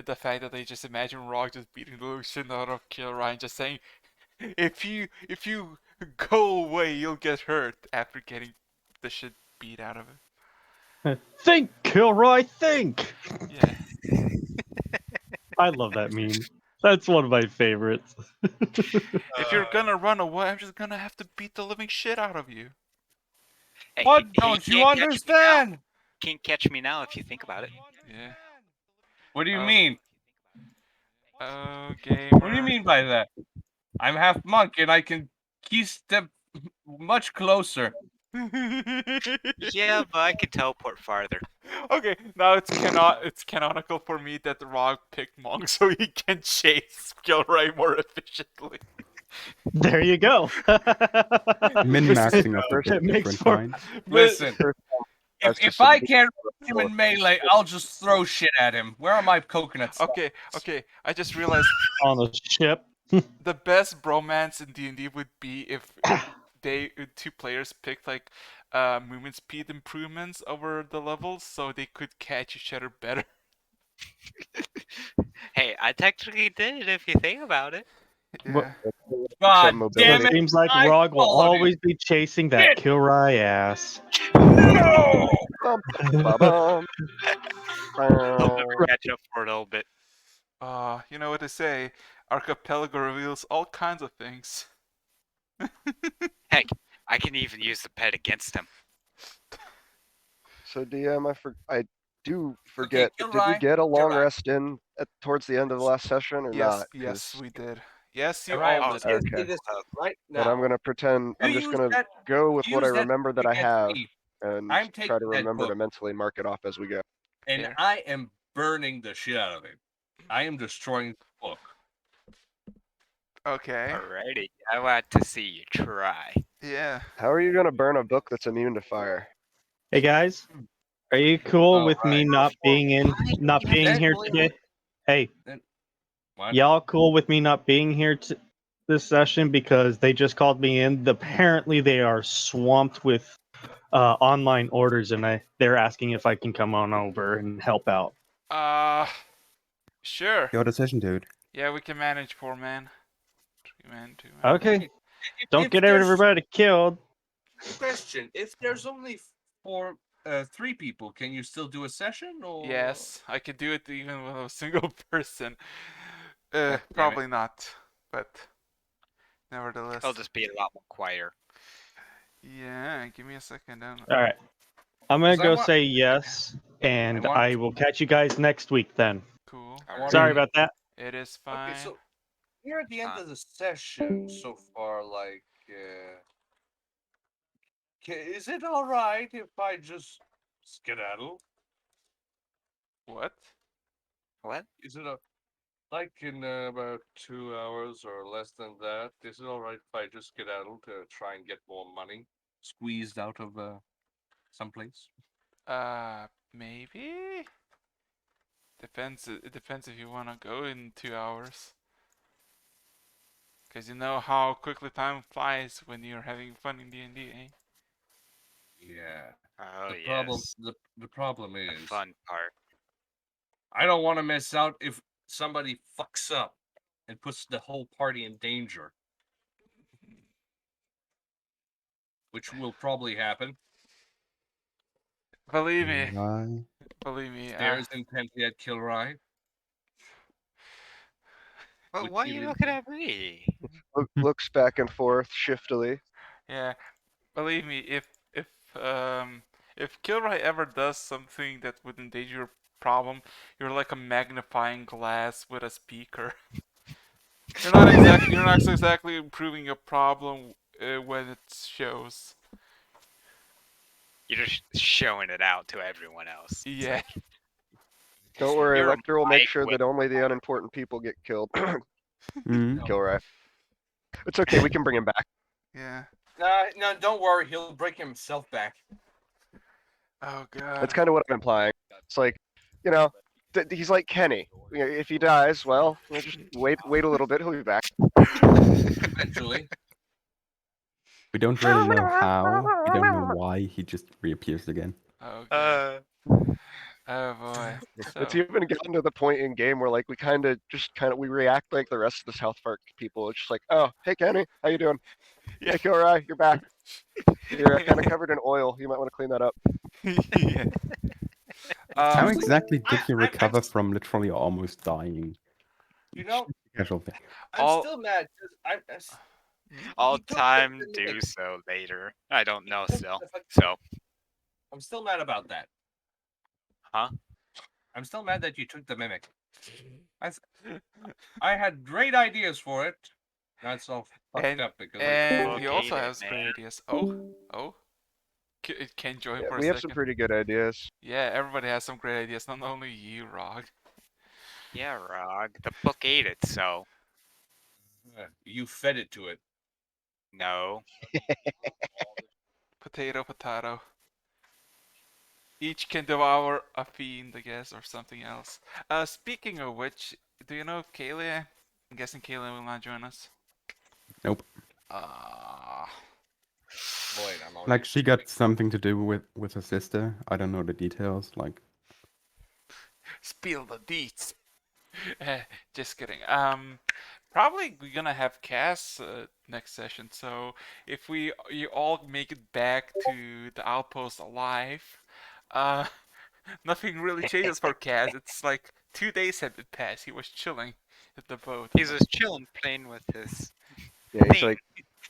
the fact that they just imagine Rock just beating the shit out of Kilroy and just saying, if you go away, you'll get hurt after getting the shit beat out of him. Think, Kilroy, think! Yeah. I love that meme. That's one of my favorites. If you're gonna run away, I'm just gonna have to beat the living shit out of you. Hey, What he don't you can't catch me now. understand? Can't catch me now if you think about it. Yeah. What do you mean? Oh, gamer. What do you mean by that? I'm half monk and I can key step much closer. Yeah, but I could teleport farther. Okay, now it's canonical for me that the Rock picked Monk so he can chase Gilray more efficiently. There you go. Min-maxing up It at makes different for- times. Listen, That's if just I a- can't reach him in melee, I'll just throw shit at him. Where are my coconuts? Okay, I just realized on a ship. the best bromance in D&D would be if two players picked like movement speed improvements over the levels so they could catch each other better. Hey, I technically did it if you think about it. Yeah. God mobility. damn It it! seems like I Rog will followed you. always be chasing that Shit. Kilroy ass. No! Ba-bum. I'll never catch up for a little bit. You know what they say, Archipelago reveals all kinds of things. Heck, I can even use the pet against him. So DM, I do forget. Did we Gilroy, get a long Gilroy. rest in towards the end of the last session or Yes, not? yes, 'Cause- we did. Yes, you Alright, all let's did. just do Okay. this right But now. I'm gonna pretend. I'm just gonna go with what I use that remember that to I get have me, and I'm try taking to that remember book. to mentally mark it off as we go. and Here. I am burning the shit out of it. I am destroying the book. Okay. Alrighty, I want to see you try. Yeah. How are you gonna burn a book that's immune to fire? Hey guys, are you cool Oh, with me right. not being here Eventually- today? Hey, What? y'all cool with me not being here this session because they just called me in? Apparently, they are swamped with online orders, and they're asking if I can come on over and help out. Sure. Your decision, dude. Yeah, we can manage 4 man. 3 man, 2 man. Okay, don't If get there's- everybody killed. Question: if there's only 3 people, can you still do a session? Or Yes, I could do it even with a single person. damn it. Probably not, but nevertheless. It'll just be a lot more quieter. Yeah, give me a second. All right, I'm gonna 'Cause I go want- say yes, and I want- I will catch you guys next week then. Cool. Alright. Sorry about that. It is fine. Okay, so we're at the end of the session so far. Like, is it all right if I just skedaddle? What? What? Is it like in about 2 hours or less than that? Is it all right if I just skedaddle to try and get more money squeezed out of someplace? Maybe? Depends. It depends if you want to go in 2 hours. Because you know how quickly time flies when you're having fun in D&D, eh? Yeah. Oh, The yes. problem, the problem The is, fun part. I don't want to miss out if somebody fucks up and puts the whole party in danger, which will probably happen. Believe me. Why? Believe me. There's intently at Kilroy. Well, Would why are you you leave looking me? at me? Looks back and forth shiftily. Yeah. Believe me, if Kilroy ever does something that would endanger your problem, you're like a magnifying glass with a speaker. You're not exactly improving your problem when it shows. You're just showing it out to everyone else. It's Yeah. like, Don't worry, You're a Elector will make mic sure with- that only the unimportant people get killed. Mm. Kilray. It's okay, we can bring him back. Yeah. No, don't worry. He'll break himself back. Oh god. That's kind of what I'm implying. It's like, you know, he's like Kenny. You know, if he dies, well, we'll just wait a little bit. He'll be back. Eventually. We don't really know how. We don't know why he just reappears again. Oh god. Oh boy. It's So even gotten to the point in game where like we we react like the rest of the South Park people. It's just like, oh, hey Kenny, how you doing? yeah. Hey Korai, you're back. You're kind of covered in oil. You might want to clean that up. yeah. How Um. exactly I, did you I'm, I'm, recover from literally almost dying? you know, Casual thing. I'm All. still mad because Hmm? I'll he took time the do mimic. so later. I don't know He took still. the fuck- So, I'm still mad about that. huh? I'm still mad that you took the mimic. I, s- I had great ideas for it. Now it's all fucked And up because and Look he at also it, has great man. ideas. Oh. It can join Yeah, for a we have some second. pretty good ideas. Yeah, everybody has some great ideas. Not only you, Rog. Yeah, Rog. The book ate it, so you fed it to it. no. Potato, potato. Each can devour a fiend, I guess, or something else. Speaking of which, do you know Kaylee? I'm guessing Kaylee will not join us. Nope. Ah. Boy, I'm already Like she got something to do with her sister. I don't know the details. Like Spill the deets. Just kidding. Probably we're gonna have Cass next session. So if you all make it back to the outpost alive, uh, nothing really changes for Cass. It's like 2 days have passed. He was chilling at the boat. He's just chilling, playing with his Yeah, he's thing,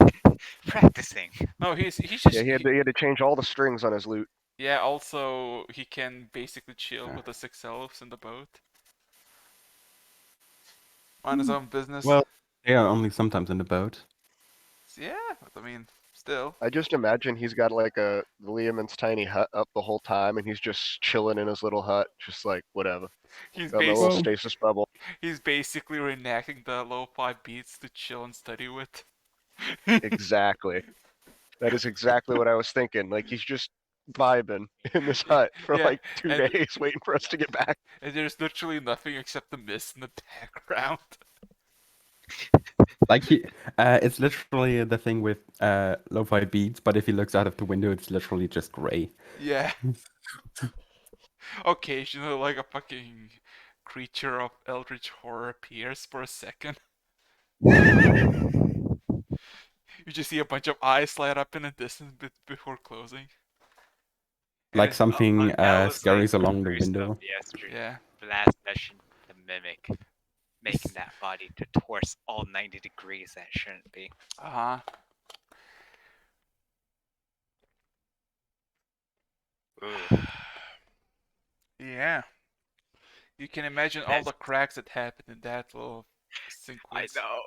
like, practicing. No, he's yeah, just he had to change all the strings on his lute. yeah. Also, he can basically chill Yeah. with the 6 elves in the boat, mind his own business. well, they are only sometimes in the boat. Yeah, but I mean, still. I just imagine he's got like a Liamon's tiny hut up the whole time, and he's just chilling in his little hut, just like whatever. He's Got my little basically Well- stasis bubble. he's basically reenacting the lo-fi beats to chill and study with. Exactly. That is exactly what I was thinking. Like he's just vibing in this hut for Yeah, like 2 and- days, waiting for us to get back. And there's literally nothing except the mist in the background. Like it's literally the thing with lo-fi beats, but if he looks out of the window, it's literally just gray. Yeah. Occasionally, like a fucking creature of eldritch horror appears for a second. You just see a bunch of eyes light up in the distance before closing. Like something Undoubtedly scurries along the first window. of yesterday, Yeah. the last session, the mimic, making that body to towards all 90 degrees that shouldn't be. Uh huh. Ooh. Yeah. You can imagine all the cracks that happened in that little I sequence. know.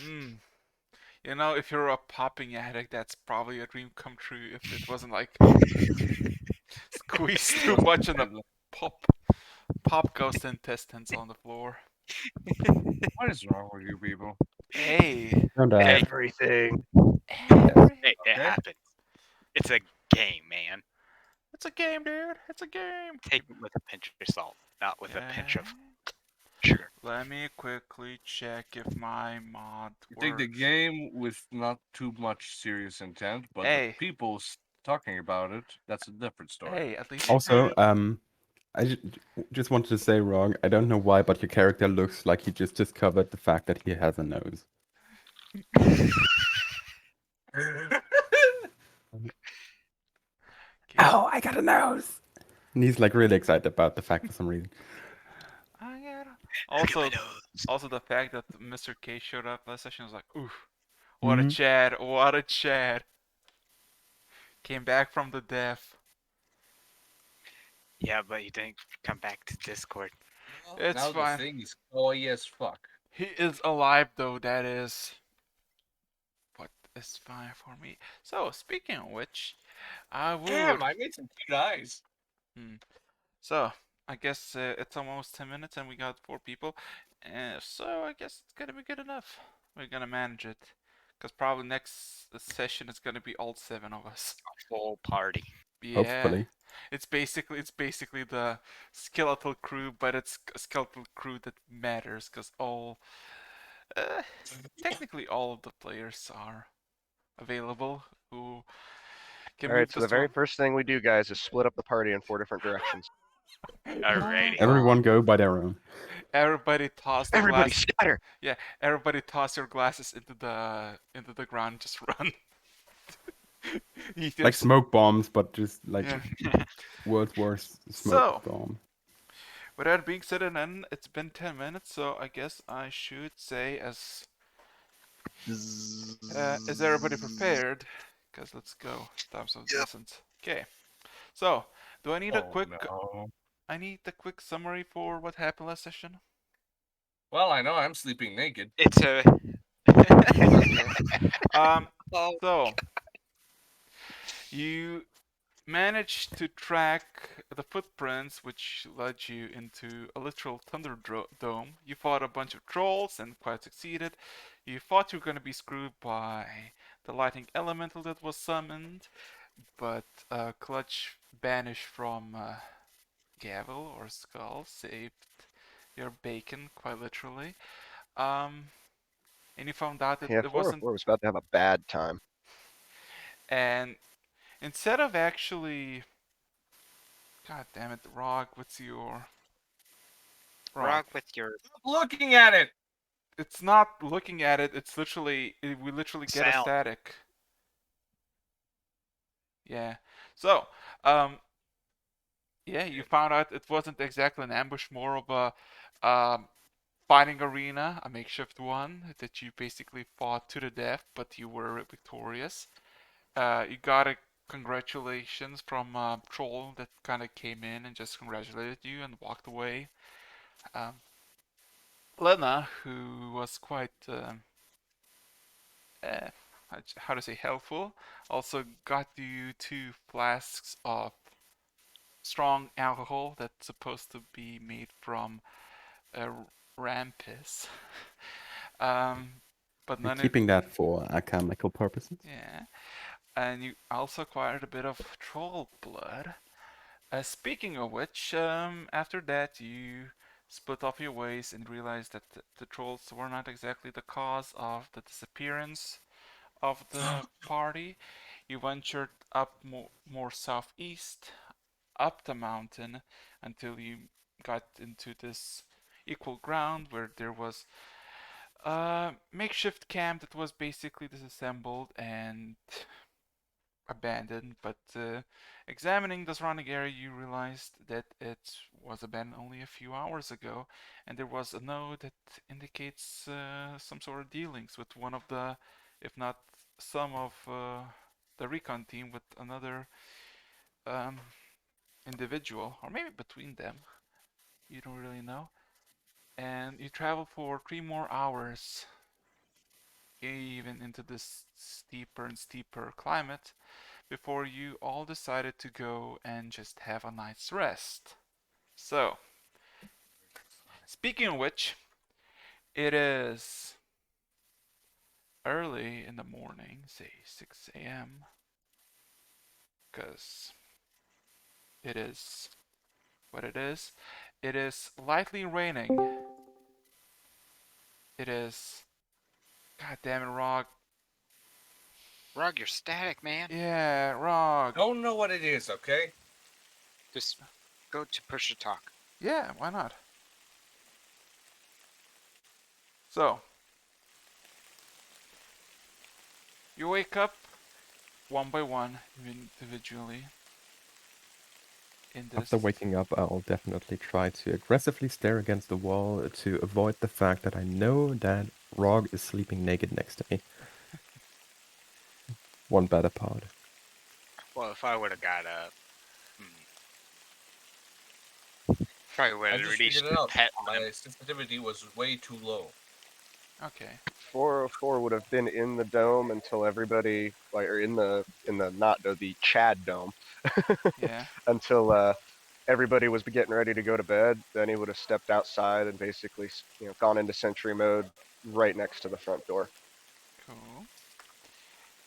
Hmm. You know, if you're a popping addict, that's probably a dream come true if it wasn't like squeeze too much and the pop ghost intestines on the floor. What is wrong with you people? Hey. And, Hey. Everything. Hey, it Okay. happens. It's a game, man. It's a game, dude. It's a game. Take it with a pinch of salt, not with a pinch of Yeah. sugar. Let me quickly check if my mod You take the works. game with not too much serious intent, but Hey. the people talking about it, that's a different story. Hey, at least Also, I just wanted to say wrong. I don't know why, but your character looks like he just discovered the fact that he has a nose. Okay. Oh, I got a nose! And he's like really excited about the fact for some reason. I got it. Look at Also, my nose. also the fact that Mr. K showed up last session was like, oof, what a Mhm. Chad, what a Chad. Came back from the death. Yeah, but he didn't come back to Discord. It's now fine. the thing is coy as fuck. He is alive though, that is what is fine for me. So, speaking of which, I would. Damn, I made some cute eyes. So, I guess it's almost 10 minutes and we got 4 people. So, I guess it's gonna be good enough. We're gonna manage it. Because probably next session is gonna be all 7 of us. Full party. Yeah. Hopefully. It's basically the skeletal crew, but it's a skeletal crew that matters because technically all of the players are available who can All right, move so the the very storm. first thing we do, guys, is split up the party in 4 different directions. Alrighty. Everyone go by their own. Everybody toss the Everybody glass. scatter. Yeah, everybody toss your glasses into the ground. Just run. You Like just smoke bombs, but just like yeah. world's worst smoke So, bomb. with that being said and done, it's been 10 minutes, so I guess I should say is everybody prepared? Because let's go. Times of Yep. essence. Okay. So, do I need a Oh, quick? no. I need the quick summary for what happened last session. Well, I know I'm sleeping naked. It's a. Um. Oh, So you managed to track the footprints, which led you into a literal thunderdome. You fought a bunch of trolls and quite succeeded. You thought you were going to be screwed by the lightning elemental that was summoned, but Clutch banished from Gavel or Skull saved your bacon, quite literally. Um, and you found out that Yeah, it wasn't. 404 was about to have a bad time. And instead of actually, God damn it, Rog, what's your Rog with your Stop looking at it. It's not looking at it. It's literally we literally get a sound. static. Yeah. So, yeah, you found out it wasn't exactly an ambush, more of a fighting arena, a makeshift one that you basically fought to the death, but you were victorious. You got a congratulations from a troll that kind of came in and just congratulated you and walked away. Um, Lena, who was quite uh, how to say helpful, also got you 2 flasks of strong alcohol that's supposed to be made from ram piss. But We're none of keeping that for alchemical purposes. yeah, and you also acquired a bit of troll blood. Speaking of which, after that you split off your ways and realized that the trolls were not exactly the cause of the disappearance of the party. You ventured up more southeast, up the mountain, until you got into this equal ground where there was a makeshift camp that was basically disassembled and abandoned. But examining the surrounding area, you realized that it was abandoned only a few hours ago, and there was a note that indicates some sort of dealings with one of the, if not some of the recon team, with another um, individual, or maybe between them. You don't really know. And you travel for 3 more hours, even into this steeper and steeper climate, before you all decided to go and just have a night's rest. So, speaking of which, it is early in the morning, say 6 a.m., because it is what it is. It is lightly raining. It is. God damn it, Rog. Rog, you're static, man. Yeah, Rog. Don't know what it is, okay? Just go to push to talk. Yeah, why not? So, you wake up one by one, individually, in this. After waking up, I'll definitely try to aggressively stare against the wall to avoid the fact that I know that Rog is sleeping naked next to me. One better part. Well, if I would have got up, probably would I have just released figured it the out. pet on My him. sensitivity was way too low. Okay. 404 would have been in the dome until everybody, like, or in the not the Chad dome, Yeah. until everybody was getting ready to go to bed. Then he would have stepped outside and basically, gone into sentry mode right next to the front door. Cool.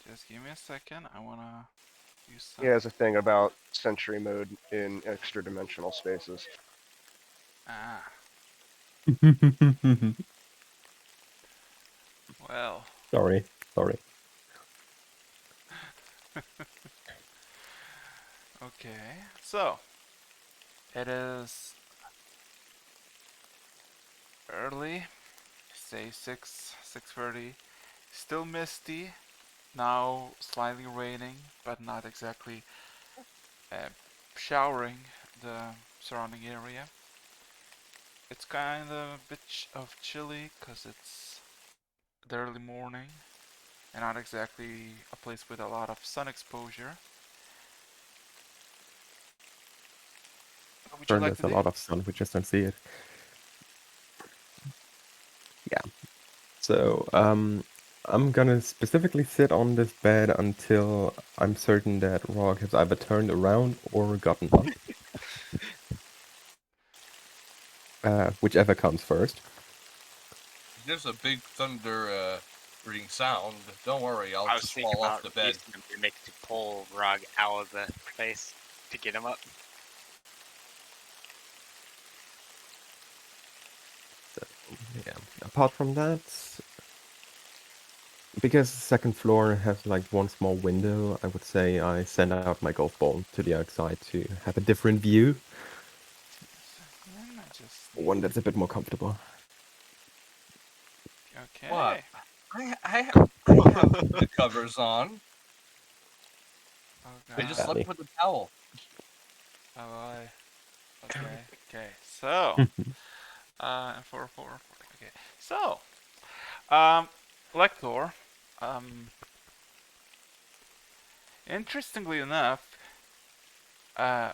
Just give me a second. I wanna do He some. has a thing about sentry mode in extra dimensional spaces. Ah. Well. Sorry. Okay. So, It is early, say 6:30. Still misty. Now slightly raining, but not exactly uh, showering the surrounding area. It's kind of a bit of chilly because it's the early morning and not exactly a place with a lot of sun exposure. What would you Sure, like there's to a do? lot of sun, we just don't see it. Yeah. So, I'm gonna specifically sit on this bed until I'm certain that Rog has either turned around or gotten up. Whichever comes first. If there's a big thunder ring sound, don't worry, I'll I was just thinking fall off about the bed. using a mimic to pull Rog out of the place to get him up. So, yeah. Apart from that, because the second floor has like one small window, I would say I send out my golf ball to the outside to have a different view, I just one need. that's a bit more comfortable. What? Okay. I have the covers on. Oh I god. just slept Badly. with a towel. Oh boy. Okay. Okay. So. Four. Okay. So. Lector. Um. Interestingly enough, uh,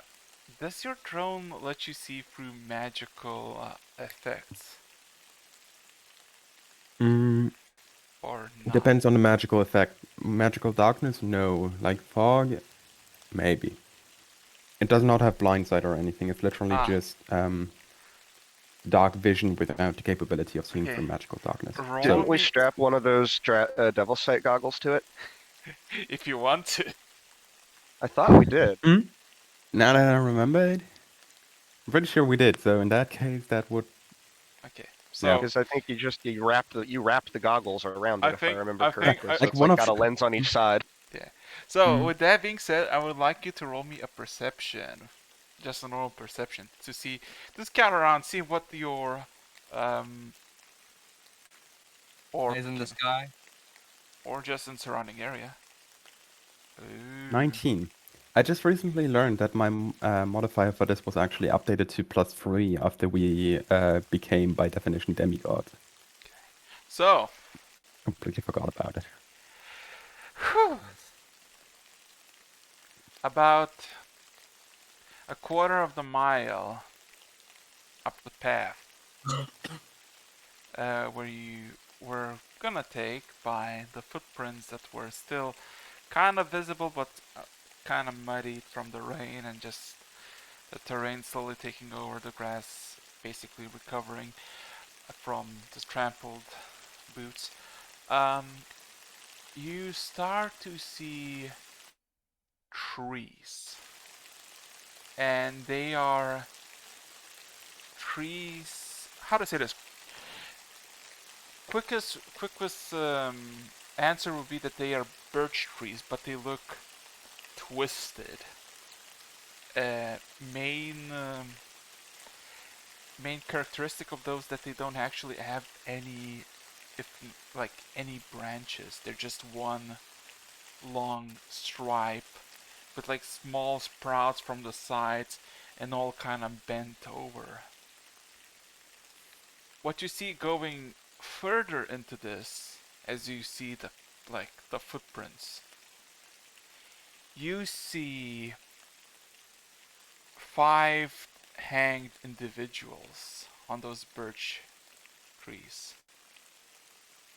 does your drone let you see through magical effects Mm, or not? depends on the magical effect. Magical darkness, no. Like fog, maybe. It does not have blindsight or anything. It's literally Ah. just dark vision without the capability of seeing Okay. through magical darkness. Roll Didn't So, we me strap one of those devil sight goggles to it? if you want to. I thought we did. now that I remember it, I'm pretty sure we did. So in that case, that would, Okay. yeah, So Because I think you wrapped the goggles around it, I if I think remember I think correctly. I, So like it's one like of, got a lens on each side. yeah. So Mm. with that being said, I would like you to roll me a perception, just a normal perception, to see, just count around, see what your um or Eyes in the sky. or just in surrounding area. Ooh. 19. I just recently learned that my modifier for this was actually updated to +3 after we became, by definition, demigods. So, Completely forgot about it. whew, about a quarter of the mile up the path, where you were gonna take by the footprints that were still kind of visible but kind of muddy from the rain and just the terrain slowly taking over, the grass basically recovering from the trampled boots. Um, you start to see trees, and they are trees. How to say this? Quickest answer would be that they are birch trees, but they look twisted. Uh, main main characteristic of those that they don't actually have any, if like any branches. They're just one long stripe with like small sprouts from the sides and all kind of bent over. What you see going further into this, as you see the footprints, you see 5 hanged individuals on those birch trees,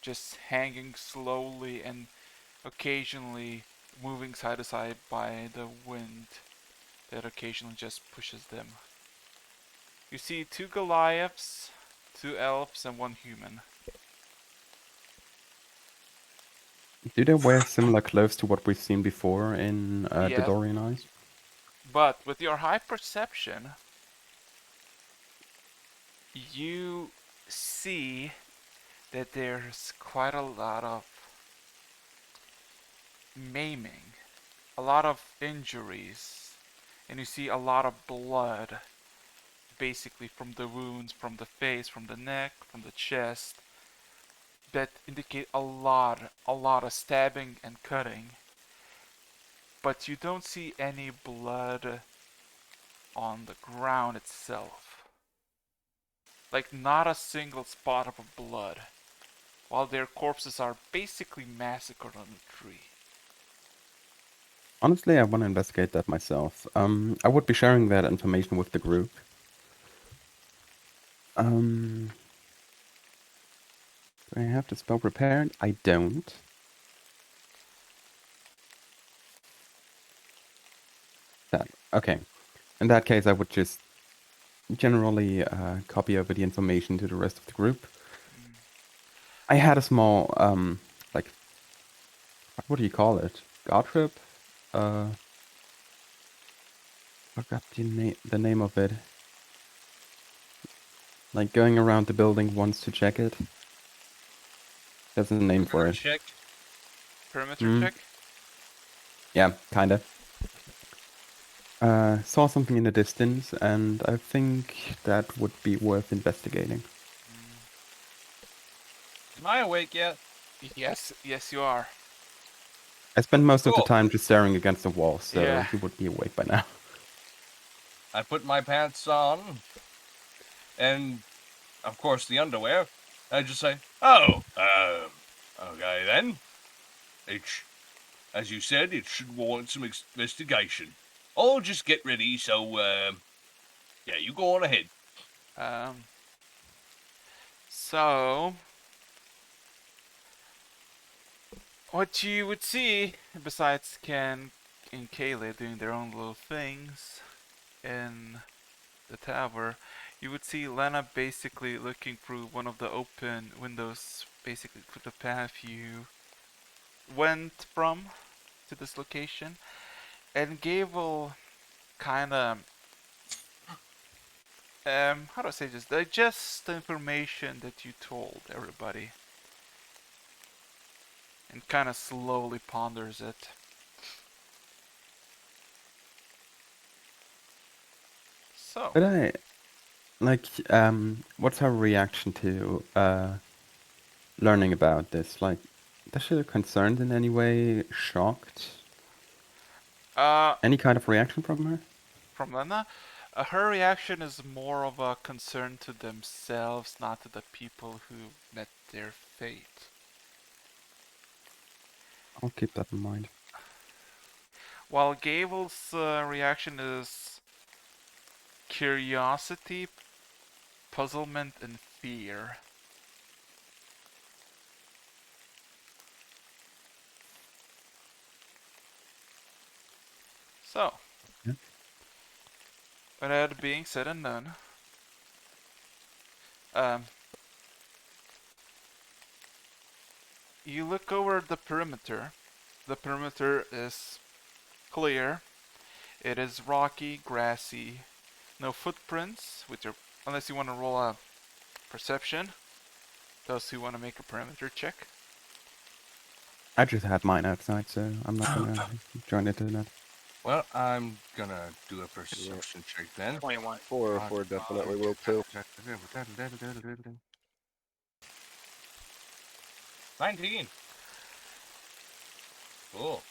just hanging slowly and occasionally moving side to side by the wind that occasionally just pushes them. You see 2 Goliaths, 2 elves, and 1 human. Do they wear similar clothes to what we've seen before in the Yes, Dorian Eyes? but with your high perception, you see that there's quite a lot of maiming, a lot of injuries, and you see a lot of blood basically from the wounds, from the face, from the neck, from the chest, that indicate a lot of stabbing and cutting. But you don't see any blood on the ground itself. Like, not a single spot of blood, while their corpses are basically massacred on the tree. Honestly, I want to investigate that myself. I would be sharing that information with the group. Do I have the spell prepared? I don't. Okay. In that case, I would just generally copy over the information to the rest of the group. I had a small, like, what do you call it? God trip? Forgot the name of it. Like going around the building once to check it. There's a name for it. Check. Perimeter check? Yeah, kinda. Saw something in the distance, and I think that would be worth investigating. Am I awake yet? Yes, you are. I spent most of the Cool. time just staring against the wall, so Yeah. you would be awake by now. I put my pants on, and of course the underwear. I just say, "Oh, okay then. As you said, it should warrant some investigation. I'll just get ready. So, yeah, you go on ahead." So, what you would see, besides Ken and Kayla doing their own little things in the tower, you would see Lena basically looking through one of the open windows, basically through the path you went from to this location, and Gable kind of how do I say this? Digest the information that you told everybody, and kind of slowly ponders it. So, But what's her reaction to learning about this? Like, does she look concerned in any way? Shocked? uh, Any kind of reaction from her? from Lena, her reaction is more of a concern to themselves, not to the people who met their fate. I'll keep that in mind. While Gable's reaction is curiosity, puzzlement, and fear. So, Yeah. with that being said and done, um, you look over the perimeter. The perimeter is clear. It is rocky, grassy, no footprints, unless you want to roll a perception. Those who want to make a perimeter check. I just had mine outside, so I'm not gonna join into that. Well, I'm gonna do a perception check then. 21. 404 definitely will too. 19. Cool.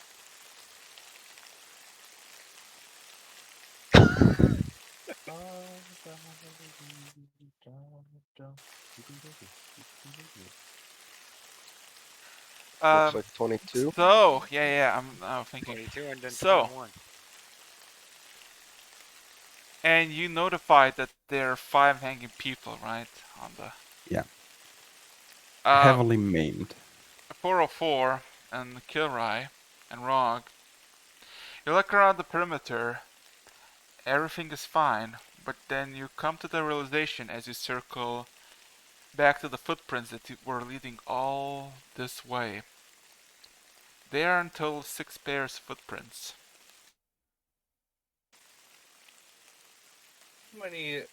Looks like 22. So, I'm now thinking. 22 and then So, 21. and you notified that there are 5 hanging people, right? On the Yeah. uh, Heavily maimed. 404 and Kilrai and Rog. You look around the perimeter. Everything is fine, but then you come to the realization as you circle back to the footprints that were leading all this way. There are in total 6 pairs of footprints. How many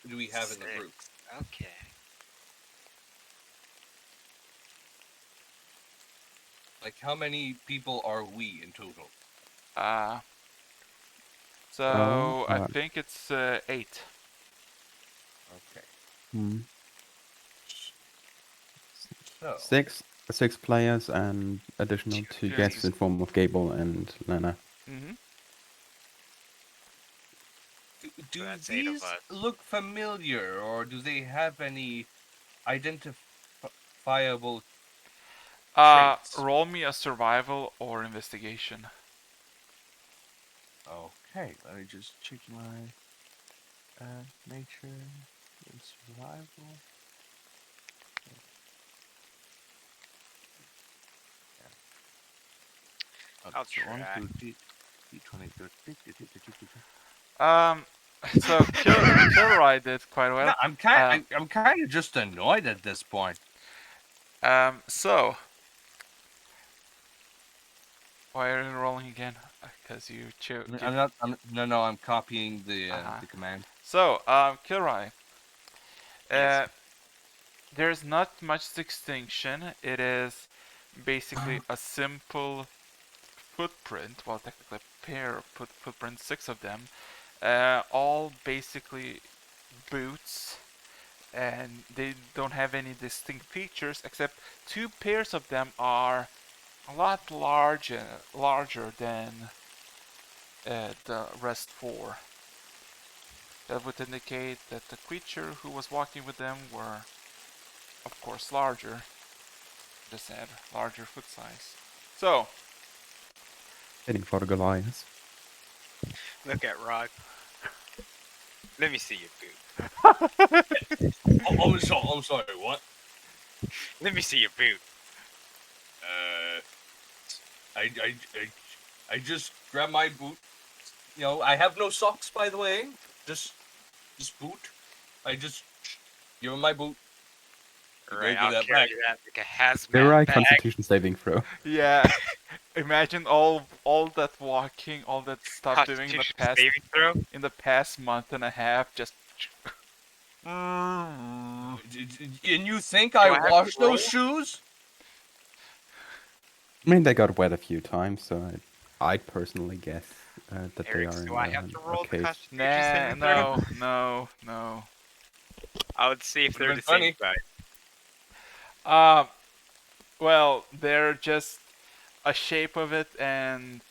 do we have in the group? 6. Okay. Like, how many people are we in total? Uh, So I right. think it's 8. Okay. Hmm. So, Six players and additional two Two guests guests. in form of Gable and Lena. Mm-hmm. do that's 8 of these us. look familiar, or do they have any identifiable traits? Roll me a survival or investigation. Okay, let me just check my nature and survival. Okay, I'll so on try. to D20. So Kilroy did quite No, well. I'm kind of just annoyed at this point. So why are you rolling again? Because you I'm not. No. I'm copying Uh-huh. the command. So, Kilroy, Yes. there's not much distinction. It is basically a simple footprint. Well, technically a pair of footprints, 6 of them. All basically boots, and they don't have any distinct features except 2 pairs of them are a lot larger than the rest 4. That would indicate that the creature who was walking with them were, of course, larger. Just had larger foot size. So, Heading for the Goliath. Look at Rod. Let me see your boot. Oh, I'm sorry. What? Let me see your boot. I, I, I, I just grabbed my boot. You know, I have no socks, by the way. Just boot. I just give him my boot. You Right, go I'll that carry back. that like a hazmat Mirai bag. Constitution saving throw. yeah, imagine all that walking, all that stuff doing Constitution saving throw. in the past month and a half. Just. And you think Do I I have to washed roll? those shoes? I mean, they got wet a few times, so I'd personally guess that they Eric, are in do I have to a roll the case. Constitution Nah, saving throw? no. I would see if Would've they're been the same funny. size. Well, they're just a shape of it, and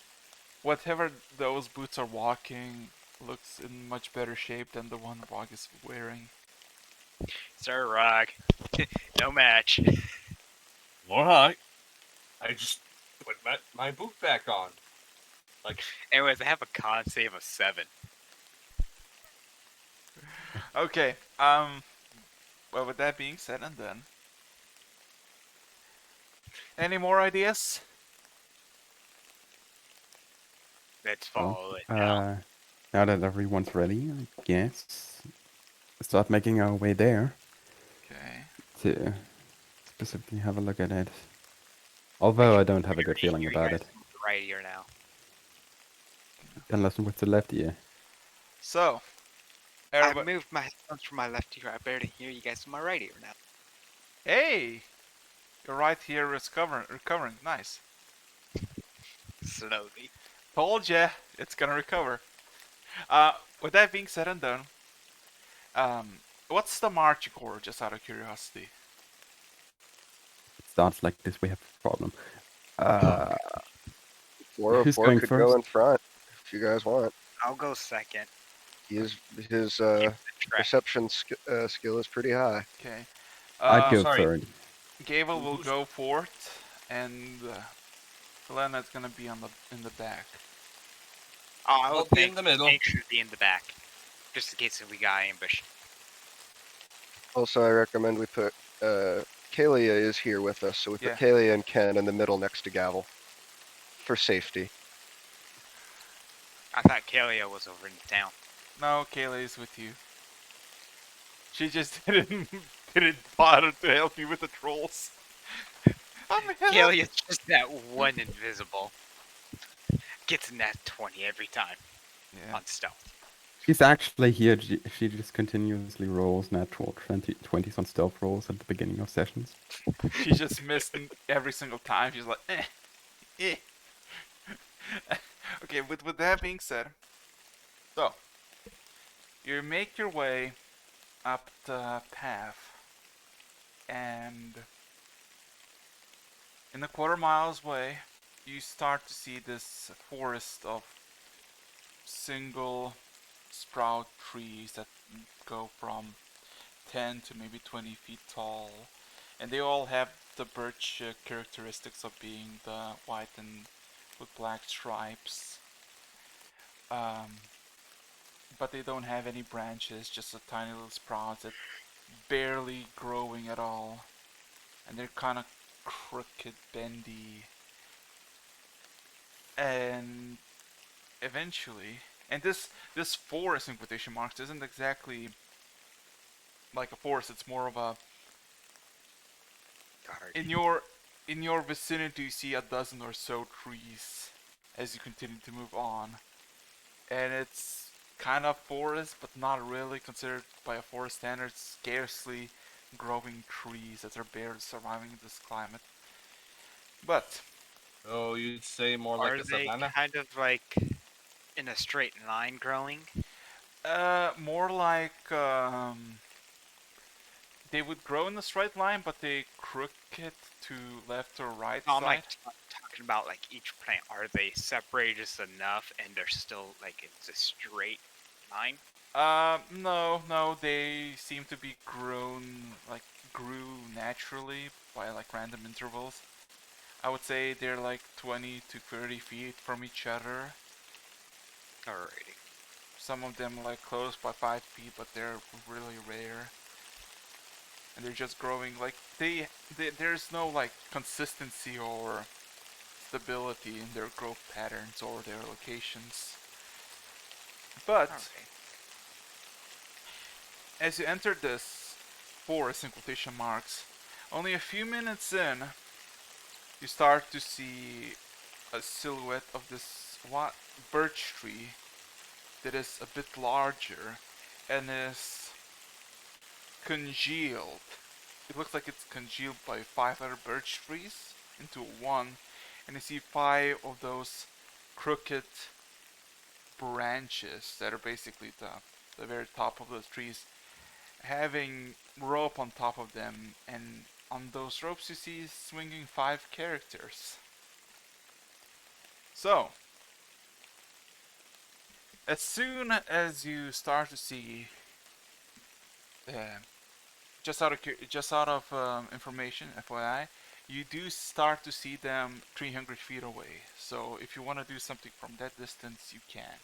whatever those boots are walking looks in much better shape than the one Rog is wearing. Sir Rock. No match. All right. I just put my boot back on. Anyways, I have a con save of 7. Okay, well, with that being said and done, any more ideas? Let's Well, follow it now. now that everyone's ready, I guess start making our way there Okay. to specifically have a look at it. Although I don't have a good feeling Here, you about guys it. move right ear now. Unless with the left ear. So, I everybody. moved my headphones from my left ear. I better hear you guys from my right ear now. Hey! Your right here is recovering. Nice. Slowly. Told ya, it's gonna recover. With that being said and done, what's the march core, just out of curiosity? It starts like this, we have a problem. Who's 404 going could first? go in front if you guys want. I'll go second. His Keep the track. perception skill is pretty high. Okay. I'd go sorry. third. Gable will go fourth, and Leonard's gonna be in the back. Oh, I'll be in the middle. Tank should be in the back. Just in case we got ambushed. Also, I recommend we put Kalia is here with us, so we Yeah. put Kalia and Ken in the middle next to Gavel for safety. I thought Kalia was over in town. No, Kayleigh's with you. She just didn't bother to help you with the trolls. Kalia's just that one invisible. Gets in that 20 every time Yeah. on stealth. She's actually here. She just continuously rolls natural 20s on stealth rolls at the beginning of sessions. She just missed every single time. She's like, eh. Okay, with that being said, So, you make your way up the path, and in a quarter miles away, you start to see this forest of single sprout trees that go from 10 to maybe 20 feet tall, and they all have the birch characteristics of being the white and with black stripes. Um, but they don't have any branches, just a tiny little sprouts that barely growing at all, and they're kind of crooked, bendy, and eventually, and this forest in quotation marks isn't exactly like a forest. It's more of a Guard. in your vicinity. You see a dozen or so trees as you continue to move on, and it's kind of forest, but not really considered by a forest standard. Scarcely growing trees that are barely surviving in this climate. But Oh, you'd say more like Are a they savanna? kind of like in a straight line growing? more like they would grow in a straight line, but they crook it to left or right No, I'm side. like talking about like each plant. Are they separated enough and they're still like it's a straight line? No, they seem to be grew naturally by like random intervals. I would say they're like 20 to 30 feet from each other. Alrighty. Some of them like close by 5 feet, but they're really rare. And they're just growing like there's no like consistency or stability in their growth patterns or their locations. But Okay. as you enter this forest in quotation marks, only a few minutes in, you start to see a silhouette of this birch tree that is a bit larger and is congealed. It looks like it's congealed by 5 other birch trees into one, and you see 5 of those crooked branches that are basically the very top of those trees having rope on top of them, and on those ropes you see swinging 5 characters. So, as soon as you start to see, uh, just out of information, FYI, you do start to see them 300 feet away. So if you want to do something from that distance, you can.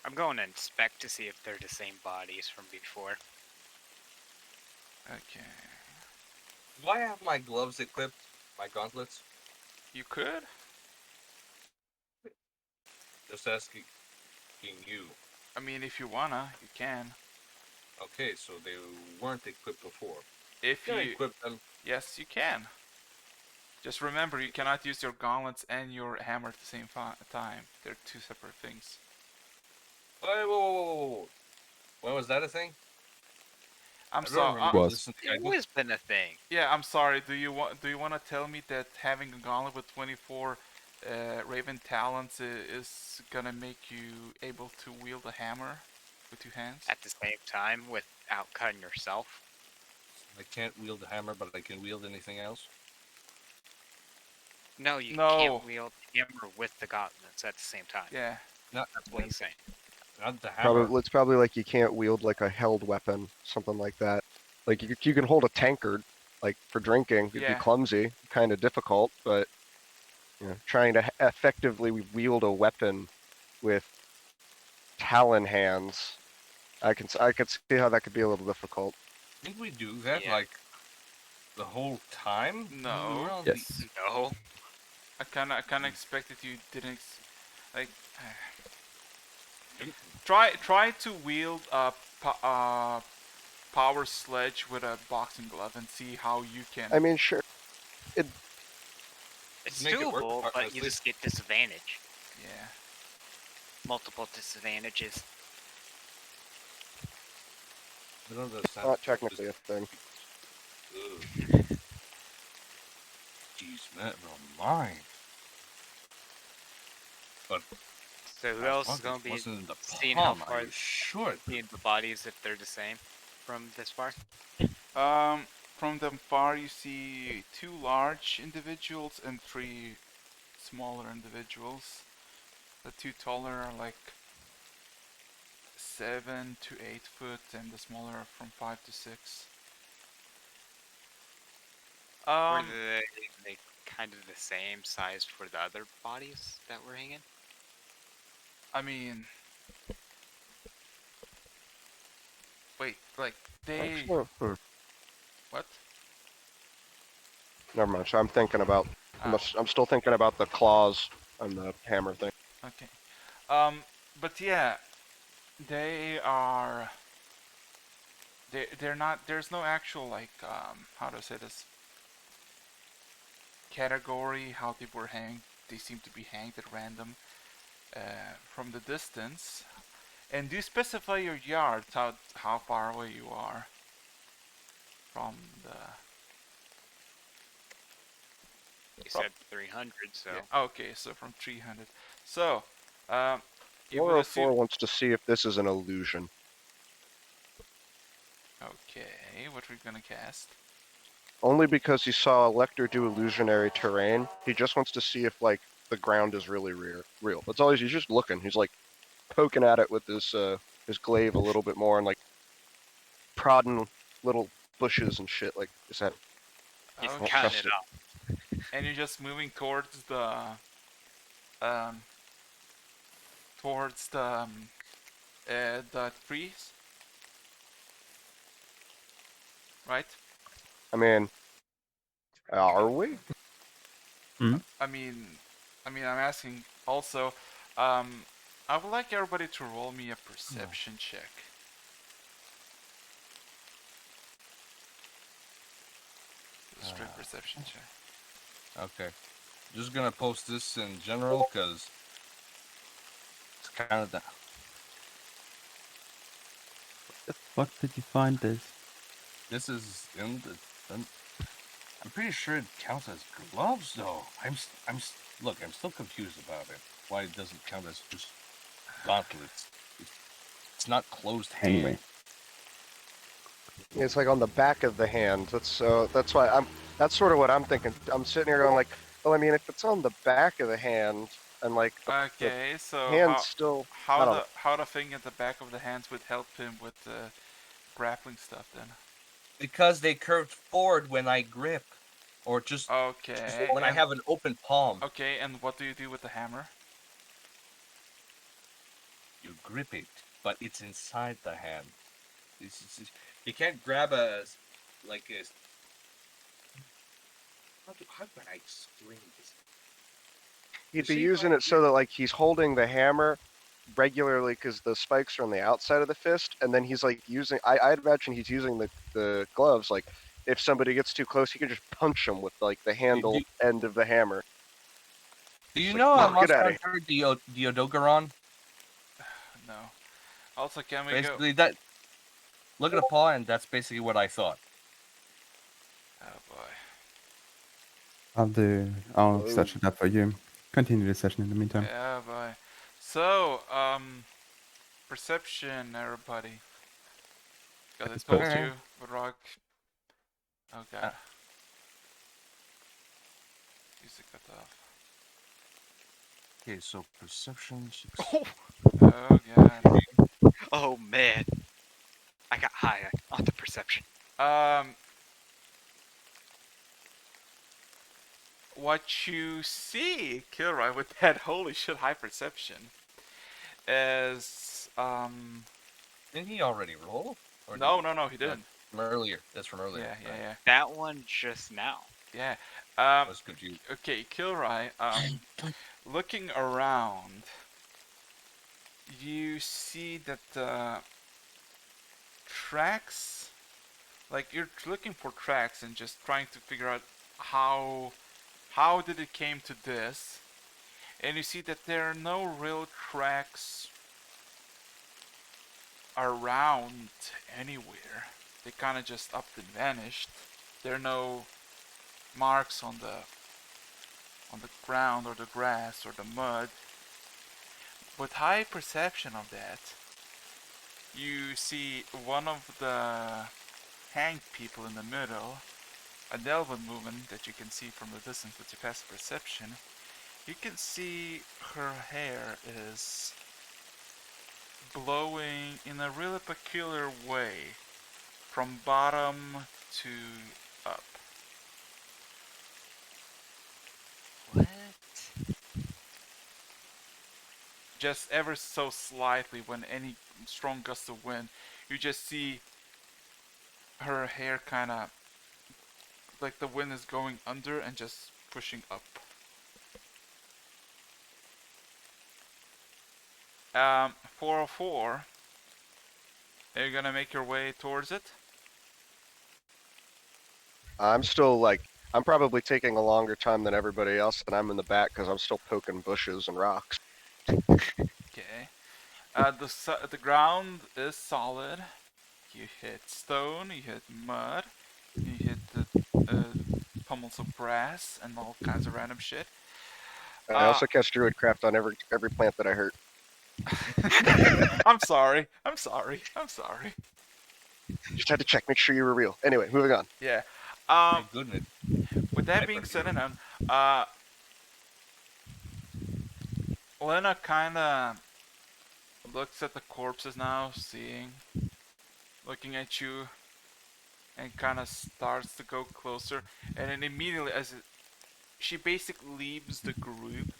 I'm going to inspect to see if they're the same bodies from before. Okay, Do I have my gloves equipped? My gauntlets? you could. Just asking you. I mean, if you wanna, you can. Okay, so they weren't equipped before. If Can I you, equip them? yes, you can. Just remember, you cannot use your gauntlets and your hammer at the same time. They're two separate things. Wait, whoa. When was that a thing? I'm I don't sorry. remember Was. listening to It's the guidebook. always been a thing. Yeah, I'm sorry. Do you want to tell me that having a gauntlet with 24 Raven talents is gonna make you able to wield a hammer with 2 hands? At the same time, without cutting yourself. I can't wield the hammer, but I can wield anything else. No, you No. can't wield the hammer with the gauntlets at the same time. Yeah. Not That's what he's saying. Not the hammer. Probably it's probably like you can't wield like a held weapon, something like that. Like you can hold a tankard, like for drinking. It'd Yeah. be clumsy, kind of difficult, but trying to effectively wield a weapon with talon hands, I could see how that could be a little difficult. Didn't we do that Yeah. like the whole time? No. We were on Yes. No. I kinda expected you didn't like. Try to wield a power sledge with a boxing glove and see how you can. I mean, sure, It's Make it work, doable, but you Leslie. just get disadvantage. Yeah. Multiple disadvantages. I don't understand. not technically a thing. Ugh. Jeez, never mind. But So who As else long is as gonna it be wasn't in the seeing how palm, far I should. seeing the bodies if they're the same from this far? From the far you see 2 large individuals and 3 smaller individuals. The 2 taller are like 7 to 8 foot, and the smaller are from 5 to 6. Were Um, they kind of the same size for the other bodies that were hanging? I mean, wait, like they Actually, what? never mind. So I'm thinking about. Ah, I'm still thinking about the claws and the hammer thing. okay. But yeah, they are. They're not. There's no actual like how to say this category how they were hanged. They seem to be hanged at random from the distance. And do you specify your yards how far away you are from the? You said 300, so Yeah. Okay, so from 300. So, um, you would assume. 404 wants to see if this is an illusion. Okay, what we're gonna cast? Only because he saw Lecter do illusionary terrain. He just wants to see if like the ground is really real. That's all he's just looking. He's like poking at it with his glaive a little bit more and like prodding little bushes and shit. Like, is that? he's Okay. Won't counting trust it it. up. And you're just moving um towards the trees, right? I mean, are we? I mean, I'm asking also. Um, I would like everybody to roll me a perception check. A straight perception check. Okay. Just gonna post this in general because it's kind of the. The fuck did you find this? This is in the. I'm pretty sure it counts as gloves, though. Look. I'm still confused about it. Why it doesn't count as just gauntlets? It's not closed hand. Anyway, It's like on the back of the hand. That's why I'm. That's sort of what I'm thinking. I'm sitting here going like, well, I mean, if it's on the back of the hand and like the Okay, so hand's still, I don't know. how the thing at the back of the hands would help him with the grappling stuff then? Because they curved forward when I grip, or just Okay, when I have an open palm. okay, and what do you do with the hammer? You grip it, but it's inside the hand. You can't grab a like a. How can I explain this? He'd be See, using right it so that like he's holding the hammer regularly because the spikes are on the outside of the fist, and then he's like using. I'd imagine he's using the gloves. Like if somebody gets too close, he can just punch them with like the handle end of the hammer. Do you It's know like, a get Monster outta Hunter Diodogaron? No. Also, can we go? Basically, that. Look at the paw, and that's basically what I thought. Oh boy. I'll Oh. search it up for you. Continue the session in the meantime. Yeah, boy. So, perception, everybody. Because I It's told posted. you, but rock. Oh god. Music cut off. Okay, so perception. Oh god. Oh man, I got high on the perception. What you see, Kilroy, with that holy shit high perception is Didn't he already roll? Or no, did he didn't. from earlier. That's from earlier. Yeah. That one just now. Yeah. I was confused. Okay, Kilroy, looking around, you see that the tracks, like you're looking for tracks and just trying to figure out how did it came to this, and you see that there are no real tracks around anywhere. They kind of just up and vanished. There are no marks on the ground or the grass or the mud. with high perception of that, you see one of the hanged people in the middle, a Delvin woman that you can see from the distance with your passive perception. You can see her hair is blowing in a really peculiar way from bottom to up. What? Just ever so slightly, when any strong gust of wind, you just see her hair kind of like the wind is going under and just pushing up. 404. Are you gonna make your way towards it? I'm still like, I'm probably taking a longer time than everybody else, and I'm in the back because I'm still poking bushes and rocks. Okay. The ground is solid. You hit stone, you hit mud, you hit the pummels of grass and all kinds of random shit. I also cast druidcraft on every plant that I hurt. I'm sorry. I'm sorry. I'm sorry. Just had to check, make sure you were real. Anyway, moving on. Yeah. My goodness. With that I being said, forgive. and Lena kind of looks at the corpses now, looking at you, and kind of starts to go closer. And then immediately, she basically leaves the group,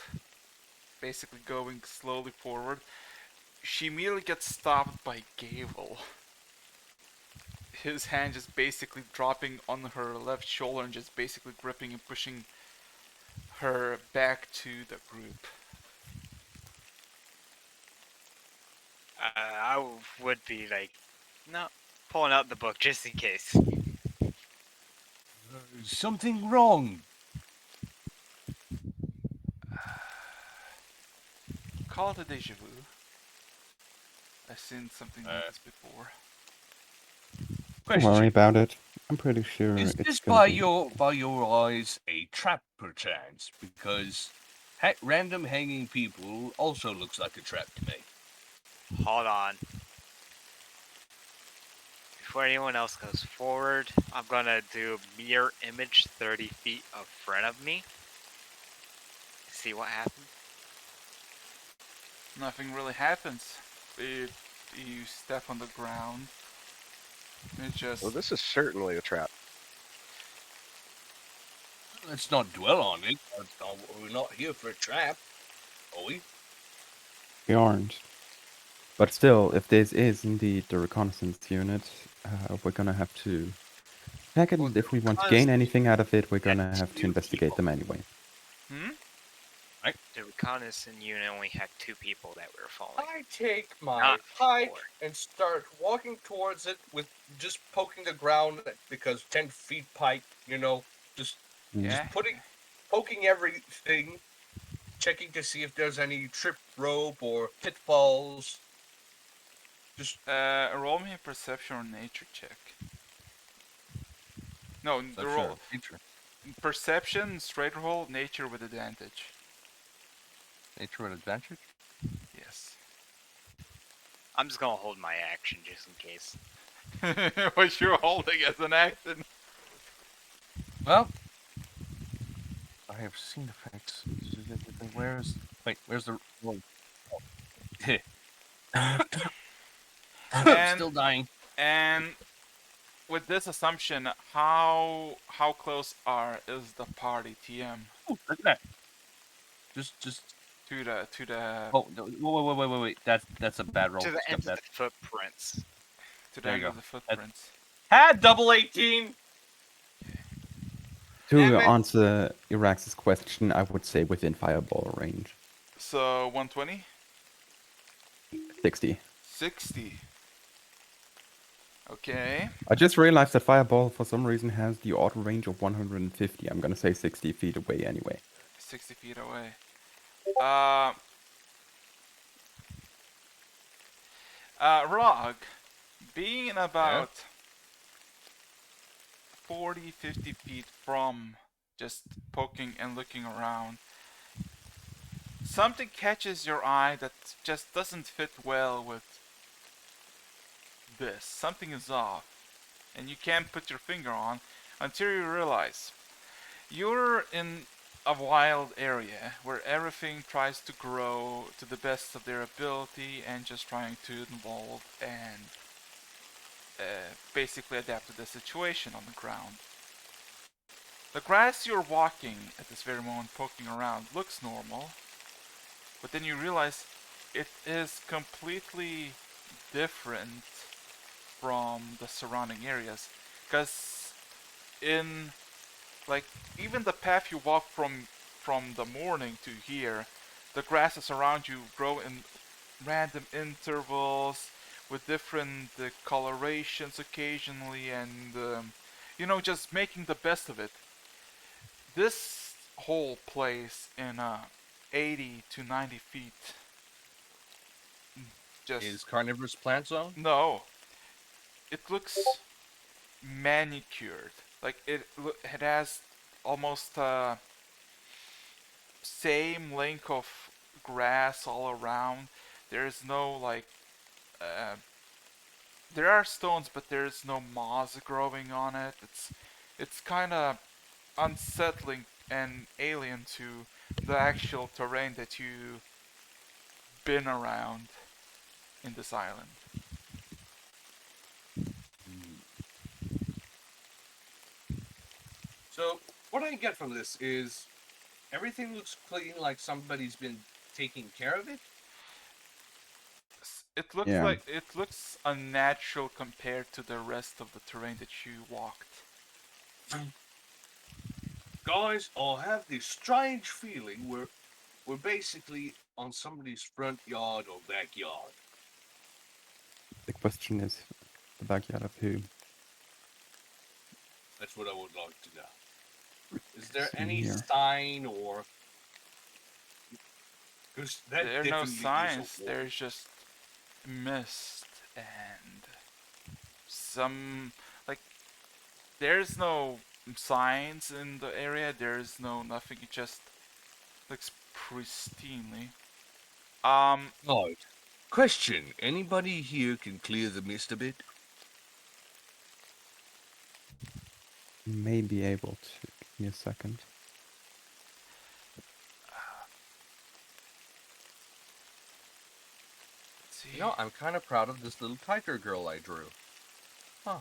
basically going slowly forward, she immediately gets stopped by Gable. His hand just basically dropping on her left shoulder and just basically gripping and pushing her back to the group. I would be like, no, pulling out the book just in case. Something wrong. Call it a deja vu. I've seen something like this before. Don't Question. worry about it. I'm pretty sure Is it's this gonna by your eyes a trap perchance? Because random hanging people also looks like a trap to me. Hold on. Before anyone else goes forward, I'm gonna do mirror image 30 feet in front of me. See what happens. Nothing really happens. You step on the ground. It just. Well, this is certainly a trap. Let's not dwell on it. We're not here for a trap, are we? We aren't. But still, if this is indeed the reconnaissance unit, we're gonna have to check it, Well, and if we want to because gain anything out of it, we're gonna have to two investigate people. them anyway. Hmm? The reconnaissance unit only had 2 people that we were following. I take my Not pike 4. and start walking towards it with just poking the ground because 10 feet pike, just Yeah. poking everything, checking to see if there's any trip rope or pitfalls. Just Roll me a perception or nature check. No, the roll. Perception, straight roll, nature with advantage. Nature with advantage? Yes. I'm just gonna hold my action just in case. What you're holding as an action. Well, I have seen effects. Where's the roll? And- Still dying. And with this assumption, how close is the party TM Ooh, look at that. Just. to the Oh, no, wait. That's a bad roll. To the Skip end of that. the footprints. There end you of go. the footprints? Had double 18. To Damn it. answer Irax's question, I would say within fireball range. So 120, 60. 60. Okay. I just realized that fireball for some reason has the auto range of 150. I'm gonna say 60 feet away anyway. 60 feet away. Rog, being about 40, 50 feet from just poking and looking around, something catches your eye that just doesn't fit well with this. Something is off, and you can't put your finger on until you realize you're in a wild area where everything tries to grow to the best of their ability and just trying to evolve and basically adapt to the situation on the ground. The grass you're walking at this very moment, poking around, looks normal, but then you realize it is completely different from the surrounding areas. Because in like even the path you walk from the morning to here, the grasses around you grow in random intervals with different colorations occasionally, and just making the best of it. This whole place in 80 to 90 feet, just Is carnivorous plant zone? no. It looks manicured. Like it has almost same length of grass all around. There's no uh, there are stones, but there's no moss growing on it. It's kind of unsettling and alien to the actual terrain that you've been around in this island. So what I get from this is everything looks clean, like somebody's been taking care of it. Yeah. It looks unnatural compared to the rest of the terrain that you walked. Guys, I have this strange feeling we're basically on somebody's front yard or backyard. The question is, the backyard of who? That's what I would like to know. Is there Same any here. sign or? Because that There are no definitely is a signs. wall. There's just mist and some like there's no signs in the area. There's no nothing. It just looks pristinely. Right. Question: anybody here can clear the mist a bit? May be able to. Give me a second. Let's see. You know, I'm kind of proud of this little tiger girl I drew. Huh.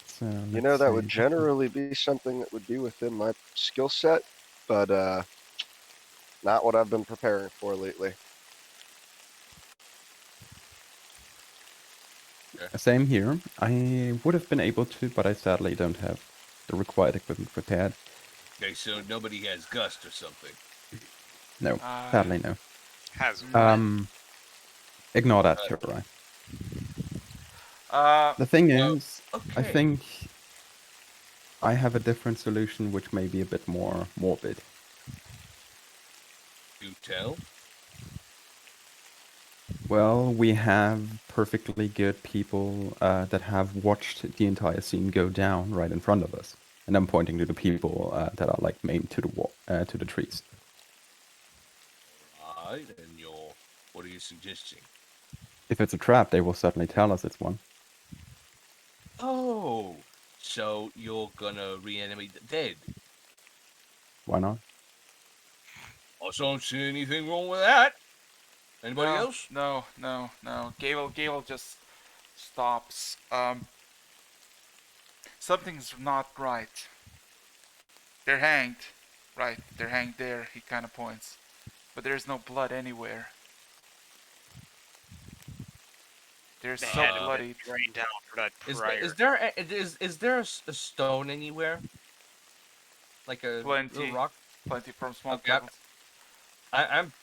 So You know, let's that see. would generally be something that would be within my skill set, but not what I've been preparing for lately. Same here. I would have been able to, but I sadly don't have the required equipment prepared. Okay, so nobody has gust or something. No, Uh, sadly no. Has what? Ignore that, Shirai. uh, The thing Well, is, I okay. think I have a different solution which may be a bit more morbid. You tell. Well, we have perfectly good people that have watched the entire scene go down right in front of us, and I'm pointing to the people that are like maimed to the wall, to the trees. Right, and what are you suggesting? If it's a trap, they will certainly tell us it's one. Oh, so you're gonna reanimate the dead? Why not? I don't see anything wrong with that. Anybody no, else? no, no, no. Gable just stops. Something's not right. They're hanged. Right, they're hanged there. He kind of points, but there's no blood anywhere. They're They so had been bloodied. drained out for that Is prior. is there is there a stone anywhere? Like a Plenty, little rock? plenty from small Okay, pebbles.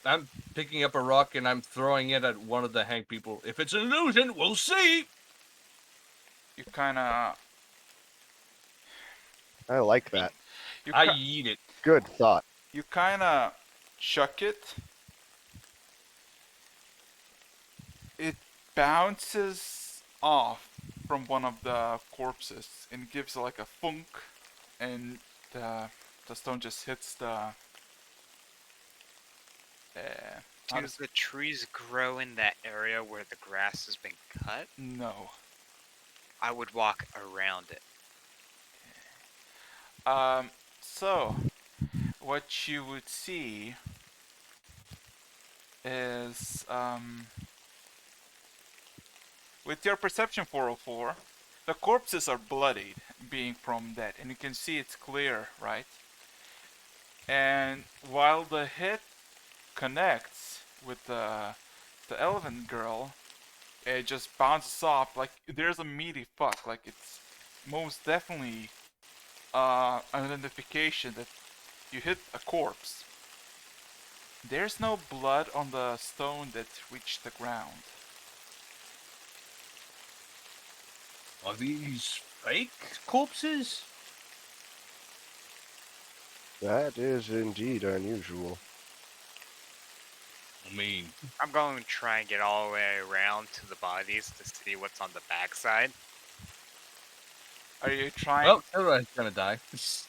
I'm picking up a rock and I'm throwing it at one of the hang people. If it's an illusion, we'll see. You kind of, I like that. you, I ki- eat it. Good thought. you kind of chuck it. It bounces off from one of the corpses and gives like a thunk, and the stone just hits How Do does- the trees grow in that area where the grass has been cut? no. I would walk around it. So what you would see is with your perception 404, the corpses are bloodied, being from dead, and you can see it's clear, right? And while the hit connects with the elephant girl, it just bounces off like there's a meaty fuck. Like it's most definitely an identification that you hit a corpse. There's no blood on the stone that reached the ground. Are these fake corpses? That is indeed unusual. I mean, I'm going to try and get all the way around to the bodies to see what's on the backside. Are you trying? well, everyone's gonna die.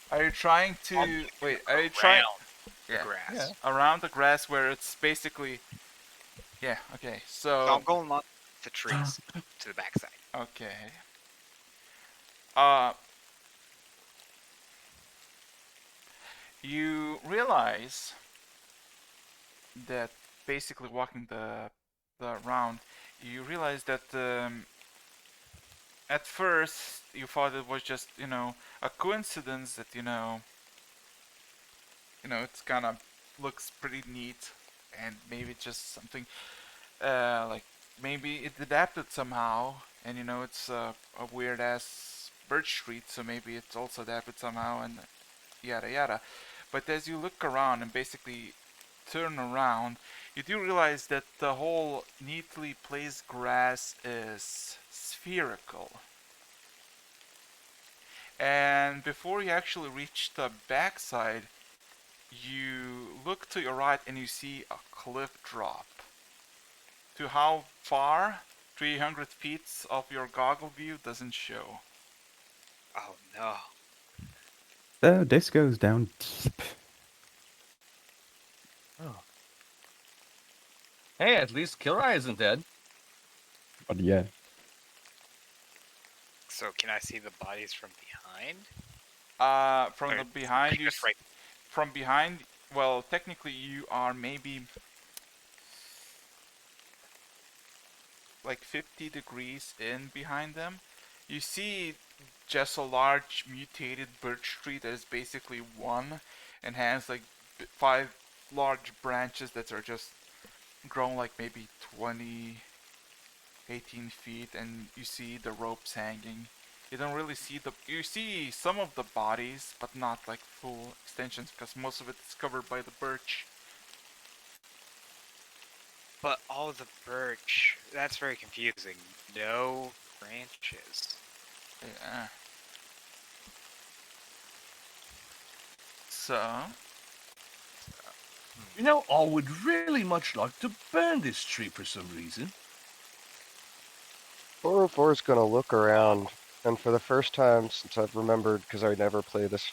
Are you trying I'm to looking wait? Are you trying? around the Yeah, grass. Yeah. around the grass where it's basically. Yeah. Okay. So So. I'm going along the trees to the backside. Okay. Uh. You realize that basically walking the round, you realize that at first you thought it was just a coincidence that it's kind of looks pretty neat, and maybe just something like maybe it adapted somehow, and it's a weird ass birch tree, so maybe it's also adapted somehow, and yada yada. But as you look around and basically turn around, you do realize that the whole neatly placed grass is spherical. And before you actually reach the backside, you look to your right and you see a cliff drop. To how far? 300 feet of your goggle view doesn't show. Oh no. So this goes down deep. Oh. Hey, at least Kilrai isn't dead. But yeah. So can I see the bodies from behind? From Or the behind you, just right. from behind. Well, technically you are maybe like 50 degrees in behind them. You see just a large mutated birch tree that is basically one and has like five large branches that are just grown like maybe 20, 18 feet, and you see the ropes hanging. You don't really see you see some of the bodies, but not like full extensions because most of it is covered by the birch. But all the birch, that's very confusing. No branches. Yeah. So, You know, I would really much like to burn this tree for some reason. 404 is going to look around, and for the first time since I've remembered, because I never play this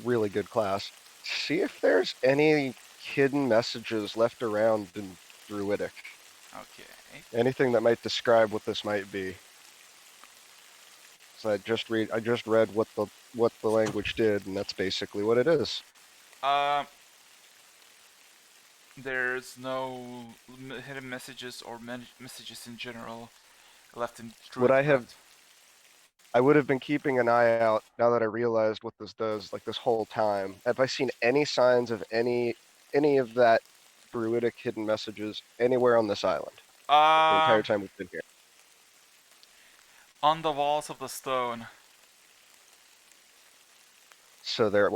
really good class, see if there's any hidden messages left around in Druidic. okay. Anything that might describe what this might be. So I just read what the language did, and that's basically what it is. Uh, there's no hidden messages or messages in general left in Would I Druid have Craft. I would have been keeping an eye out now that I realized what this does, like this whole time. Have I seen any signs of any of that Druidic hidden messages anywhere on this island? The Uh, entire time we've been here. on the walls of the stone. So there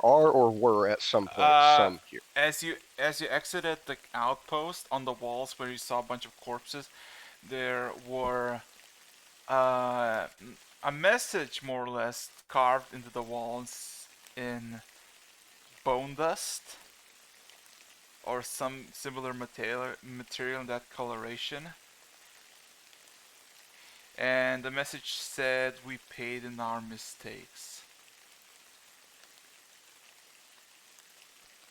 are or were at some point Uh, some here. as you exited the outpost, on the walls where you saw a bunch of corpses, there were a message more or less carved into the walls in bone dust or some similar material in that coloration. And the message said, "We paid in our mistakes."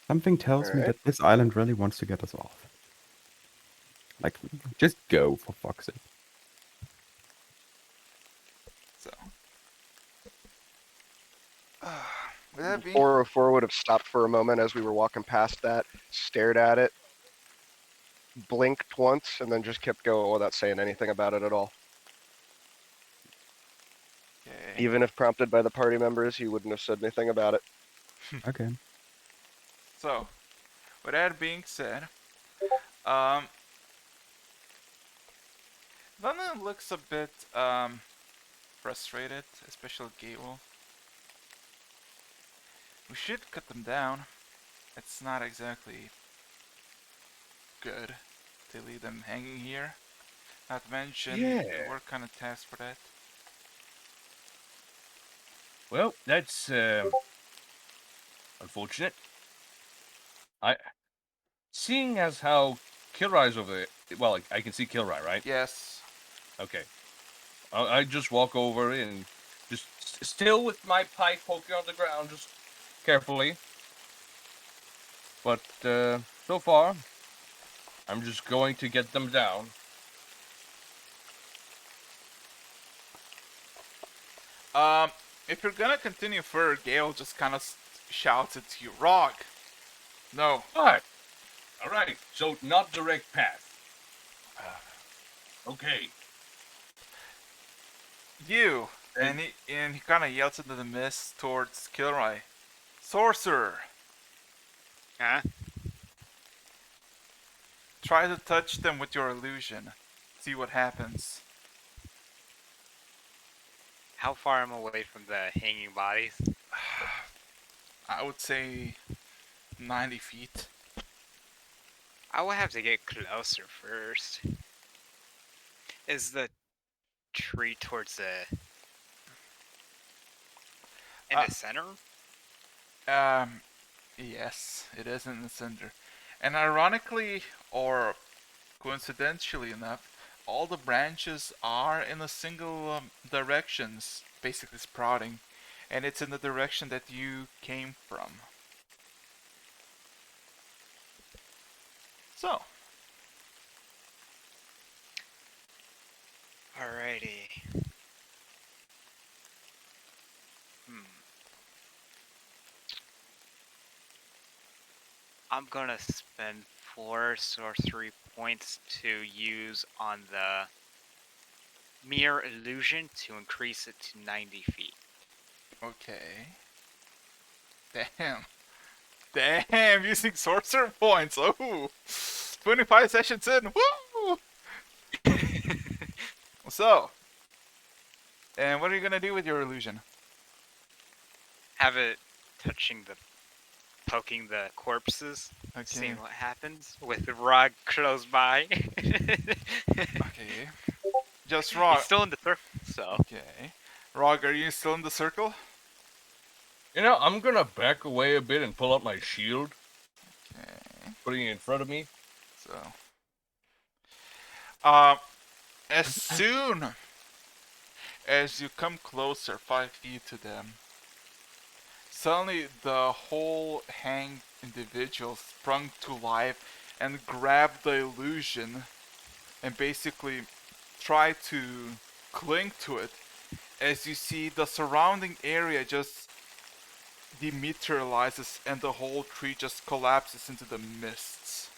Something tells me Alright. that this island really wants to get us off. Like, just go, for fuck's sake. So, with that being 404 would have stopped for a moment as we were walking past that, stared at it, blinked once, and then just kept going without saying anything about it at all. okay. Even if prompted by the party members, he wouldn't have said anything about it. Okay. So, with that being said, um, London looks a bit frustrated, especially Gable. We should cut them down. It's not exactly good to leave them hanging here. Not to mention, Yeah. we're kind of tasked for that. Well, that's unfortunate. Seeing as how Kilrai's over there. Well, I can see Kilrai, right? Yes. Okay. I just walk over and just still with my pipe poking on the ground, just carefully. But so far, I'm just going to get them down. If you're gonna continue further, Gale just kind of shouts at you, Rog. No. Alright. Alright, so not direct path. Okay. You. And he kind of yells into the mist towards Kilroy. Sorcerer, Huh? try to touch them with your illusion. See what happens. How far am I away from the hanging bodies? I would say 90 feet. I will have to get closer first. Is the tree towards the in the center? Yes, it is in the center. And ironically, or coincidentally enough, all the branches are in a single directions, basically sprouting, and it's in the direction that you came from. So, Alrighty. I'm gonna spend 4 sorcery points to use on the mere illusion to increase it to 90 feet. okay. Damn. Damn, using sorcerer points. Oh, 25 sessions in. Woo! So, and what are you gonna do with your illusion? Have it touching the poking the corpses, Okay. seeing what happens with the rod close by. Okay. Just Rog. He's still in the circle, so Okay. Rog, are you still in the circle? You know, I'm gonna back away a bit and pull out my shield, Okay. putting it in front of me. So, as soon as you come closer, 5 feet to them, suddenly the whole hanged individual sprung to life and grabbed the illusion and basically tried to cling to it. As you see, the surrounding area just dematerializes and the whole tree just collapses into the mists,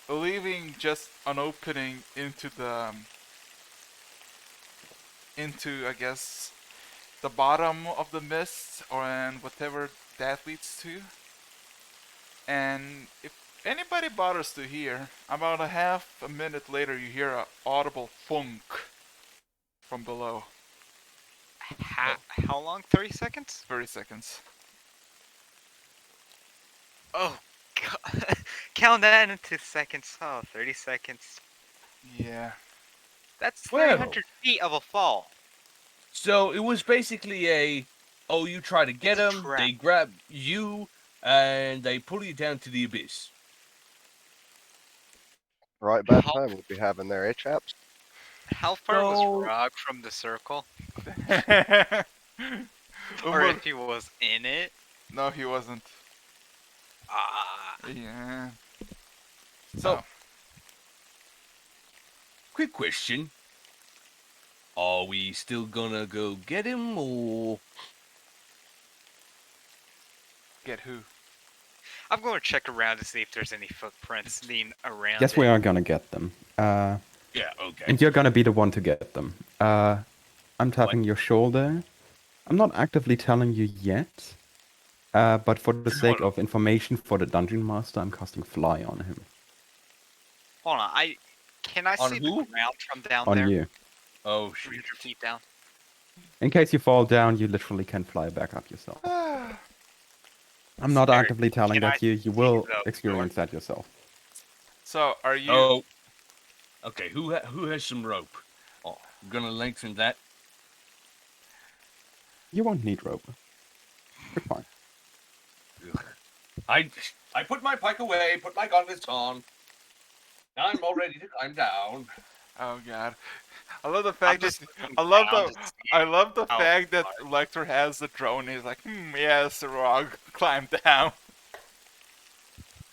leaving just an opening into I guess the bottom of the mist, or and whatever that leads to. And if anybody bothers to hear, about a half a minute later you hear a audible thunk from below. how long? 30 seconds? 30 seconds. Oh god. Count that into seconds. Oh, 30 seconds. Yeah. That's Well. 300 feet of a fall. So it was basically oh, you try to get It's a them, trap. they grab you, and they pull you down to the abyss. Right bad How- time we'll be having there, eh, chaps? How far So- was Rog from the circle? Or Umber- if he was in it? No, he wasn't. Yeah. So, So, quick question. Are we still gonna go get him, or get who? I'm going to check around to see if there's any footprints leading around Yes, it. we are gonna get them. yeah, okay. And you're gonna be the one to get them. I'm tapping your shoulder. I'm not actively telling you yet, but for the sake of information for the dungeon master, I'm casting fly on him. Hold on, can I On see who? the ground from down On there? you. Oh shit. 300 feet down. In case you fall down, you literally can fly back up yourself. I'm not Eric, actively telling can I that you see will the experience that yourself. So, are you? Oh. Okay, who has some rope? Oh, I'm gonna lengthen that. You won't need rope. You're fine. Ugh. I put my pike away, put my gauntlets on. Now I'm all ready to climb down. Oh God, I love the I'm fact just that looking I love down the to see I love the how fact that far. Lecter has the drone. He's like, yes, Rog, climb down.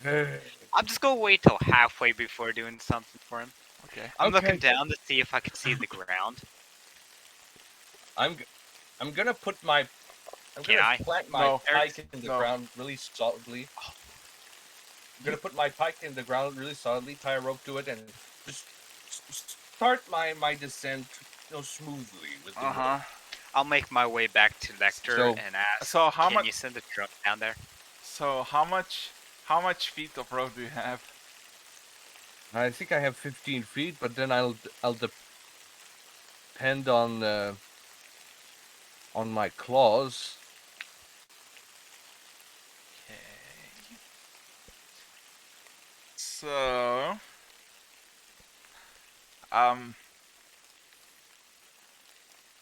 I'm just gonna wait till halfway before doing something for him. Okay. I'm Okay. looking down to see if I can see the ground. I'm gonna put my Can I? plant my No. pike in the No. ground really solidly. I'm gonna put my pike in the ground really solidly, tie a rope to it, and just start my descent, smoothly with the Uh huh. rope. I'll make my way back to Lecter So- and ask, So how can much? you send a drone down there? So how much feet of rope do you have? I think I have 15 feet, but then I'll depend on my claws. Okay. So um.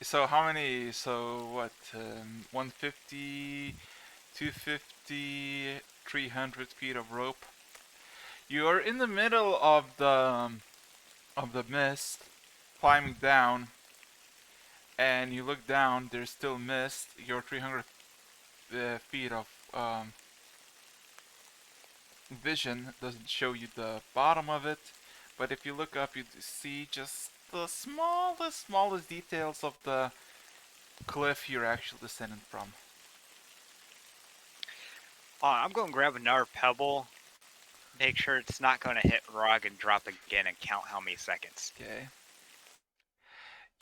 So how many? So what? 150, 250, 300 feet of rope. You are in the middle of the mist, climbing down, and you look down. There's still mist. Your 300 feet of vision doesn't show you the bottom of it, but if you look up, you see just the smallest details of the cliff you're actually descending from. I'm gonna grab another pebble, make sure it's not gonna hit Rog and drop again and count how many seconds. Okay.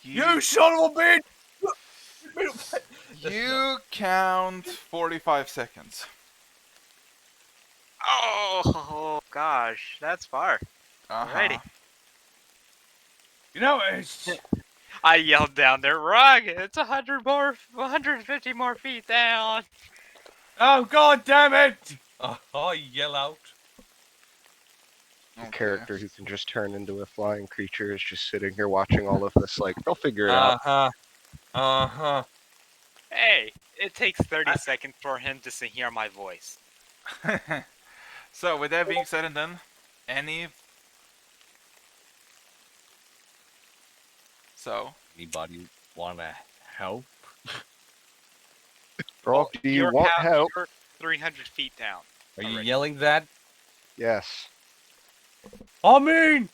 You son of a bitch! You count 45 seconds. Oh gosh, that's far. Alrighty. You know, it's I yelled down there, Rog, it's 150 more feet down. oh god damn it! I yell out. The Okay. character who can just turn into a flying creature is just sitting here watching all of this, like, they'll figure it out. Uh-huh. Hey, it takes 30 seconds for him to hear my voice. So, with that being said and done, any. So, Anybody wanna help? Rock, do you You're want help? You're 300 feet down. Are you Already. yelling that? Yes. I mean,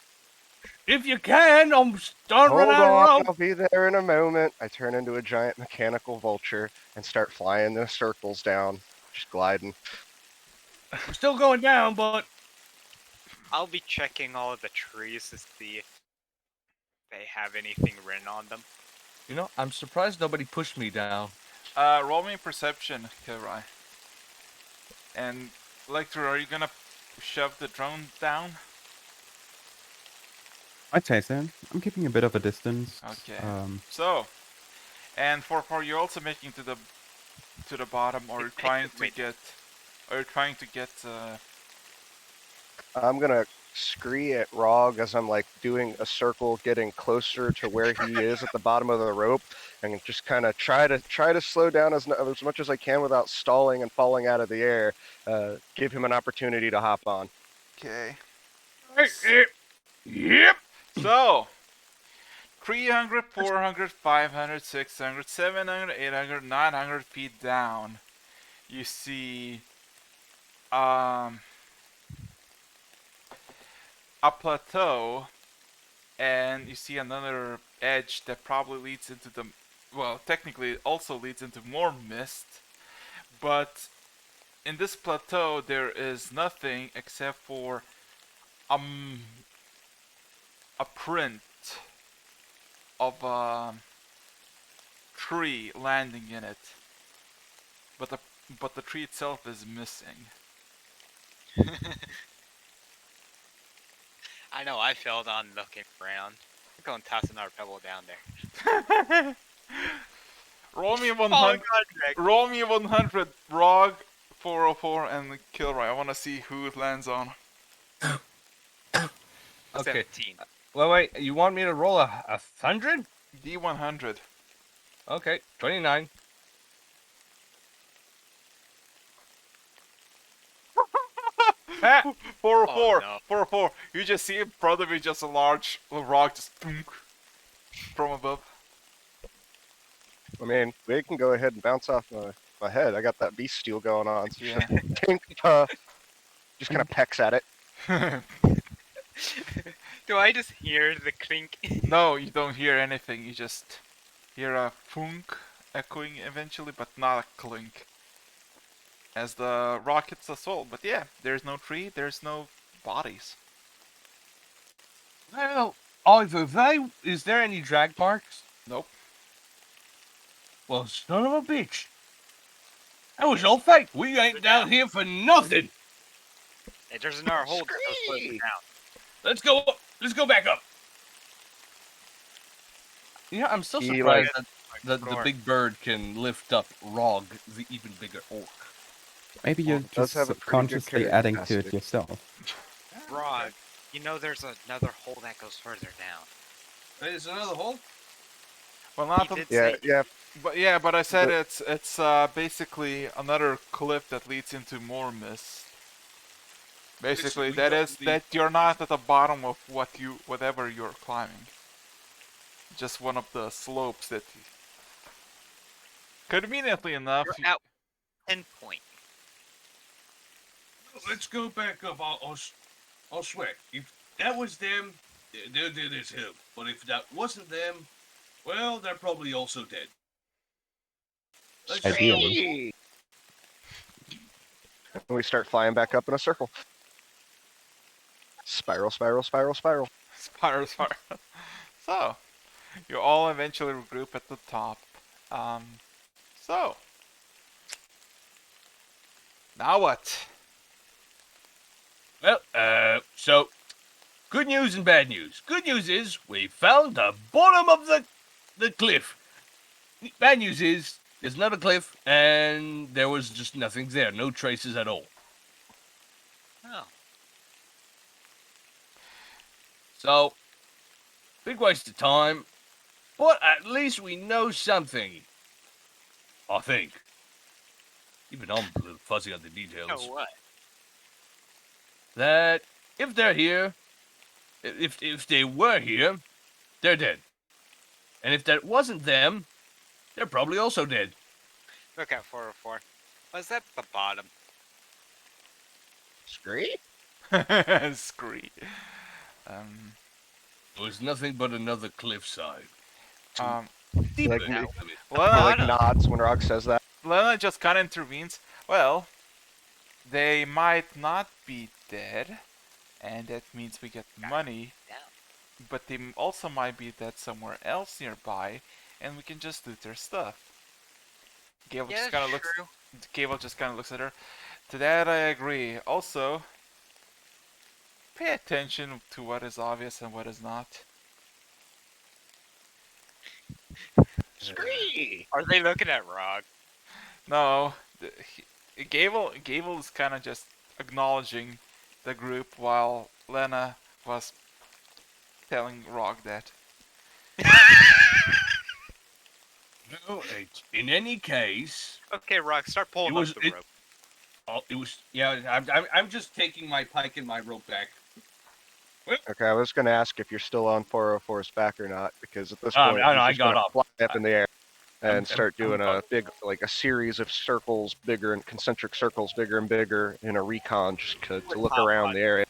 if you can, I'm starting Hold running out on, of rope. I'll be there in a moment. I turn into a giant mechanical vulture and start flying the circles down, just gliding. We're still going down, but I'll be checking all of the trees to see if they have anything written on them. I'm surprised nobody pushed me down. roll me perception, Kirai. And, Lecter, are you gonna shove the drone down? I'd say so. I'm keeping a bit of a distance. Okay. So, and for you're also making to the bottom, or you're trying to Wait. get, or you're trying to get. I'm gonna scree at Rog as I'm like doing a circle, getting closer to where he is at the bottom of the rope, and just kind of try to slow down as much as I can without stalling and falling out of the air. Give him an opportunity to hop on. Okay. Yep. So, 300, 400, 500, 600, 700, 800, 900 feet down, you see a plateau, and you see another edge that probably leads into the, well, technically it also leads into more mist, but in this plateau there is nothing except for um a print of a tree landing in it, but the tree itself is missing. I know, I failed on looking around. I'm going to toss another pebble down there. Roll me Oh 100. god, Greg. Roll me 100. Rog 404 and Kilroy. I want to see who it lands on. Okay. 17. Wait. You want me to roll a 100? D100. Okay. 29. Ah! 404. no. 404. You just see in front of you just a large rock just from above. I mean, they can go ahead and bounce off my head. I got that beast steel going on. So Yeah. Tink, just kind of pecks at it. Do I just hear the clink? No, you don't hear anything. You just hear a funk echoing eventually, but not a clink. As the rock hits the soul. But yeah, there's no tree, there's no bodies. Well, is there any drag marks? Nope. Well, son of a bitch. That was all fake. We ain't down here for nothing. Hey, there's another hole that goes further Scree! down. Let's go up. Let's go back up. Yeah, I'm still He, surprised like- that the big bird can lift up Rog, the even bigger orc. Maybe you're Well, it does just have a pretty good subconsciously carrying adding to capacity. it yourself. Rod, you know there's another hole that goes further down. There's another hole? Well, not He the, did Yeah, say yeah. but I said The- it's basically another cliff that leads into more mist. Basically, we that got is the- that you're not at the bottom of whatever you're climbing. Just one of the slopes that. Conveniently enough, you're at 10 point. Let's go back up. I'll swear. If that was them, there's him. But if that wasn't them, well, they're probably also dead. Let's just go. Ideally. And we start flying back up in a circle. Spiral, spiral, spiral, spiral. spiral. So, you all eventually regroup at the top. So now what? Well, so good news and bad news. Good news is we found the bottom of the cliff. Bad news is there's another cliff and there was just nothing there, no traces at all. Oh. So, big waste of time, but at least we know something. I think. Even I'm a little fuzzy on the details. You know what? That if they're here, if they were here, they're dead. And if that wasn't them, they're probably also dead. Look at 404. Was that the bottom? Scree? Scree. Um, It was nothing but another cliffside. um, Deep like down me. in it. He Lena, like nods when Rog says that. Lena just kind of intervenes. Well, they might not be dead, and that means we get money. down. But they also might be dead somewhere else nearby, and we can just loot their stuff. Gable Yeah, just kind of that's looks. true. Gable just kind of looks at her. To that I agree. Also, pay attention to what is obvious and what is not. Scree! Are they looking at Rog? No, Gable is kind of just acknowledging the group while Lena was telling Rog that. No, in any case, Okay, Rog, start pulling was- up the it- rope. it was I'm just taking my pike and my rope back. Okay, I was gonna ask if you're still on 404's back or not, because at this Oh, point, no, he's I just got gonna off. fly up in the air. and start doing I'm- a series of circles, bigger and concentric circles, bigger and bigger in a recon, just to look around the area.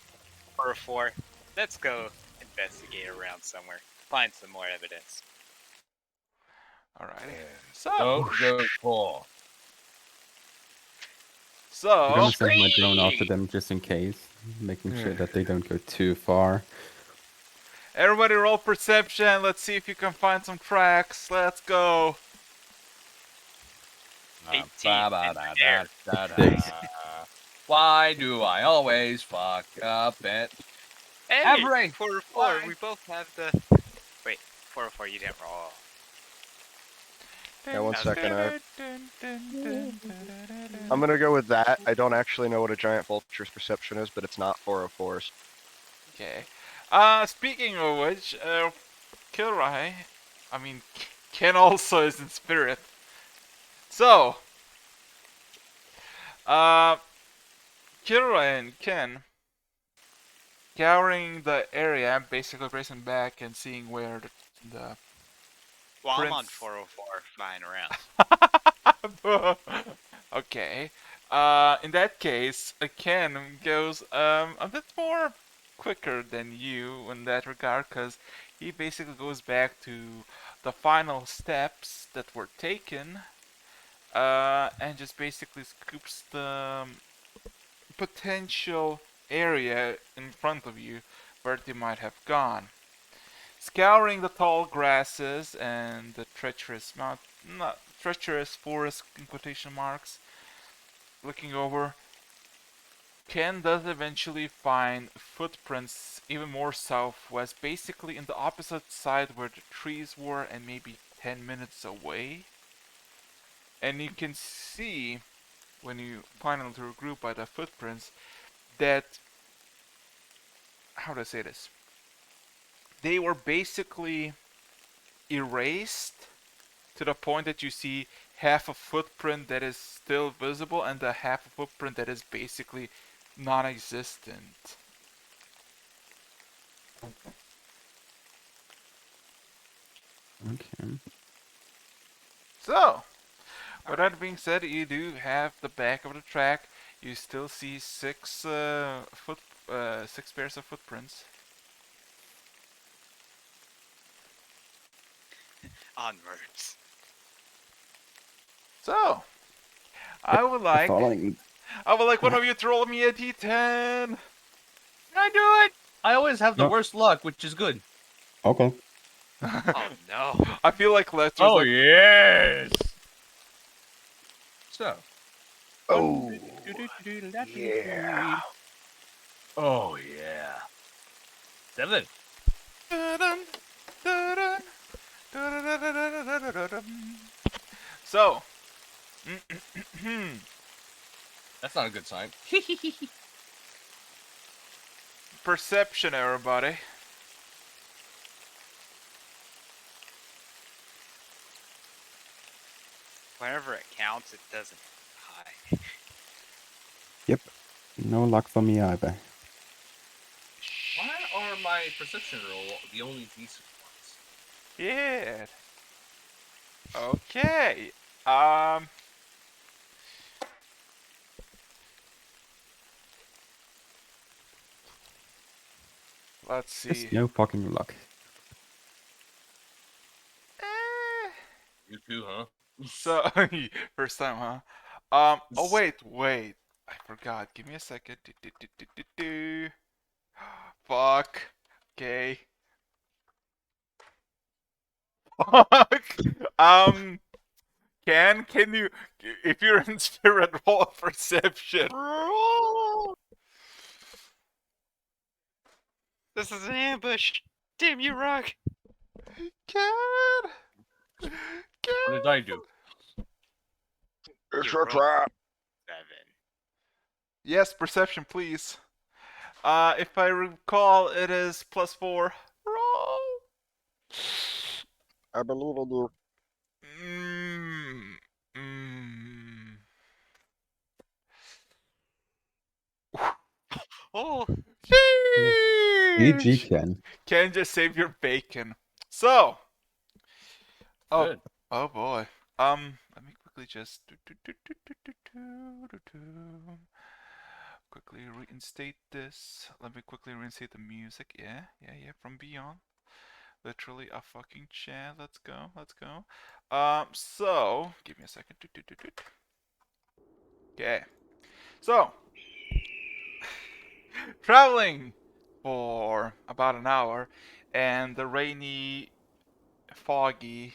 404. Let's go investigate around somewhere. Find some more evidence. Alrighty. So, Don't go for. I'm gonna so send my drone after them just in case, making sure that they don't go too far. everybody roll perception. Let's see if you can find some tracks. Let's go. 18. Six. Why do I always fuck up it? Hey, Average. 404. Why? We both have the. Wait, 404. You didn't roll. Yeah, one second. Dun. I'm gonna go with that. I don't actually know what a giant vulture's perception is, but it's not 404's. Okay. Speaking of which, Kilroy, I mean, Ken also is in spirit. So, Kilroy and Ken scouring the area, basically racing back and seeing where the Well, I'm on Prince. 404 flying around. Okay. In that case, Ken goes a bit more quicker than you in that regard, because he basically goes back to the final steps that were taken, and just basically scoops the potential area in front of you where they might have gone. Scouring the tall grasses and the treacherous not treacherous forest in quotation marks, looking over, Ken does eventually find footprints even more southwest, basically in the opposite side where the trees were and maybe 10 minutes away. And you can see, when you finally regroup by the footprints, that, how do I say this? They were basically erased to the point that you see half a footprint that is still visible and the half a footprint that is basically non-existent. Okay. So, with that being said, you do have the back of the track. You still see six pairs of footprints. Onwards. So, I would like Following. one of you to roll me a d10. I do it. I always have the No. worst luck, which is good. Okay. Oh no. I feel like Lester's Oh like, yes. So. Oh, yeah. Oh yeah. 7. dun-dun, dun-dun, dun-dun-dun-dun-dun-dun-dun. So, That's not a good sign. perception, everybody. Whenever it counts, it doesn't die. Yep. No luck for me either. Why are my perception roll the only decent ones? Yeah. Okay. Let's see. Just no fucking luck. Eh. You too, huh? So, first time, huh? Oh wait. I forgot. Give me a second. Fuck. Okay. Fuck. Can you, if you're in spirit, roll a perception? This is an ambush. Damn you, Rock. Can. What did I do? It's You a trap. 7. Yes, perception, please. If I recall, it is +4. Roll. I believe in you. Oh, GG, Sheesh. Ken. Can just save your bacon. So. Good. Oh boy. Let me quickly just quickly reinstate this. Let me quickly reinstate the music. Yeah, from Beyond. Literally a fucking chat. Let's go, let's go. So give me a second. Okay. So traveling for about an hour, and the rainy, foggy,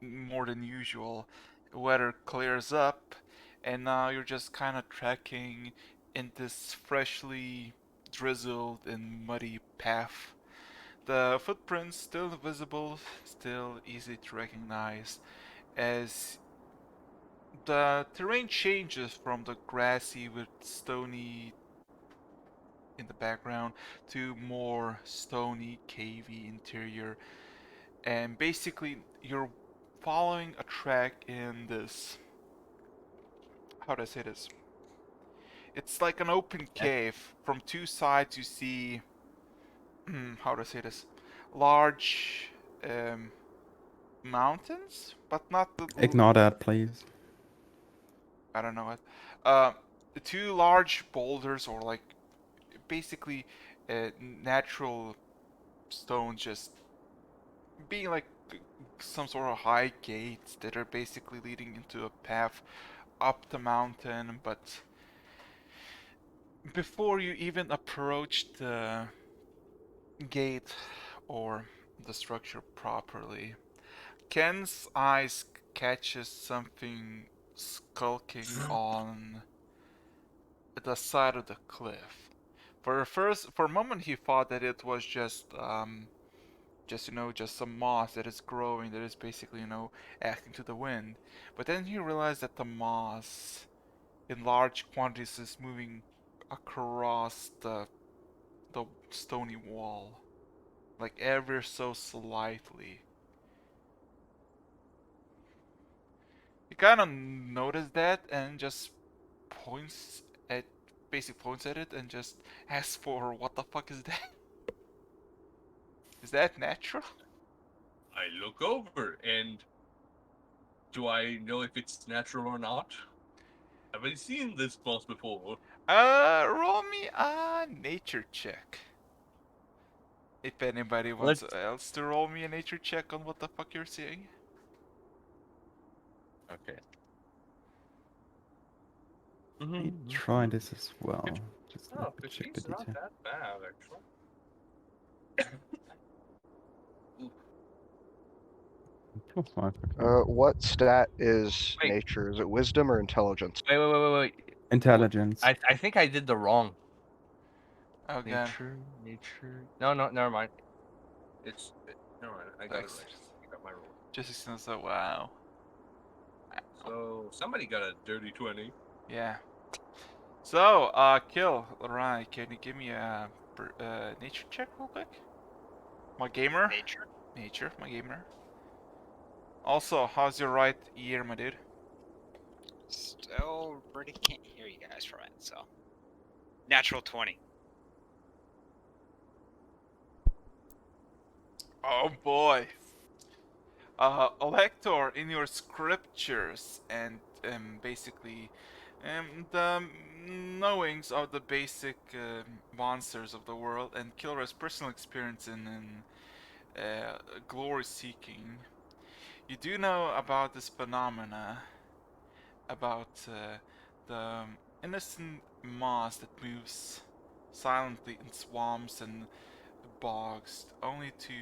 more than usual weather clears up, and now you're just kind of trekking in this freshly drizzled and muddy path. The footprints still visible, still easy to recognize, as the terrain changes from the grassy with stony in the background to more stony, cavey interior, and basically you're following a track in this. How do I say this? It's like an open cave. From two sides, you see. How do I say this? Large um, mountains, but not the. Ignore that, please. I don't know what. Uh, the two large boulders, or like basically natural stones, just being like some sort of high gates that are basically leading into a path up the mountain. But before you even approach the gate or the structure properly, Ken's eyes catches something skulking on the side of the cliff. For a moment, he thought that it was just some moss that is growing, that is basically acting to the wind. But then he realized that the moss, in large quantities, is moving across the stony wall, like ever so slightly. He kind of noticed that and just points at, basically points at it and just asks for, what the fuck is that? Is that natural? I look over, and do I know if it's natural or not? Have I seen this moss before? Roll me a nature check. If anybody wants Let's. else to roll me a nature check on what the fuck you're seeing. Okay. I try this as well. Just let Oh, me check the 15's not detail. that bad, actually. Oh, fine, okay. What stat is Wait. nature? Is it wisdom or intelligence? Wait. Intelligence. I think I did the wrong. Oh god. Nature. No, never mind. Never mind. I got it Thanks. right. I got my roll. Just so wow. So somebody got a dirty 20. Yeah. So, Kill, Ryan, can you give me a nature check real quick? My gamer? Nature. Nature, my gamer. Also, how's your right ear, my dude? Still really can't hear you guys from it, so. Natural 20. Oh boy. Elector, in your scriptures and basically the knowings of the basic monsters of the world and Kilra's personal experience in glory seeking, you do know about this phenomena, about the innocent moss that moves silently in swamps and bogs, only to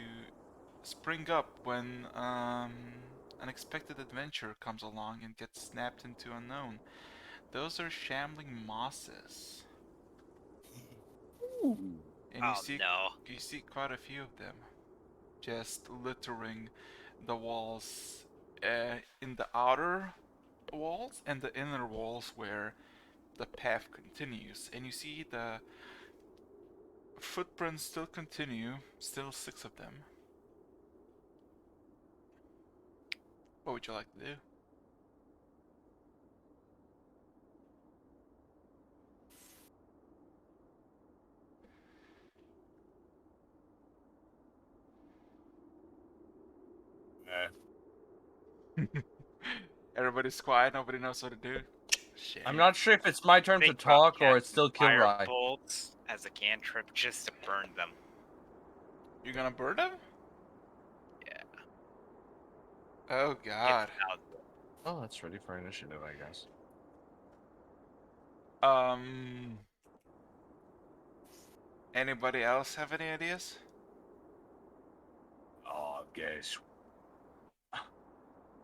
spring up when unexpected adventure comes along and gets snapped into unknown. Those are shambling mosses, and Oh no. you see quite a few of them, just littering the walls, in the outer walls and the inner walls where the path continues, and you see the footprints still continue, still 6 of them. What would you like to do? Everybody's quiet. Nobody knows what to do. Shit. I'm not sure if it's my turn to Think about talk or it's still casting fire Kilrai. bolts as a cantrip just to burn them. You're gonna burn them? Yeah. Oh Get God. out. Oh, that's ready for initiative, I guess. Anybody else have any ideas? Oh, guess.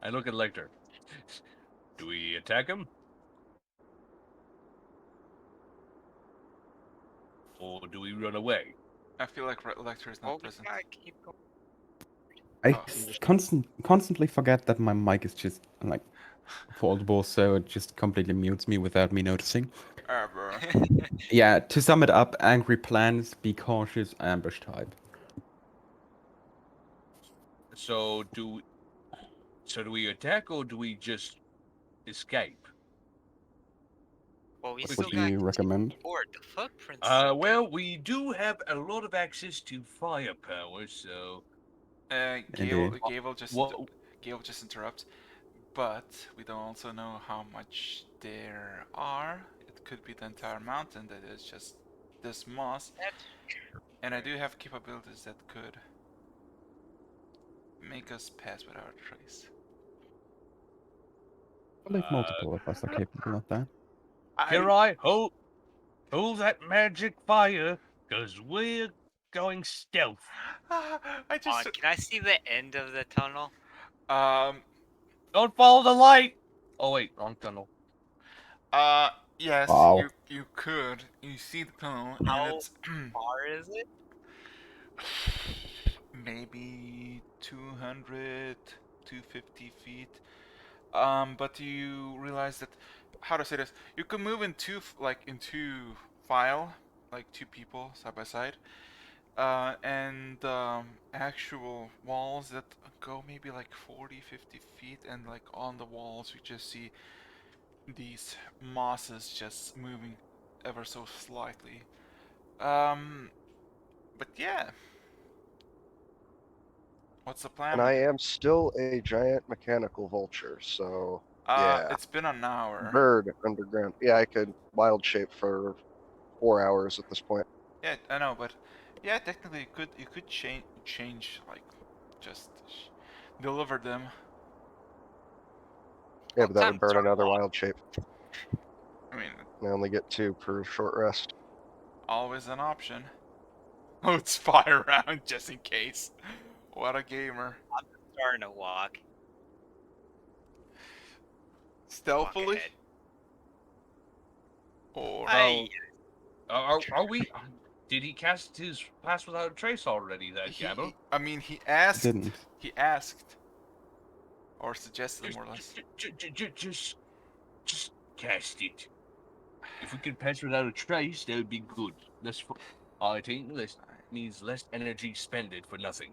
I look at Lecter. Do we attack him? Or do we run away? I feel like Lecter is Well, not we present. gotta keep going. I Oh. constantly forget that my mic is just like foldable, so it just completely mutes me without me noticing. Bro. Yeah, to sum it up, angry plans, be cautious, ambush type. So do we attack or do we just escape? Well, we What still would gotta you continue recommend? forward. The footprints. are Well, we do have a lot of access to firepower, so Indeed. Gale will just what? Gale will just interrupt. But we don't also know how much there are. It could be the entire mountain that is just this moss. That's And I do have capabilities that could make us pass without a trace. I believe multiple of us are capable of that. Kirai, hold that magic fire, cause we're going stealth. I just Can I see the end of the tunnel? um Don't follow the light. Oh wait, wrong tunnel. yes, Wow. you could. You see the tunnel and How it's far is it? maybe 200 250 feet. But you realize that, how to say this, you can move in into file, like two people side by side, and actual walls that go maybe like 40 50 feet, and like on the walls you just see these mosses just moving ever so slightly. But yeah, what's the plan? And I am still a giant mechanical vulture, so yeah. It's been an hour. Bird underground. Yeah, I could wild shape for 4 hours at this point. Yeah, I know, but yeah, technically you could change like just deliver them. Yeah, Well, but that time would to burn start another walking. wild shape. I mean, I only get 2 per short rest. always an option. Oh, it's fire round just in case. What a gamer. Starting to walk. Walk Stealthily ahead. or Hey, Are we? Did he cast his pass without a trace already? That Gabbo. I mean, he Didn't. asked or suggested more or less. Just cast it. If we could pass without a trace, that would be good. I think less means less energy spended for nothing.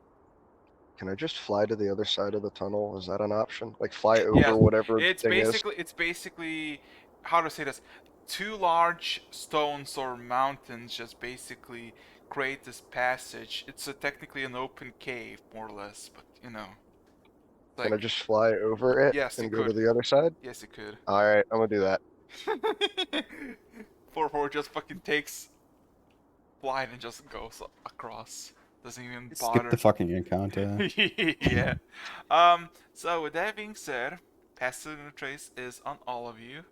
Can I just fly to the other side of the tunnel? Is that an option? Like fly over Yeah, whatever the thing is? it's basically how to say this. Two large stones or mountains just basically create this passage. It's technically an open cave, more or less, but you know. Can I just fly over it Yes, you and go to could. the other side? Yes, you could. Alright, I'm gonna do that. 4-4 just fucking takes flight and just goes across. Doesn't even Skip bother. the fucking encounter. Yeah. So with that being said, passing the trace is on all of you.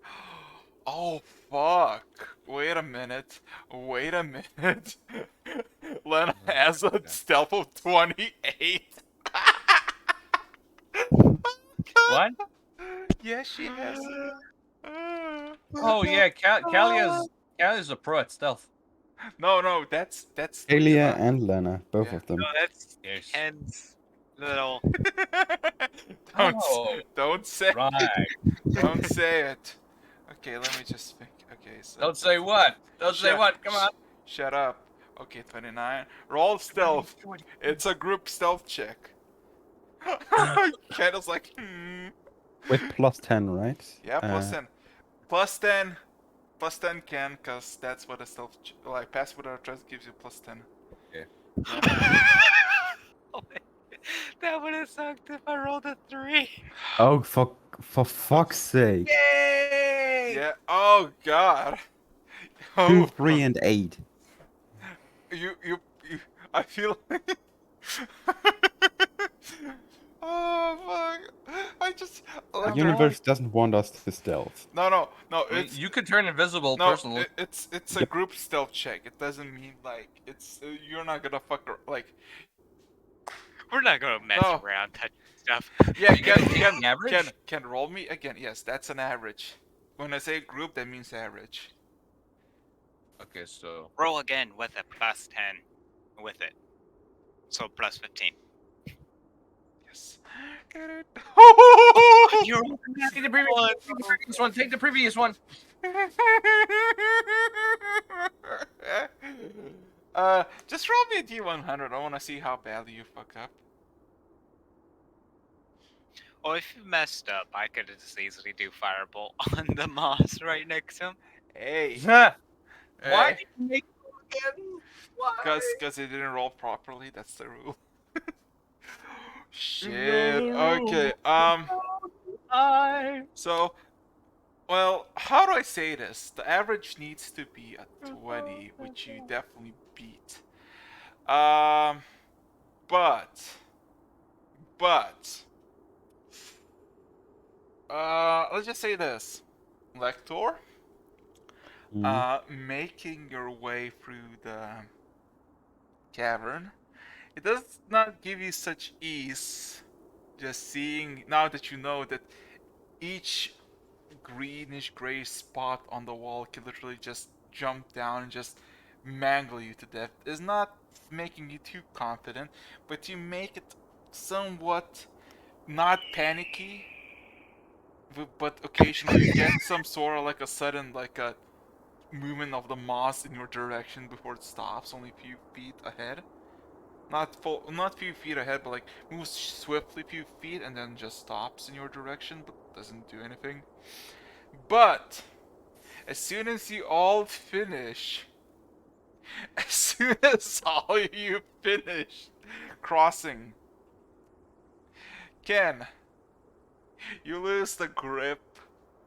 Oh fuck! Wait a minute. Lena has a stealth of 28. What? Yeah, she has it. Oh yeah, Kalia's a pro at stealth. No, that's Alia Lena. and Lena, both Yeah. of them. no, that's Yes. Ken's little. Oh, don't say right. don't say it. Okay, let me just think. Okay, so Don't say what. Don't say Shut- what. Come on. Shut up. Okay, 29. Roll stealth. It's a group stealth check. Kendall's like, With plus 10, right? Yeah, plus 10. Plus 10. Plus 10 can, because that's what a stealth like pass without a trace gives you plus 10. Okay. Yeah. Oh, That would have sucked if I rolled a 3. Oh, for fuck's sake. Yay! Yeah. Oh God. 2, Oh, 3, and 8. you. I feel. Oh fuck! I just The like universe doesn't want us to stealth. no. I mean, It's you could turn invisible no. personally. It's a Yep. group stealth check. It doesn't mean like it's you're not gonna like We're not gonna mess no. around touching stuff. Yeah, You guys take the average? can roll me again. Yes, that's an average. When I say group, that means average. Okay, so Roll again with a plus 10 with it. So plus 15. Yes. Get it? You're take the previous one. Take the previous one. Just roll me a D100. I want to see how badly you fuck up. Oh, if you messed up, I could just easily do Firebolt on the moss right next to him. Hey. Why Hey. did you make it again? Why? Because it didn't roll properly. That's the rule. Shit. Okay. So, well, how do I say this? The average needs to be a 20, which you definitely beat. But, let's just say this. Lector, making your way through the cavern, it does not give you such ease just seeing, now that you know that each greenish gray spot on the wall can literally just jump down and just mangle you to death, is not making you too confident, but you make it somewhat not panicky, but occasionally you get some sort of like a sudden like a movement of the moss in your direction before it stops, only a few feet ahead. Not few feet ahead, but like moves swiftly few feet and then just stops in your direction, but doesn't do anything. But as soon as you all finish, as soon as all you finish crossing, Ken, you lose the grip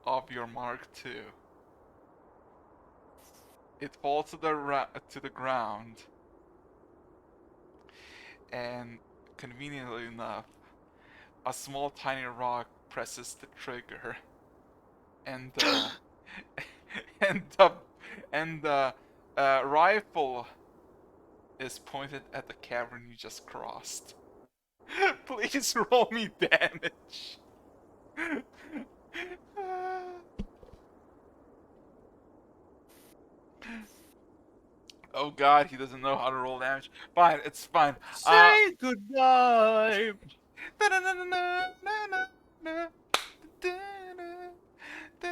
of your Mark II. It falls to the ground, and conveniently enough, a small tiny rock presses the trigger, and and the and the rifle is pointed at the cavern you just crossed. Please roll me damage. Oh God, he doesn't know how to roll damage. Fine, it's fine. Say goodbye.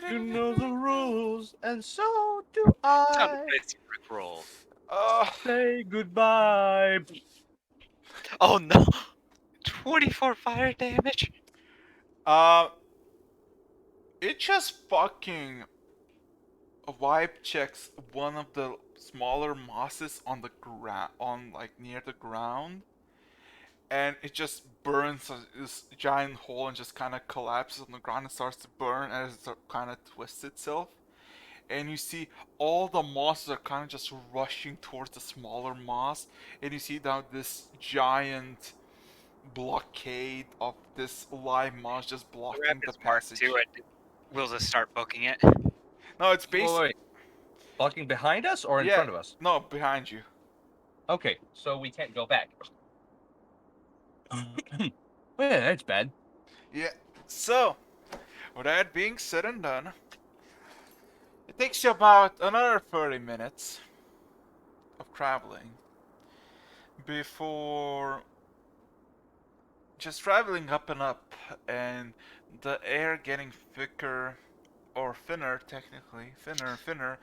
You know the rules, and so do It's not a I. basic roll. Say goodbye. Oh no! 24 fire damage? Uh, it just fucking wipe checks one of the smaller mosses on the ground, on like near the ground, and it just burns this giant hole and just kind of collapses on the ground and starts to burn as it kind of twists itself. And you see all the mosses are kind of just rushing towards the smaller moss, and you see now this giant blockade of this live moss just blocking Grab the his Mark passage. II and we'll just start booking it. No, it's Wait, basically wait. Blocking behind us or in yeah, front of us? no, behind you. Okay, so we can't go back. Well, that's bad. Yeah. So, with that being said and done, it takes you about another 30 minutes of traveling before just traveling up and up, and the air getting thicker or thinner, technically thinner,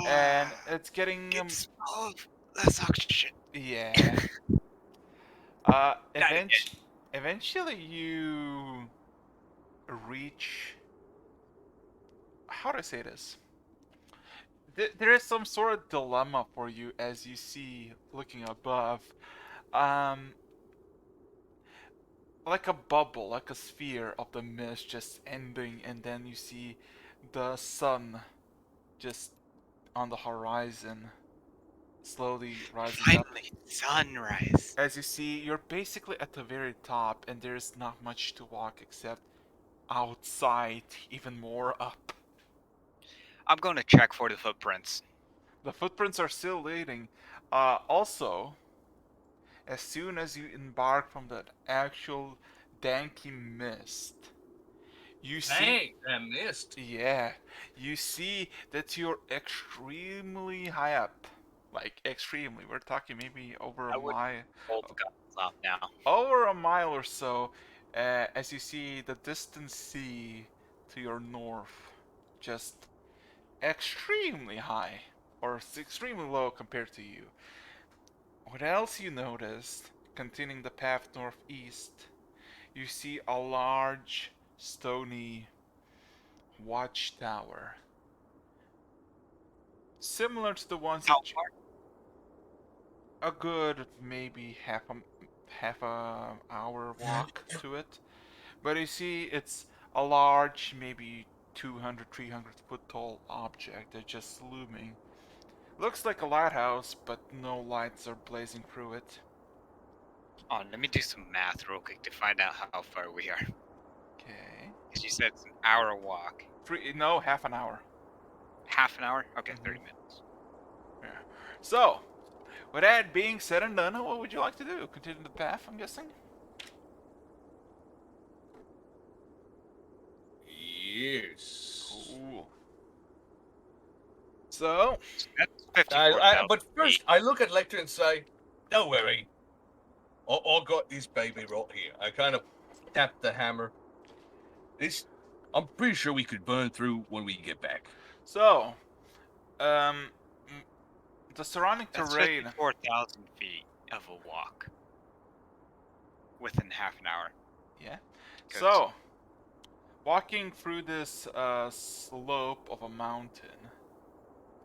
and it's getting It's all less oxygen. yeah. Gotta get. Eventually you reach. How do I say this? There is some sort of dilemma for you as you see looking above. Um, like a bubble, like a sphere of the mist just ending, and then you see the sun just on the horizon, slowly rising up. Finally, sunrise. As you see, you're basically at the very top, and there's not much to walk except outside, even more up. I'm going to check for the footprints. The footprints are still leading. Also, as soon as you embark from that actual danky mist, you see, Dang, I missed. yeah, you see that you're extremely high up. Like extremely. We're talking maybe over a I would mile, hold the goggles off now. over a mile or so. As you see the distant sea to your north, just extremely high, or extremely low compared to you. What else you noticed? Continuing the path northeast, you see a large, stony watchtower. Similar to the ones How that far? a good maybe half a hour walk to it. But you see, it's a large, maybe 200, 300 foot tall object that's just looming. Looks like a lighthouse, but no lights are blazing through it. Oh, let me do some math real quick to find out how far we are. Okay. Because you said it's an hour walk. No, half an hour. Half an hour? Okay, Mhm. 30 minutes. Yeah. So, with that being said and done, what would you like to do? Continue the path, I'm guessing? Yes. Cool. So, So that's 54,000 But feet. first, I look at Lecter and say, "Don't worry, I got this baby right here." I kind of tap the hammer. I'm pretty sure we could burn through when we get back. so, um, the surrounding That's terrain. 54,000 feet of a walk within half an hour. Yeah. Good. So, walking through this slope of a mountain,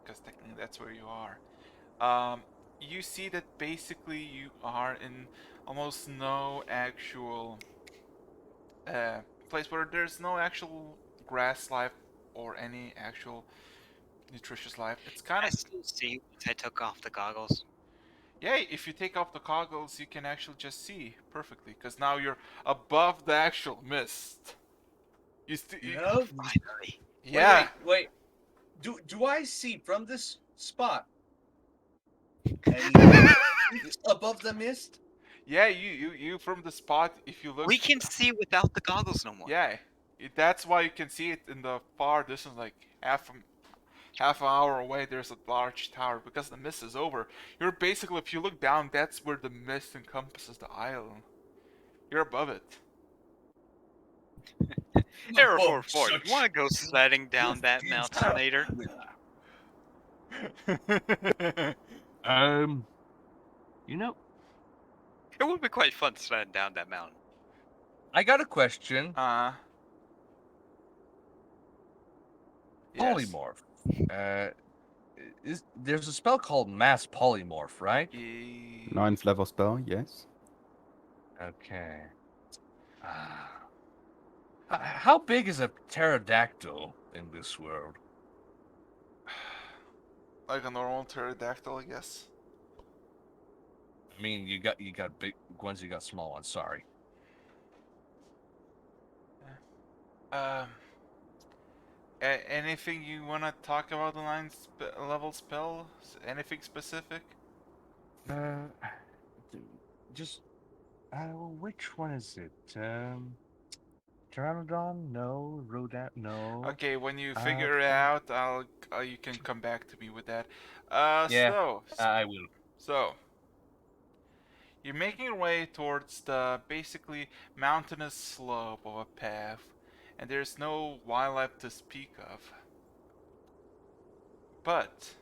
because technically that's where you are. You see that basically you are in almost no actual place where there's no actual grass life or any actual nutritious life. It's kind I of, still see once I took off the goggles. yeah. If you take off the goggles, you can actually just see perfectly because now you're above the actual mist. You still, You know? Finally. yeah. Wait. Do I see from this spot anything above the mist? Yeah, you from the spot. If you look, We can see without the goggles no more. yeah, that's why you can see it in the far distance, like half an hour away. There's a large tower because the mist is over. You're basically, if you look down, that's where the mist encompasses the island. You're above it. Error Oh, 44. You want to go sledding down that mountain later? Um, you know, It would be quite fun sledding down that mountain. I got a question. Yes. Polymorph. Uh, there's a spell called Mass Polymorph, right? Ninth level spell, yes. Okay. How big is a pterodactyl in this world? Like a normal pterodactyl, I guess. I mean, you got big ones, you got small ones. Sorry. Um. Anything you wanna talk about the level spell? Anything specific? Uh, just which one is it? Pteranodon? No. Rodent? No. Okay, when you Uh, figure it out, you can come back to me with that. Yeah, So I will. so you're making your way towards the basically mountainous slope of a path, and there's no wildlife to speak of. But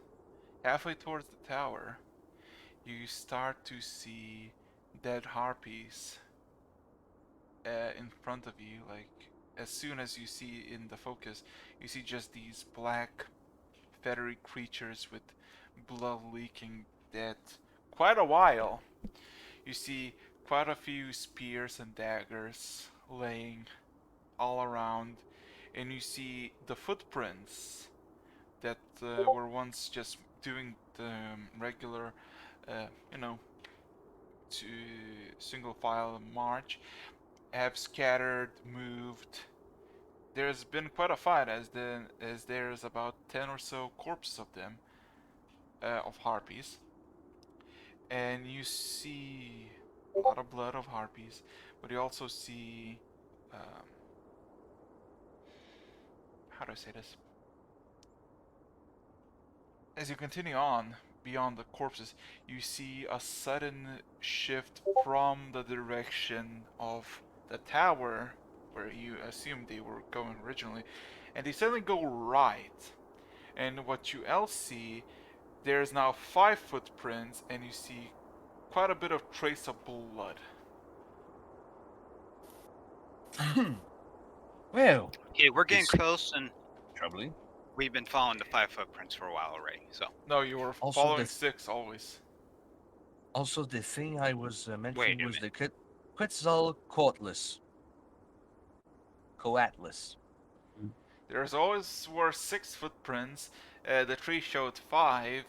halfway towards the tower, you start to see dead harpies in front of you. Like as soon as you see in the focus, you see just these black, feathery creatures with blood leaking dead. Quite a while. You see quite a few spears and daggers laying all around, and you see the footprints that were once just doing the regular, you know, to single file march, have scattered, moved. There's been quite a fight, as there's about 10 or so corpses of them, of harpies, and you see a lot of blood of harpies, but you also see, um, how do I say this? As you continue on beyond the corpses, you see a sudden shift from the direction of the tower where you assumed they were going originally, and they suddenly go right. And what you else see, there's now 5 footprints, and you see quite a bit of trace of blood. Well, Okay, we're getting This- close, and troubling. we've been following the 5 footprints for a while already. So No, you were Also following this- 6 always. Also, the thing I was Wait mentioning a was the Quetzalcoatlus. Coatlas. There's always were 6 footprints. The tree showed 5,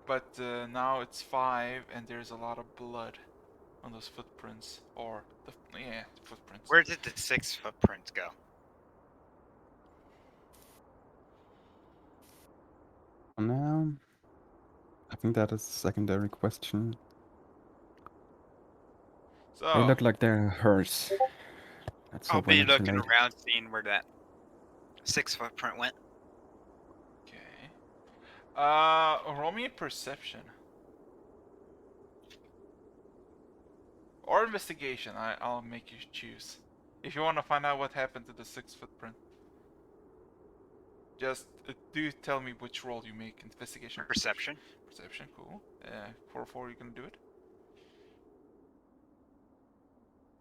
but now it's 5, and there's a lot of blood on those footprints, or the footprints. where did the 6 footprints go? For now, I think that is a secondary question. They So, look like they're hers. Let's I'll hope we're be not too looking late. around, seeing where that 6 footprint went. okay. Roll me a perception or investigation. I'll make you choose if you want to find out what happened to the 6 footprint. Just do tell me which roll you make. Investigation. Perception. Perception. Cool. 4 you gonna do it?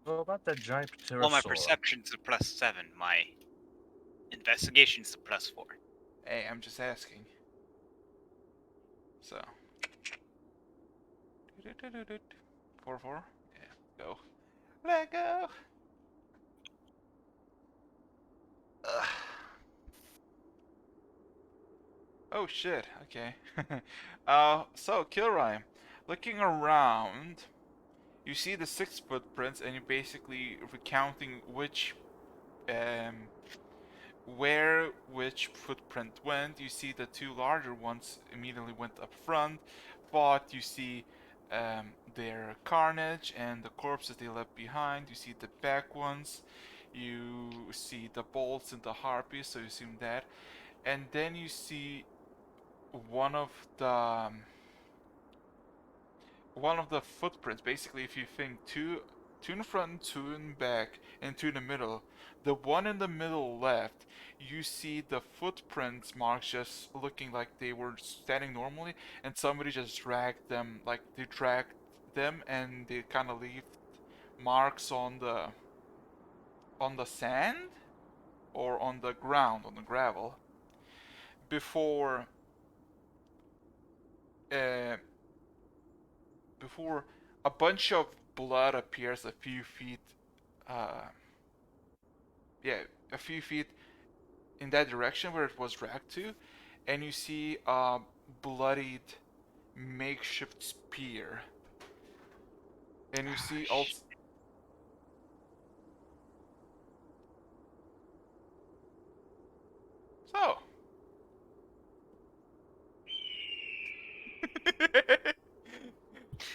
What about that giant pterosaur? Well, my perception's a +7. My investigation's a +4. Hey, I'm just asking. So. 4. Yeah. Go. Let go. Ugh. Oh shit, okay. So Kilrime, looking around, you see the 6 footprints, and you're basically recounting where which footprint went. You see the 2 larger ones immediately went up front, but you see their carnage and the corpses they left behind. You see the back ones. You see the bolts and the harpies, so you assume that. And then you see one of the footprints. Basically, if you think two in front, 2 in back, and 2 in the middle, the one in the middle left, you see the footprints marks just looking like they were standing normally, and somebody just dragged them, like they dragged them, and they kind of leave marks on the sand or on the ground, on the gravel, before uh, before a bunch of blood appears a few feet, uh, yeah, a few feet in that direction where it was dragged to, and you see a bloodied makeshift spear, and you see also. So.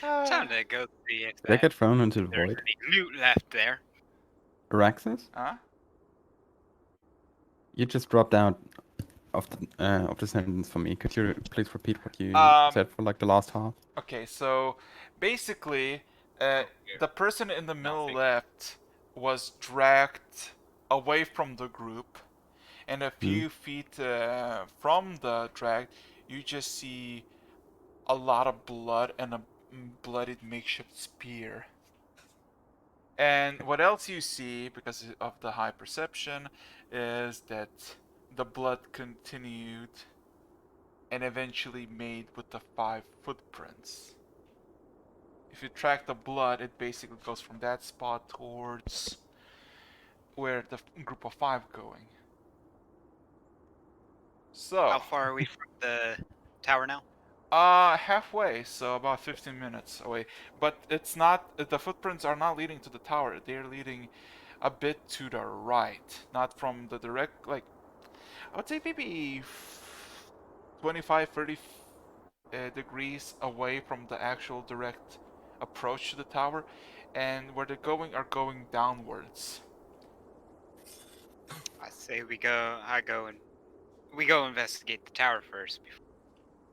Time to go see if Did I get thrown into the there's void? any loot left there. Araxis? Huh? You just dropped out of the sentence for me. Could you please repeat what you Um, said for like the last half? Okay, so basically, the person in the middle Nothing. left was dragged away from the group, and a few feet from the drag, you just see a lot of blood and a bloodied makeshift spear. And what else you see, because of the high perception, is that the blood continued and eventually made with the 5 footprints. if you track the blood, it basically goes from that spot towards where the group of 5 going. So, How far are we from the tower now? halfway, so about 15 minutes away. But it's not, the footprints are not leading to the tower. They're leading a bit to the right, not from the direct, like, I would say maybe 25, 30 degrees away from the actual direct approach to the tower, and where they're going are going downwards. I say we go. We go investigate the tower first before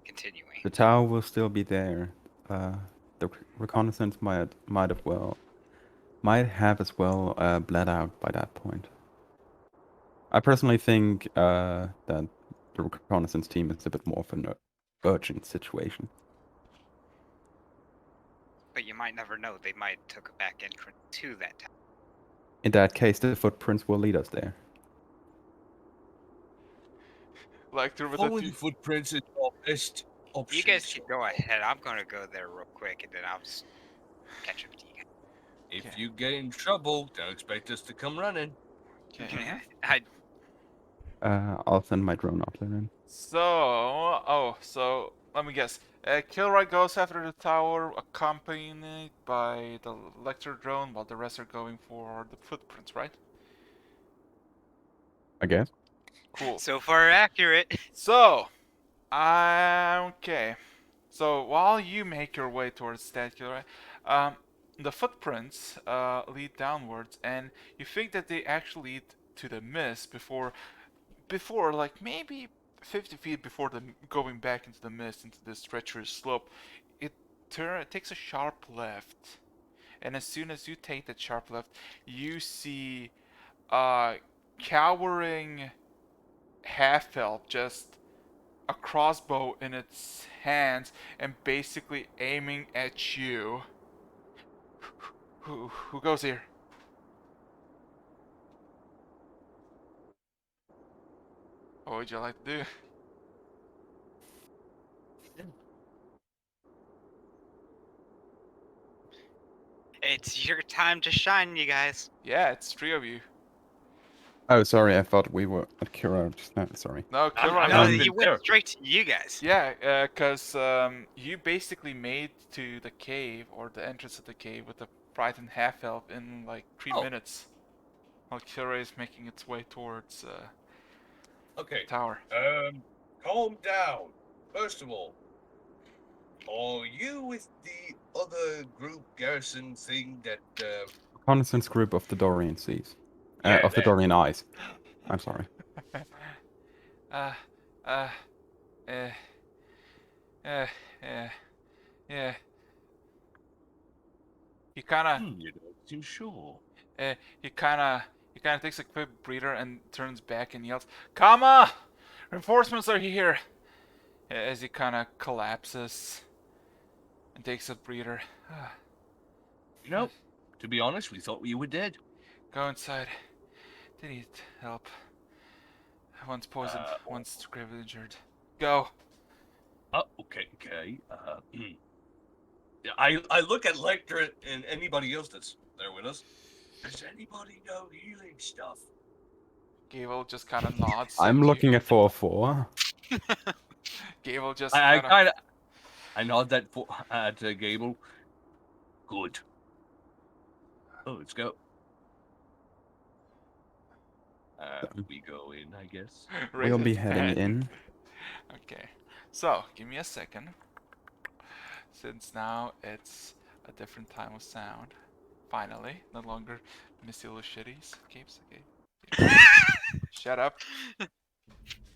continuing. The tower will still be there. The reconnaissance might have as well bled out by that point. I personally think that the reconnaissance team is a bit more of an urgent situation. But you might never know. They might took a back entrance to that tower. In that case, the footprints will lead us there. Like through with Following footprints is our best option. You guys can go ahead. I'm gonna go there real quick, and then I'll just catch up to you guys. If Okay. you get in trouble, don't expect us to come running. Okay. I'll send my drone up there then. So let me guess. Kilroy goes after the tower, accompanied by the Lecter drone, while the rest are going for the footprints, right? I guess. Cool. So far, accurate. So, okay. So while you make your way towards that Kilroy, the footprints lead downwards, and you think that they actually lead to the mist before like maybe 50 feet before the going back into the mist into this treacherous slope, it takes a sharp left, and as soon as you take that sharp left, you see a cowering half elf, just a crossbow in its hands and basically aiming at you. Who goes here? What would you like to do? It's your time to shine, you guys. Yeah, it's 3 of you. Oh, sorry. I thought we were at Kira just now. Sorry. No, Kilroy. I'm No, not you even went there. straight to you guys. Yeah, because you basically made to the cave, or the entrance of the cave, with a frightened half elf in like 3 minutes. While Kilroy is making its way towards Okay. tower. Calm down. First of all, are you with the other group garrison thing that Reconnaissance group of the Dorian Seas. Yeah, Of the that. Dorian Eyes. I'm sorry. uh, uh, uh, uh, yeah. He kinda, You don't seem sure. he kinda takes a quick breather and turns back and yells, "Kama! Reinforcements are here!" As he kinda collapses and takes a breather. You know, to be honest, we thought you were dead. Go inside. They need help. One's poisoned, one's gravely injured. Go. Okay. I look at Lecter and anybody else that's there with us. Does anybody know healing stuff? Gable just kind of nods. I'm at you. looking at 404. Gable just I kind of. I nod that at Gable. Good. Oh, let's go. We go in, I guess. We'll be heading in. Okay. So, give me a second. Since now it's a different time of sound. Finally, no longer Missy Little Shitties. Capes, okay. Shut up.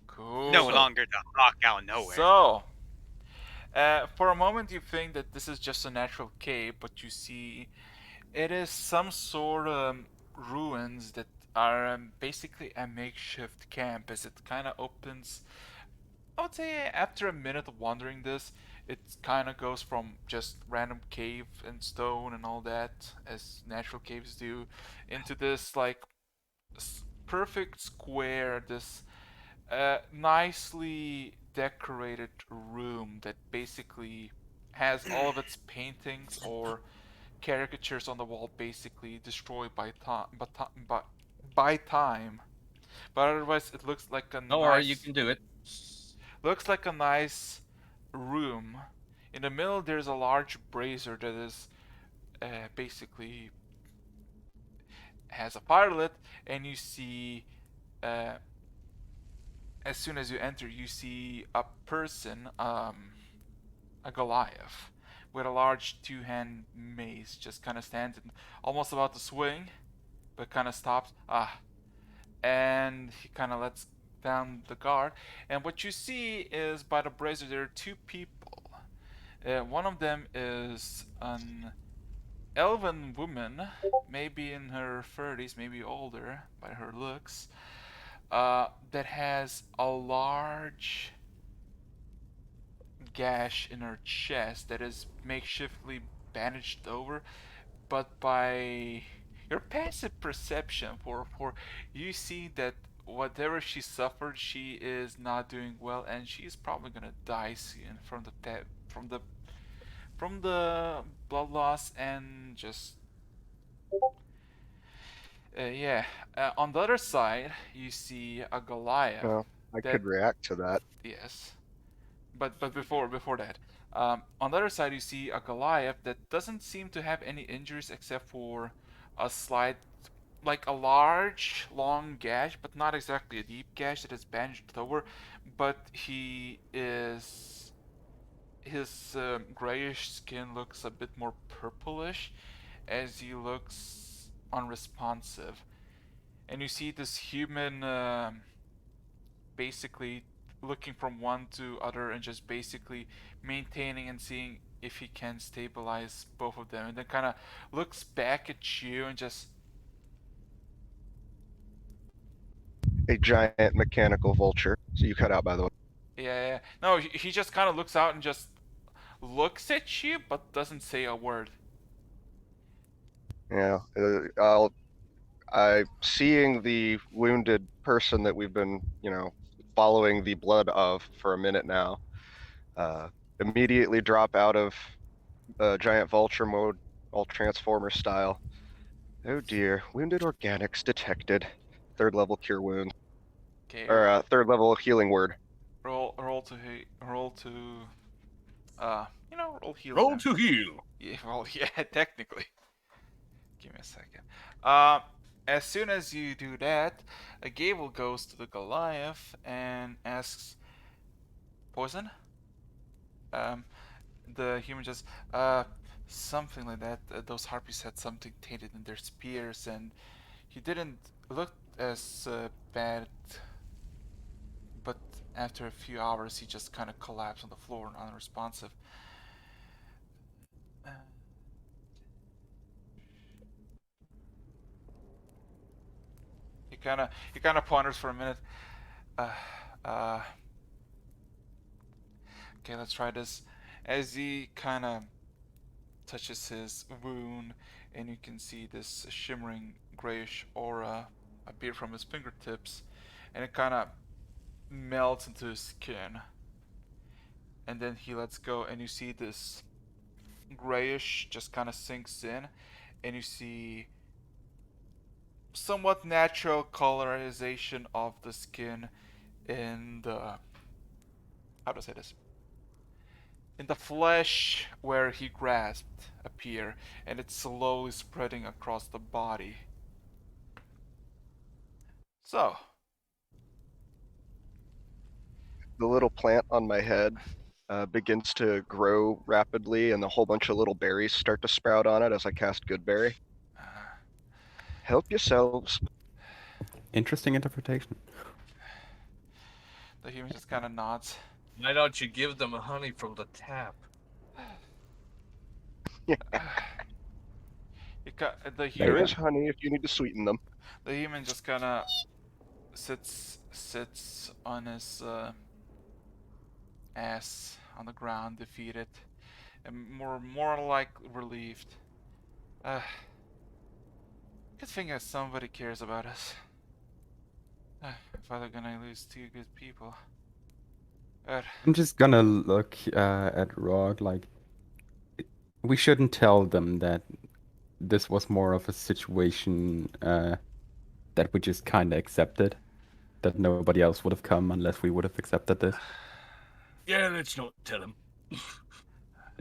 Cool. No longer the hawk out of nowhere. So, for a moment you think that this is just a natural cave, but you see it is some sort of ruins that are basically a makeshift camp, as it kind of opens. I would say after a minute of wandering this, it kind of goes from just random cave and stone and all that, as natural caves do, into this like perfect square, this nicely decorated room that basically has all of its paintings or caricatures on the wall basically destroyed by time, by time. But otherwise, it looks like a Don't worry, you nice can do it. room. In the middle, there's a large brazier that is basically has a fire lit, and you see as soon as you enter, you see a person, a Goliath, with a large two-hand mace, just kind of standing, almost about to swing, but kind of stops. And he kind of lets down the guard. And what you see is by the brazier there are two people. One of them is an elven woman, maybe in her 30s, maybe older by her looks, that has a large gash in her chest that is makeshiftly bandaged over, but by your passive perception, for you see that whatever she suffered, she is not doing well, and she's probably gonna die soon from the blood loss and just yeah. On the other side, you see a Goliath. Well, I that could react to that. Yes, but before that, on the other side you see a Goliath that doesn't seem to have any injuries except for a slight, like a large, long gash, but not exactly a deep gash that is bandaged over. But his grayish skin looks a bit more purplish as he looks unresponsive, and you see this human basically looking from one to other and just basically maintaining and seeing if he can stabilize both of them, and then kind of looks back at you and just A giant mechanical vulture. So you cut out, by the way. yeah. No, he just kind of looks out and just looks at you but doesn't say a word. Yeah, I'm seeing the wounded person that we've been, following the blood of for a minute now. Immediately drop out of giant vulture mode, all transformer style. Oh dear, wounded organics detected. Third level cure wound, Okay, or third level healing word. roll to roll heal Roll them. to heal. Yeah, well, yeah, technically. Give me a second. As soon as you do that, a Gable goes to the Goliath and asks, "Poison?" Um, the human just, something like that. Those harpies had something tainted in their spears, and he didn't look as bad. But after a few hours, he just kind of collapsed on the floor and unresponsive. Uh, he kind of ponders for a minute. Uh, uh, okay, let's try this. As he kind of touches his wound, and you can see this shimmering grayish aura appear from his fingertips, and it kind of melts into his skin. And then he lets go, and you see this grayish just kind of sinks in, and you see somewhat natural colorization of the skin in the, how to say this, in the flesh where he grasped appear, and it's slowly spreading across the body. So, The little plant on my head begins to grow rapidly, and a whole bunch of little berries start to sprout on it as I cast Goodberry. uh, Help yourselves. Interesting interpretation. the human just kind of nods. Why don't you give them honey from the tap? The There human, is honey if you need to sweeten them. the human just kind of sits on his ass on the ground, defeated, and more like relieved. Good thing that somebody cares about us. If I'm gonna lose two good people. I'm just gonna look at Rog like, we shouldn't tell them that this was more of a situation that we just kind of accepted. That nobody else would have come unless we would have accepted this. Yeah, let's not tell him.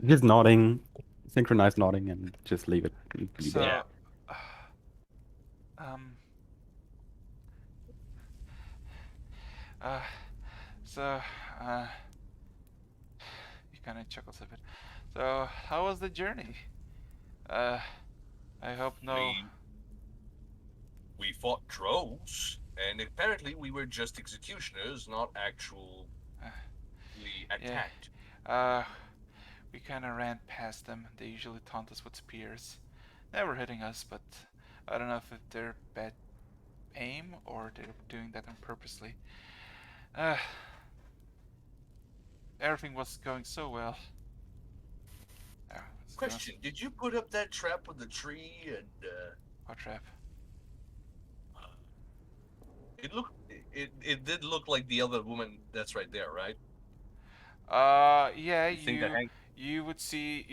Just nodding, synchronized nodding, and just leave it. Leave it. So, um, uh, so, he kind of chuckles a bit. So, how was the journey? I hope no. We fought trolls, and apparently we were just executioners, not actually attacked. We kind of ran past them. They usually taunt us with spears. Never hitting us, but I don't know if they're bad aim or they're doing that on purposely. Everything was going so well. Question: did you put up that trap with the tree and? What trap? It did look like the other woman that's right there, right? Yeah, You would see,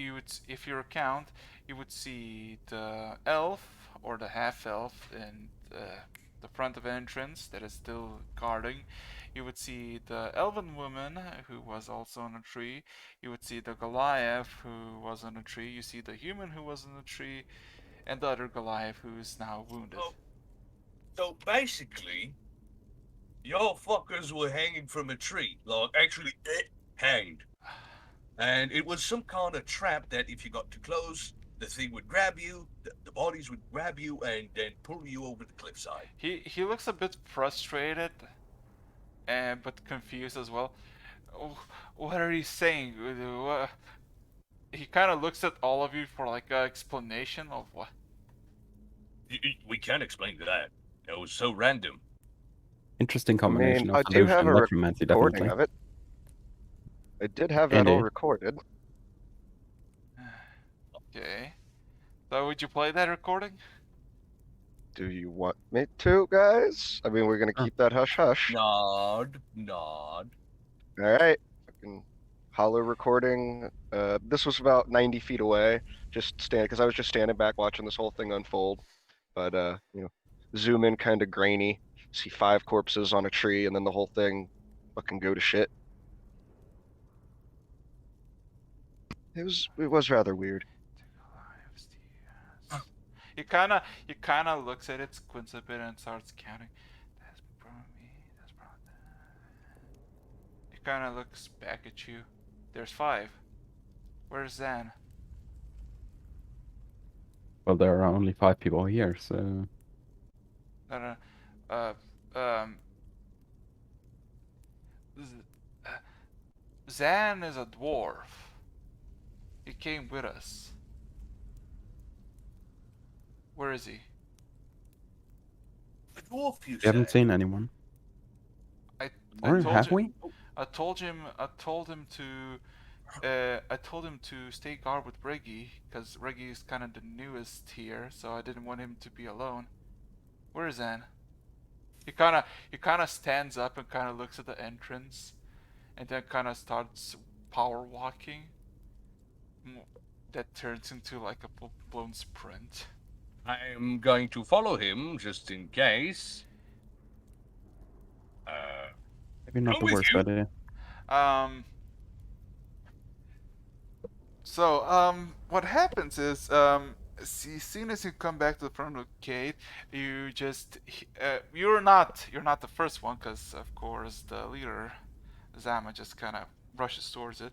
if you count, you would see the elf or the half elf in the front of entrance that is still guarding. You would see the elven woman who was also on a tree. You would see the Goliath who was on a tree. You see the human who was on a tree, and the other Goliath who is now wounded. So basically, y'all fuckers were hanging from a tree, like actually hanged. And it was some kind of trap that if you got too close, the thing would grab you, the bodies would grab you, and then pull you over the cliffside. He looks a bit frustrated, but confused as well. Oh, what are you saying? He kind of looks at all of you for like an explanation of what. We can't explain that. It was so random. Interesting combination I of do have illusion a and necromancy, recording definitely. of it. I did have that all Indeed. recorded. Okay. So would you play that recording? Do you want me to, guys? I mean, we're gonna keep that hush hush. Nod. All right. Fucking hollow recording. This was about 90 feet away. Because I was just standing back watching this whole thing unfold. But zoom in kind of grainy. See 5 corpses on a tree, and then the whole thing fucking go to shit. It was rather weird. He kind of looks at it, squints a bit, and starts counting. That's probably me. That's probably that. He kind of looks back at you. There's 5. Where's Zan? Well, there are only 5 people here, so. No. Uh, um. Zan is a dwarf. He came with us. Where is he? A dwarf, you We haven't say? seen anyone. I Or told have you. we? I told him to stay guard with Reggie, because Reggie is kind of the newest here, so I didn't want him to be alone. Where is Zan? He kind of stands up and kind of looks at the entrance, and then kind of starts power walking. That turns into like a full-blown sprint. I'm going to follow him just in case. Maybe not Go the with worst you. idea. What happens is, as soon as you come back to the front of the gate, you just, you're not the first one, because of course the leader, Zama, just kind of rushes towards it.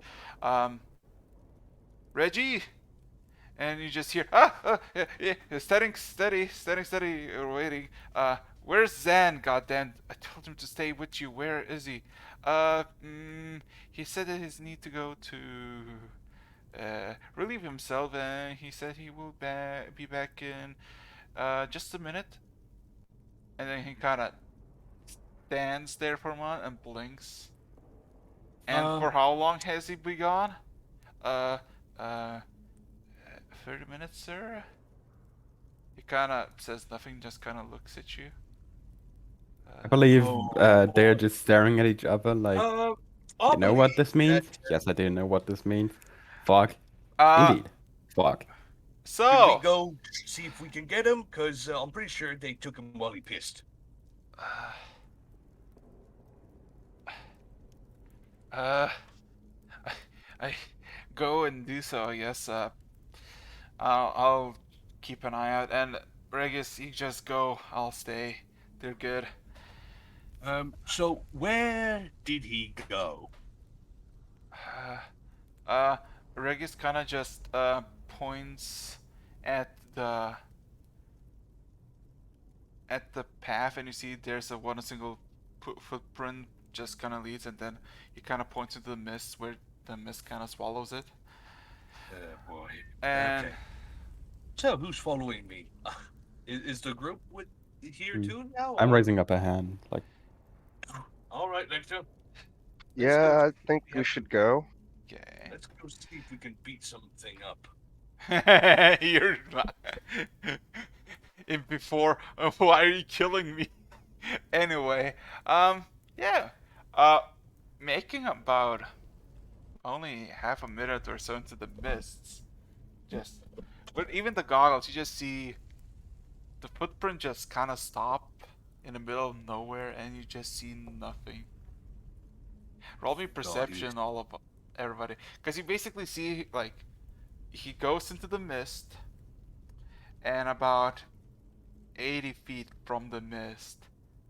Reggie, and you just hear, steady, you're waiting. Where's Zan? Goddamn! I told him to stay with you. Where is he? He said that he need to go to relieve himself, and he said he will be back in just a minute. And then he kind of stands there for a moment and blinks. And for how long has he been gone? Uh, uh, 30 minutes, sir? He kind of says nothing, just kind of looks at you. I believe they're just staring at each other like, I you know what this believe means? that, Yes, I do know what this means. Fuck. Uh, Indeed. Fuck. Should we So, go see if we can get him? Cause I'm pretty sure they took him while he pissed. uh, I go and do so, I guess. I'll keep an eye out, and Regis, you just go. I'll stay. They're good. So where did he go? Uh, Regis kind of just points at the path, and you see there's one single footprint just kind of leads, and then he kind of points into the mist where the mist kind of swallows it. Boy. And Okay. So who's following me? Is the group with here too now? I'm or- raising up a hand. Like, All right, Lecter. Yeah, I think we should go. okay, Let's go see if we can beat something up. you're not. Before, why are you killing me? Anyway, yeah, uh, making about only half a minute or so into the mists, just, but even the goggles, you just see the footprint just kind of stop in the middle of nowhere, and you just see nothing. Roll me perception, all of everybody, because you basically see like he goes into the mist, and about 80 feet from the mist,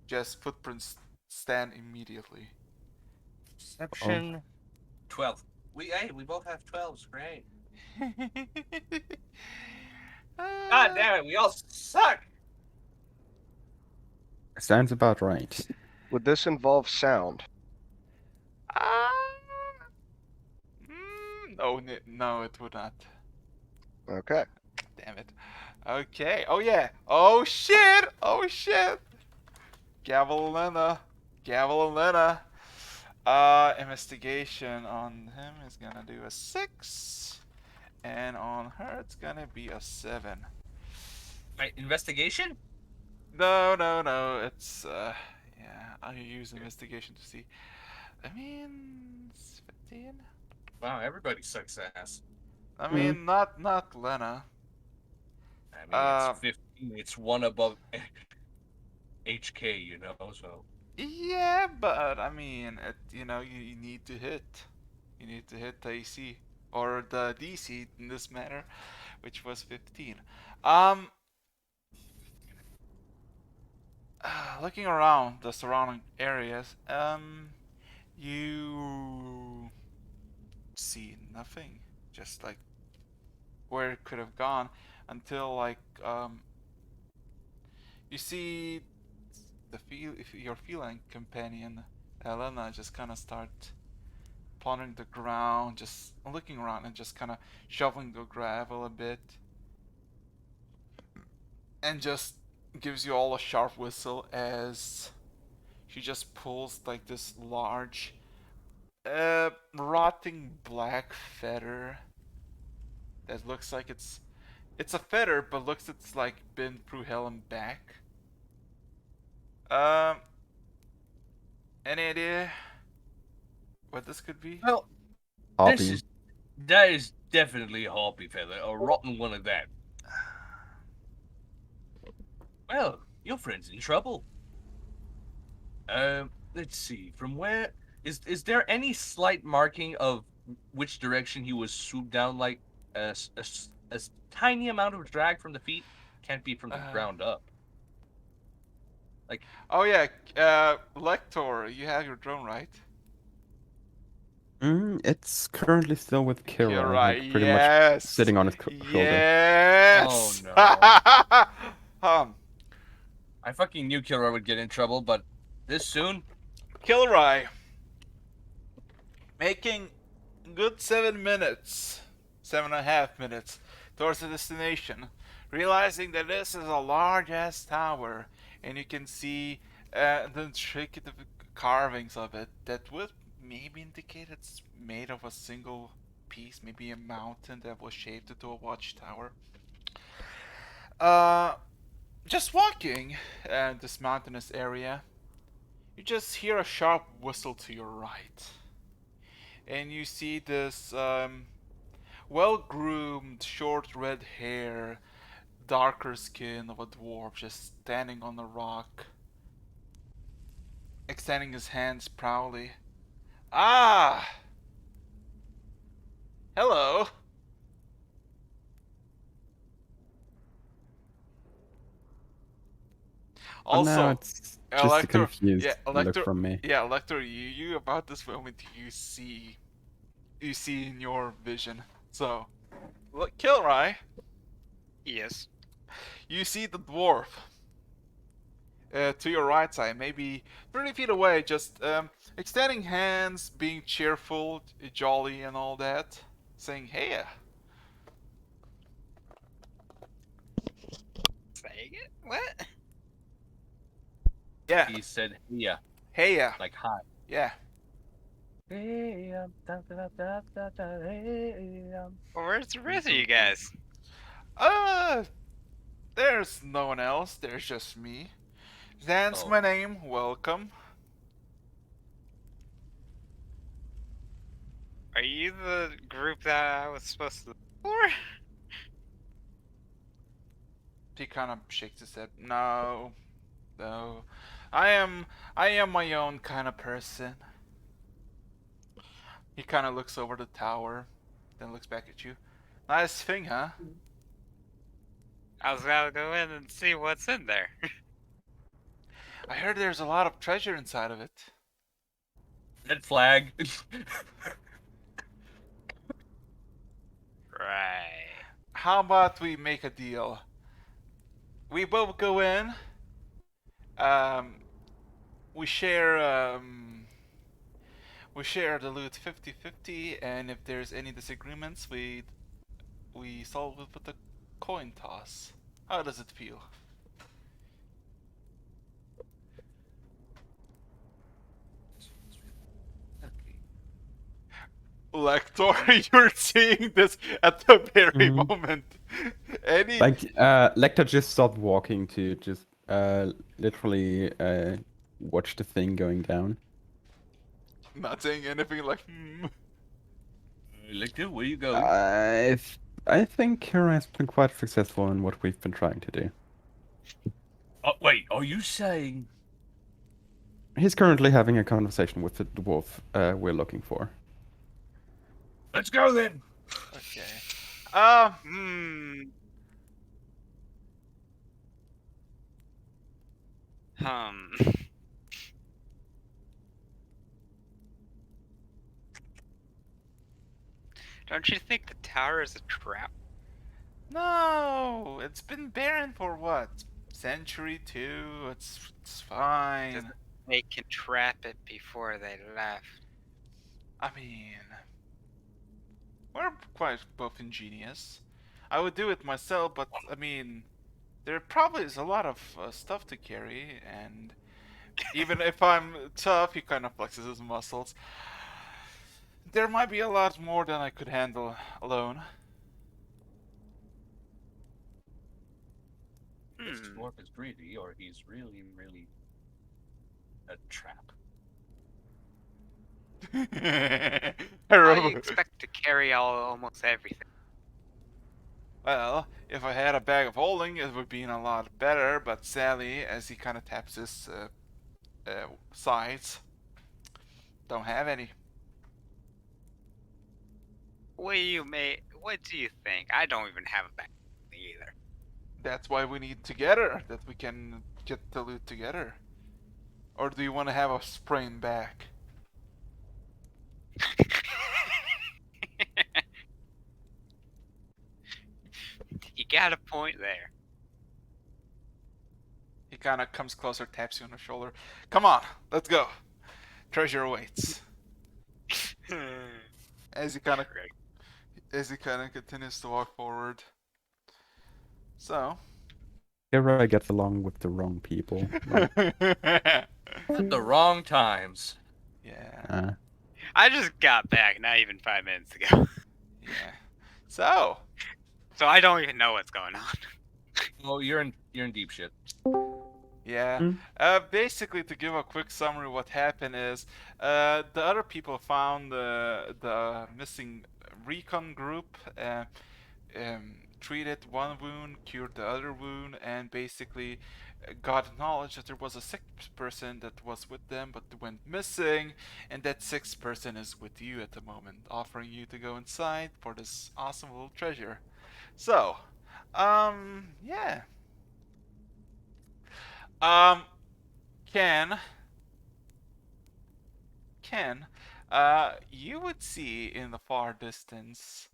just footprints stand immediately. Perception. 12. We both have 12s. Great. God damn it, we all suck. sounds about right. Would this involve sound? No, no, it would not. Okay. Damn it. Okay. Oh yeah. Oh shit. Oh shit. Gavel and Lena. Gavel and Lena. Investigation on him is gonna do a 6, and on her it's gonna be a 7. Right, investigation? No, no, no. It's yeah. I use investigation to see. I mean, it's 15. Wow, everybody sucks ass. I mean, not Lena. I mean, it's 15. It's one above HK, you know, so. Yeah, but I mean, you need to hit. You need to hit the AC or the DC in this matter, which was 15. Um, looking around the surrounding areas, you see nothing. Just like where it could have gone until like you see if your feline companion Elena just kind of start pondering the ground, just looking around and just kind of shoveling the gravel a bit, and just gives you all a sharp whistle as she just pulls like this large, rotting black feather that looks like it's a feather, but looks it's like been through hell and back. Um, any idea what this could be? Well, Hobby. that is definitely a hoppy feather, a rotten one of that. Well, your friend's in trouble. Let's see. From where is there any slight marking of which direction he was swooped down? Like a tiny amount of drag from the feet can't be from the ground up. Like, Oh yeah, Lector, you have your drone, right? It's currently still with Kira, You're like right. pretty Yes. much sitting on his shoulder. Yes. Oh, no. I fucking knew Killer would get in trouble, but this soon? Kilroy, making good 7 minutes, 7.5 minutes towards the destination, realizing that this is a large ass tower, and you can see the intricate carvings of it that would maybe indicate it's made of a single piece, maybe a mountain that was shaped into a watchtower. Just walking this mountainous area, you just hear a sharp whistle to your right. And you see this well-groomed, short red hair, darker skin of a dwarf just standing on the rock, extending his hands proudly. Ah! Hello! But now Also, it's just a Elector, confused yeah, look Elector, from me. yeah, Elector, you about this moment you see in your vision. So, look, Kilrai, Yes. you see the dwarf to your right side, maybe 30 feet away, just extending hands, being cheerful, jolly, and all that, saying, "Hey, Saying it? What? yeah, He said, "Yeah, hey, like hi." yeah." Hey, Well, where's the rest of you guys? Uh, there's no one else. There's just me. That's Oh. my name. Welcome. Are you the group that I was supposed to look for? He kind of shakes his head. No, no. I am my own kind of person. He kind of looks over the tower, then looks back at you. Nice thing, huh? I was gonna go in and see what's in there. I heard there's a lot of treasure inside of it. Red flag. Right. How about we make a deal? We both go in. Um, we share the loot 50-50, and if there's any disagreements, we solve it with a coin toss. How does it feel? Lector, you're seeing this at the very Mhm. moment. Any Like, Lecter just stopped walking to just literally watch the thing going down. not saying anything like Lictor, where you going? I think Kira has been quite successful in what we've been trying to do. Oh, wait, are you saying? He's currently having a conversation with the dwarf we're looking for. Let's go then. Okay. Hmm. Hmm. Don't you think the tower is a trap? No, it's been barren for what? Century two. It's fine. Doesn't they can trap it before they left? I mean, we're quite both ingenious. I would do it myself, but I mean, there probably is a lot of stuff to carry, and even if I'm tough, he kind of flexes his muscles. There might be a lot more than I could handle alone. This Hmm. dwarf is greedy, or he's really, really a trap. How do you expect to carry almost everything? Well, if I had a bag of holding, it would be a lot better, but sadly, as he kind of taps his sides, don't have any. What do you think? I don't even have a bag either. That's why we need together, that we can get the loot together. Or do you want to have a sprain back? You got a point there. He kind of comes closer, taps you on the shoulder. Come on, let's go. Treasure awaits. As he kind of continues to walk forward. So. Kira gets along with the wrong people. Like, At the wrong times. Yeah. I just got back not even 5 minutes ago. Yeah. So. So I don't even know what's going on. Oh, you're in deep shit. Yeah. Mm. Basically, to give a quick summary, what happened is the other people found the missing recon group treated one wound, cured the other wound, and basically got knowledge that there was a sixth person that was with them but went missing, and that sixth person is with you at the moment, offering you to go inside for this awesome little treasure. So, yeah. Um, Ken, Ken, you would see in the far distance,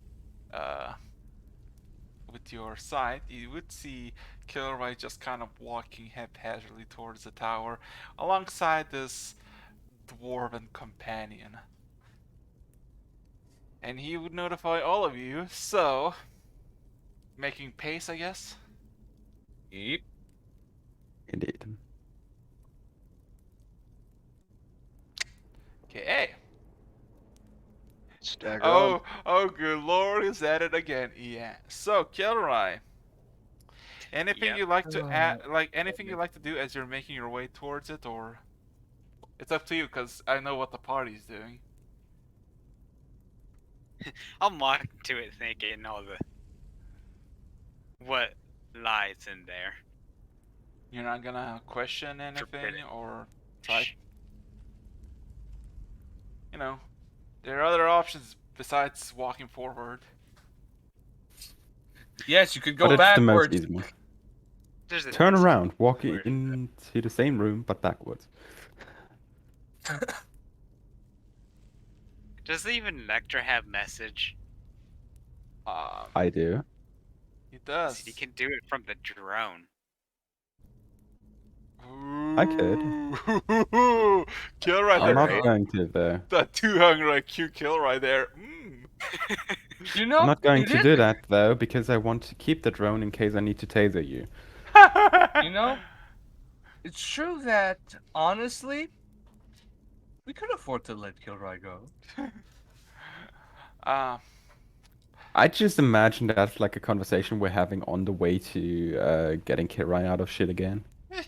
uh, with your sight, you would see Kilroy just kind of walking haphazardly towards the tower alongside this dwarven companion. And he would notify all of you, so making pace, I guess. Yep. Indeed. Okay. Stagger on. Oh, good lord, is that it again? Yeah. So, Kilroy, anything Yep. you like to add, like anything you like to do as you're making your way towards it, or it's up to you, cause I know what the party's doing. I'm walking to it thinking all the what lies in there. You're not gonna question anything Forbidden. or try, you know, there are other options besides walking forward. Yes, you could But go it's the most backwards. easy one. There's a Turn around, walk Forward. into the same room, but backwards. Does even Lecter have message? I do. He does. He can do it from the drone. I could. Ooh. Kilroy, I'm not Alright. going to, though. that 200 IQ Kilroy there. You know, I'm not going it to is- do that, though, because I want to keep the drone in case I need to taser you. You know, it's true that honestly, we could afford to let Kilroy go. uh, I just imagine that's like a conversation we're having on the way to getting Kit Ryan out of shit again.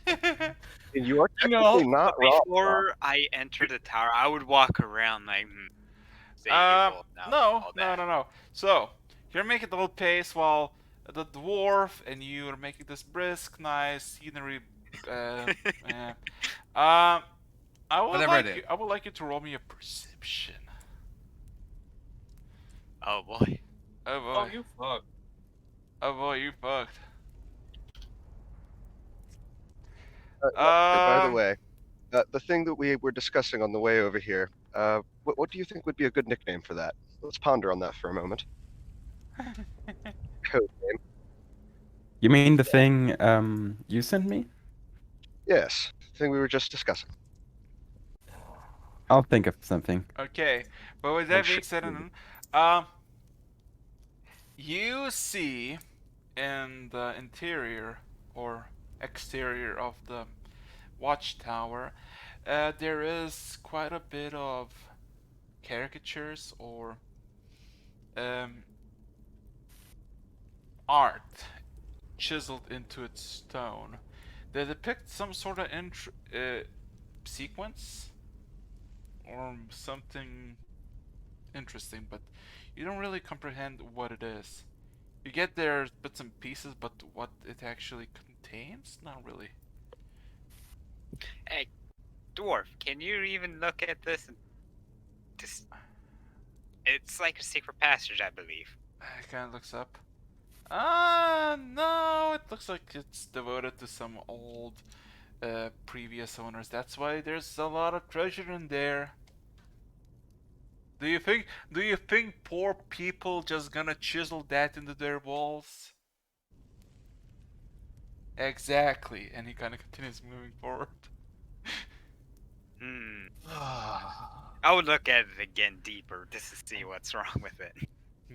And you are You know, technically not But wrong. before I enter the tower, I would walk around like, say evil. all that. no. So, you're making the little pace while the dwarf and you are making this brisk, nice scenery. Yeah. I would Whatever like it you. is. I would like you to roll me a perception. Oh boy. Oh Oh, boy. you fuck. Oh boy, you fucked. By the way, the thing that we were discussing on the way over here, what do you think would be a good nickname for that? Let's ponder on that for a moment. Code name. You mean the thing you sent me? Yes, the thing we were just discussing. I'll think of something. Okay, but with that being said, you see in the interior or exterior of the watchtower, there is quite a bit of caricatures or art chiseled into its stone. They depict some sort of sequence or something interesting, but you don't really comprehend what it is. You get their bits and pieces, but what it actually contains, not really. Hey, dwarf, can you even look at this? It's like a secret passage, I believe. It kind of looks up. No, it looks like it's devoted to some old previous owners. That's why there's a lot of treasure in there. Do you think poor people just gonna chisel that into their walls? Exactly. And he kind of continues moving forward. I would look at it again deeper just to see what's wrong with it.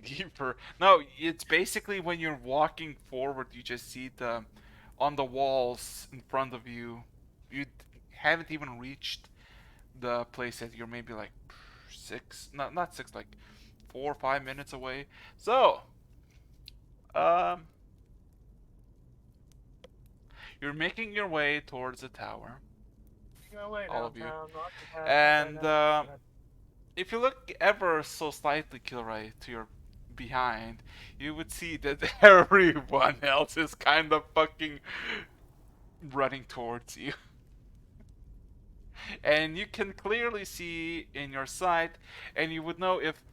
Deeper. No, it's basically when you're walking forward, you just see the on the walls in front of you. You haven't even reached the place yet. You're maybe like not 6, like 4 or 5 minutes away. So, um, you're making your way towards the tower, all of you, and if you look ever so slightly, Kilray, to your behind, you would see that everyone else is kind of fucking running towards you. And you can clearly see in your sight, and you would know if,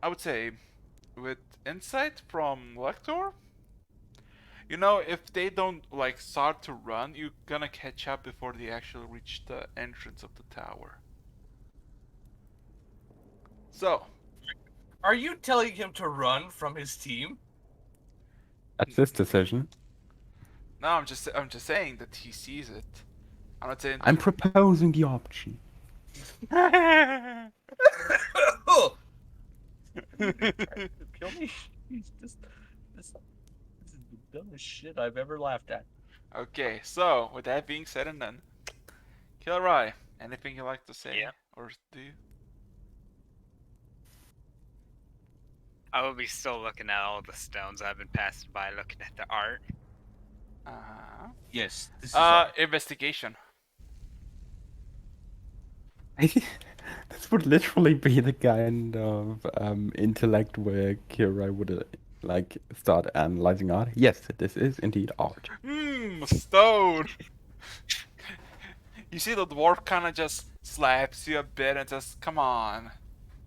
I would say, with insight from Lector, you know, if they don't like start to run, you're gonna catch up before they actually reach the entrance of the tower. So, Are you telling him to run from his team? That's his decision. no, I'm just saying that he sees it. I'm not saying. I'm proposing the option. Oh, kill me. This is the dumbest shit I've ever laughed at. Okay, so with that being said and done, Kilroy, anything you like to say Yeah. or do? I will be still looking at all the stones I've been passing by, looking at the art. Yes, this is Investigation. This would literally be the kind of intellect where Kira would like start analyzing art. Yes, this is indeed art. Stone. You see the dwarf kind of just slaps you a bit and says, "Come on,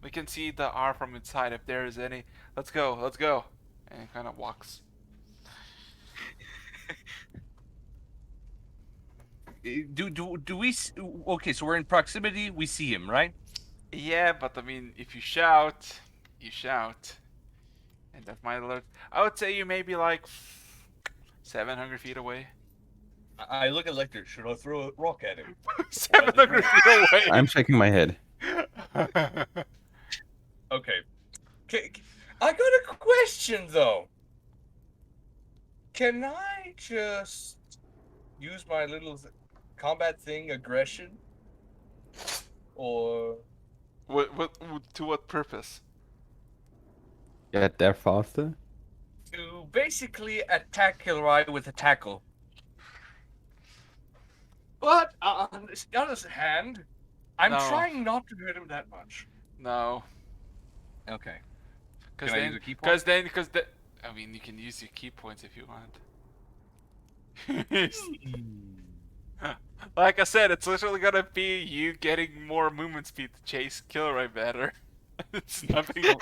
we can see the R from inside if there is any. Let's go, let's go." And he kind of walks. do we? Okay, so we're in proximity. We see him, right? Yeah, but I mean, if you shout, you shout, and that might alert. I would say you may be like 700 feet away. I look at Lecter. Should I throw a rock at him? 700 feet away. I'm shaking my head. Okay. I got a question though. Can I just use my little combat thing, aggression, or to what purpose? Get there faster. to basically attack Kilroy with a tackle? But on the other hand, I'm No. trying not to hurt him that much. No, Okay. because Can I then, use a key point? because the, I mean, you can use your key points if you want. Like I said, it's literally gonna be you getting more movement speed to chase Kilroy better. It's nothing. Okay,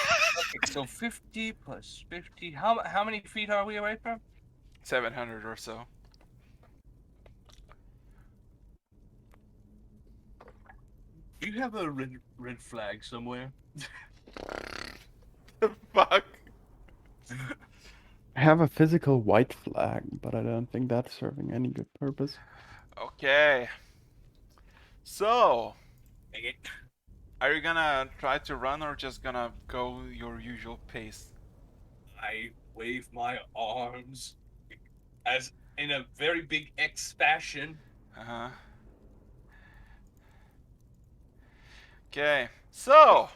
so 50 plus 50. How many feet are we away from? 700 or so. Do you have a red flag somewhere? Fuck. I have a physical white flag, but I don't think that's serving any good purpose. Okay. So, Dang it. are you gonna try to run or just gonna go your usual pace? I wave my arms as in a very big X fashion. Uh huh. Okay. So,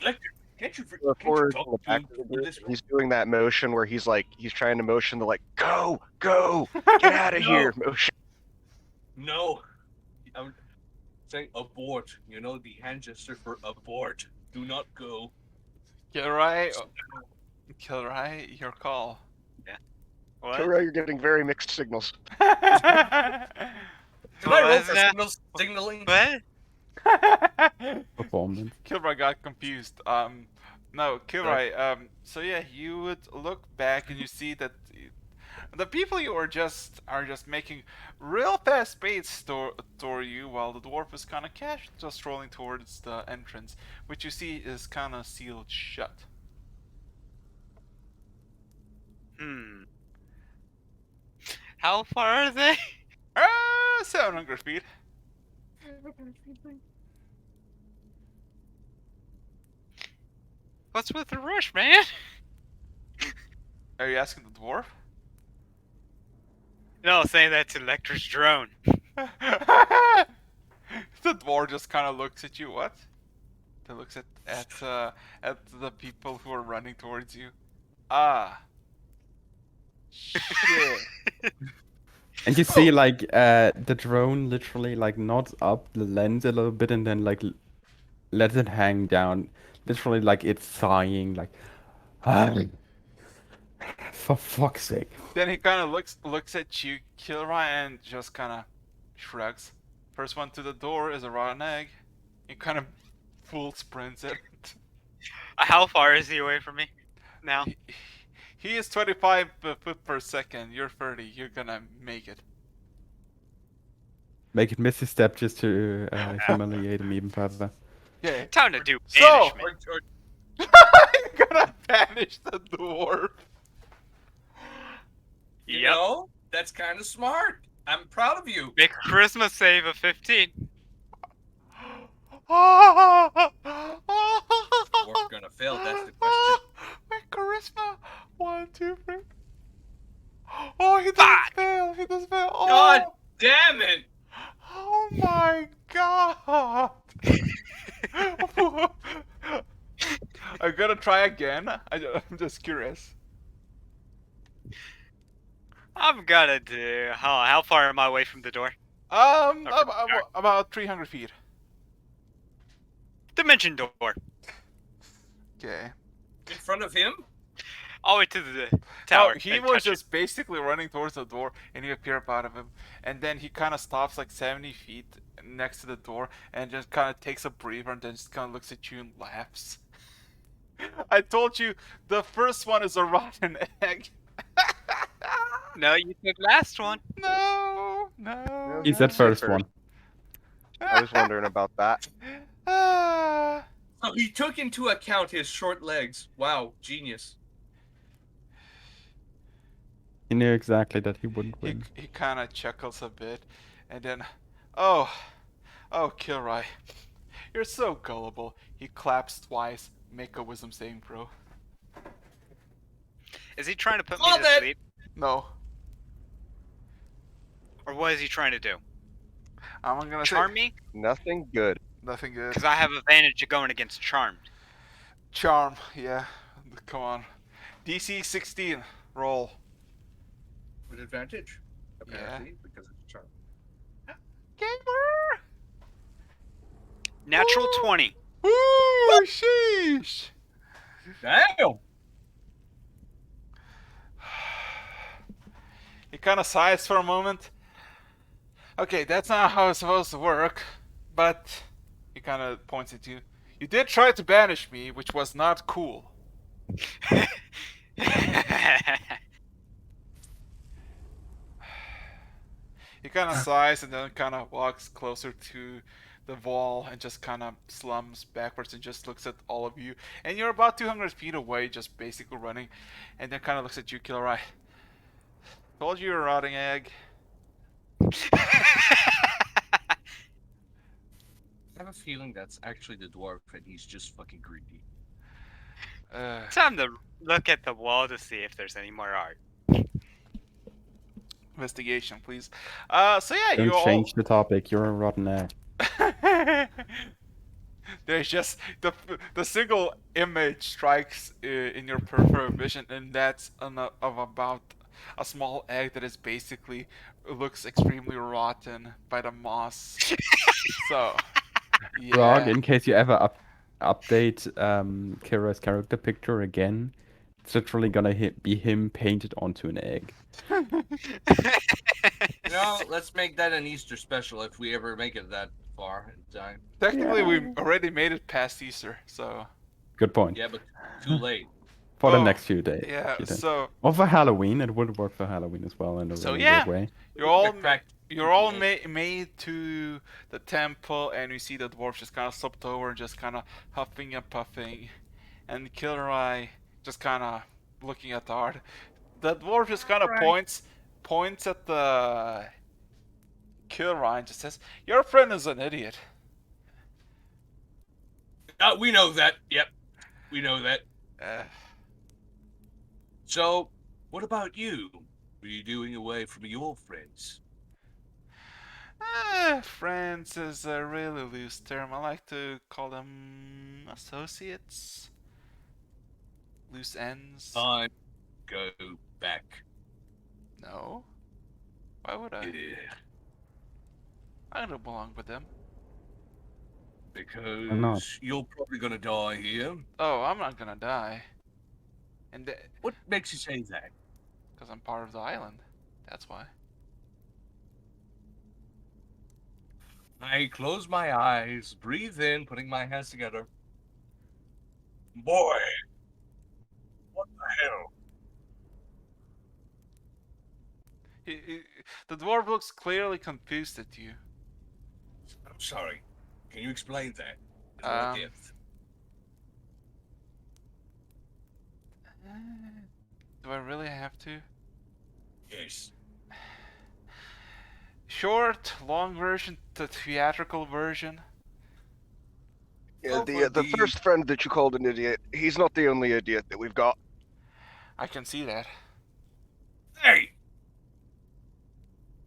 Can't you Before talk in the to back him of the with group, this one? he's doing that motion where he's trying to motion the go, get out of No. here motion. No. I'm saying abort. You know the hand gesture for abort. Do not go. Kilroy, your call. What? Kira, you're getting very mixed signals. Can I roll was for that? signaling? What? Performance. Kilroy got confused. No, Kilroy. So yeah, you would look back and you see that the people you are just making real fast speeds toward you, while the dwarf is kind of just strolling towards the entrance, which you see is kind of sealed shut. How far are they? 700 feet. What's with the rush, man? Are you asking the dwarf? No, saying that to Lecter's drone. The dwarf just kind of looks at you. What? He looks at the people who are running towards you. Ah. Shit. And you see the drone literally nods up the lens a little bit and then lets it hang down. Literally it's sighing For fuck's sake. Then he kind of looks at you, Kilroy, and just kind of shrugs. First one to the door is a rotten egg. He kind of full sprints it. How far is he away from me now? He is 25 foot per second. You're 30. You're gonna make it. Make it miss his step just to humiliate him even further. Yeah. Time to do So- banishment. You're gonna banish the dwarf. You Yep. know, that's kind of smart. I'm proud of you. Make a charisma save of 15. We're gonna fail. That's the question. My charisma. 1, 2, 3. Oh, he doesn't Fuck! fail. He doesn't fail. Oh, God damn it! oh my god. I'm gonna try again. I'm just curious. I'm gonna do. How far am I away from the door? About 300 feet. Dimension door. Okay. In front of him? All the way to the tower. No, he and was touch it. just basically running towards the door, and you appear out of him, and then he kind of stops like 70 feet next to the door, and just kind of takes a breather, and then just kind of looks at you and laughs. I told you, the first one is a rotten egg. No, you said last one. No. He said first one. I was wondering about that. Ah. So he took into account his short legs. Wow, genius. He knew exactly that he wouldn't He win. kind of chuckles a bit, and then, oh, Kilroy, you're so gullible. He claps twice. Make a wisdom saving throw. Is he trying to put me Love to it! sleep? No, Or what is he trying to do? I'm gonna Charm say me? Nothing good. nothing good. Because I have advantage of going against charmed. Charm, yeah. Come on. DC 16. Roll. With advantage, apparently, because it's charm. Gamer. Natural Ooh. 20. Ooh, sheesh. Damn! He kind of sighs for a moment. Okay, that's not how it's supposed to work. But he kind of points at you. You did try to banish me, which was not cool. He kind of sighs and then kind of walks closer to the wall and just kind of slumps backwards and just looks at all of you. And you're about 200 feet away, just basically running. And then kind of looks at you, Kilroy. Told you you're a rotting egg. I have a feeling that's actually the dwarf and he's just fucking greedy. Time to look at the wall to see if there's any more art. Investigation, please. So yeah, you Don't all. change the topic. You're a rotten egg. There's just the single image strikes in your peripheral vision, and that's of about a small egg that is basically looks extremely rotten by the moss. So, yeah. Rog, in case you ever update Kira's character picture again, it's literally gonna be him painted onto an egg. You know, let's make that an Easter special if we ever make it that far in time. Technically, we already made it past Easter, so Good point. Yeah, but too late. For the Oh, next few days. yeah. few days. So Or for Halloween, it would work for Halloween as well in a So, really yeah. weird way. you're all made to the temple, and you see the dwarf just kind of slipped over and just kind of huffing and puffing, and Kilroy just kind of looking at the art. The dwarf just kind of points at the Kilroy and just says, "Your friend is an idiot." We know that. Yep, we know that. So, what about you? What are you doing away from your friends? Friends is a really loose term. I like to call them associates. Loose ends. Time go back. No. Why would I? Yeah, I don't belong with them. because not? you're probably gonna die here. Oh, I'm not gonna die. And What makes you say that? because I'm part of the island. That's why. I close my eyes, breathe in, putting my hands together. Boy, what the hell? He, the dwarf looks clearly confused at you. I'm sorry. Can you explain that in more Um, depth? do I really have to? Yes. Short, long version, the theatrical version. Yeah, Go for the the. first friend that you called an idiot, he's not the only idiot that we've got. I can see that. Hey!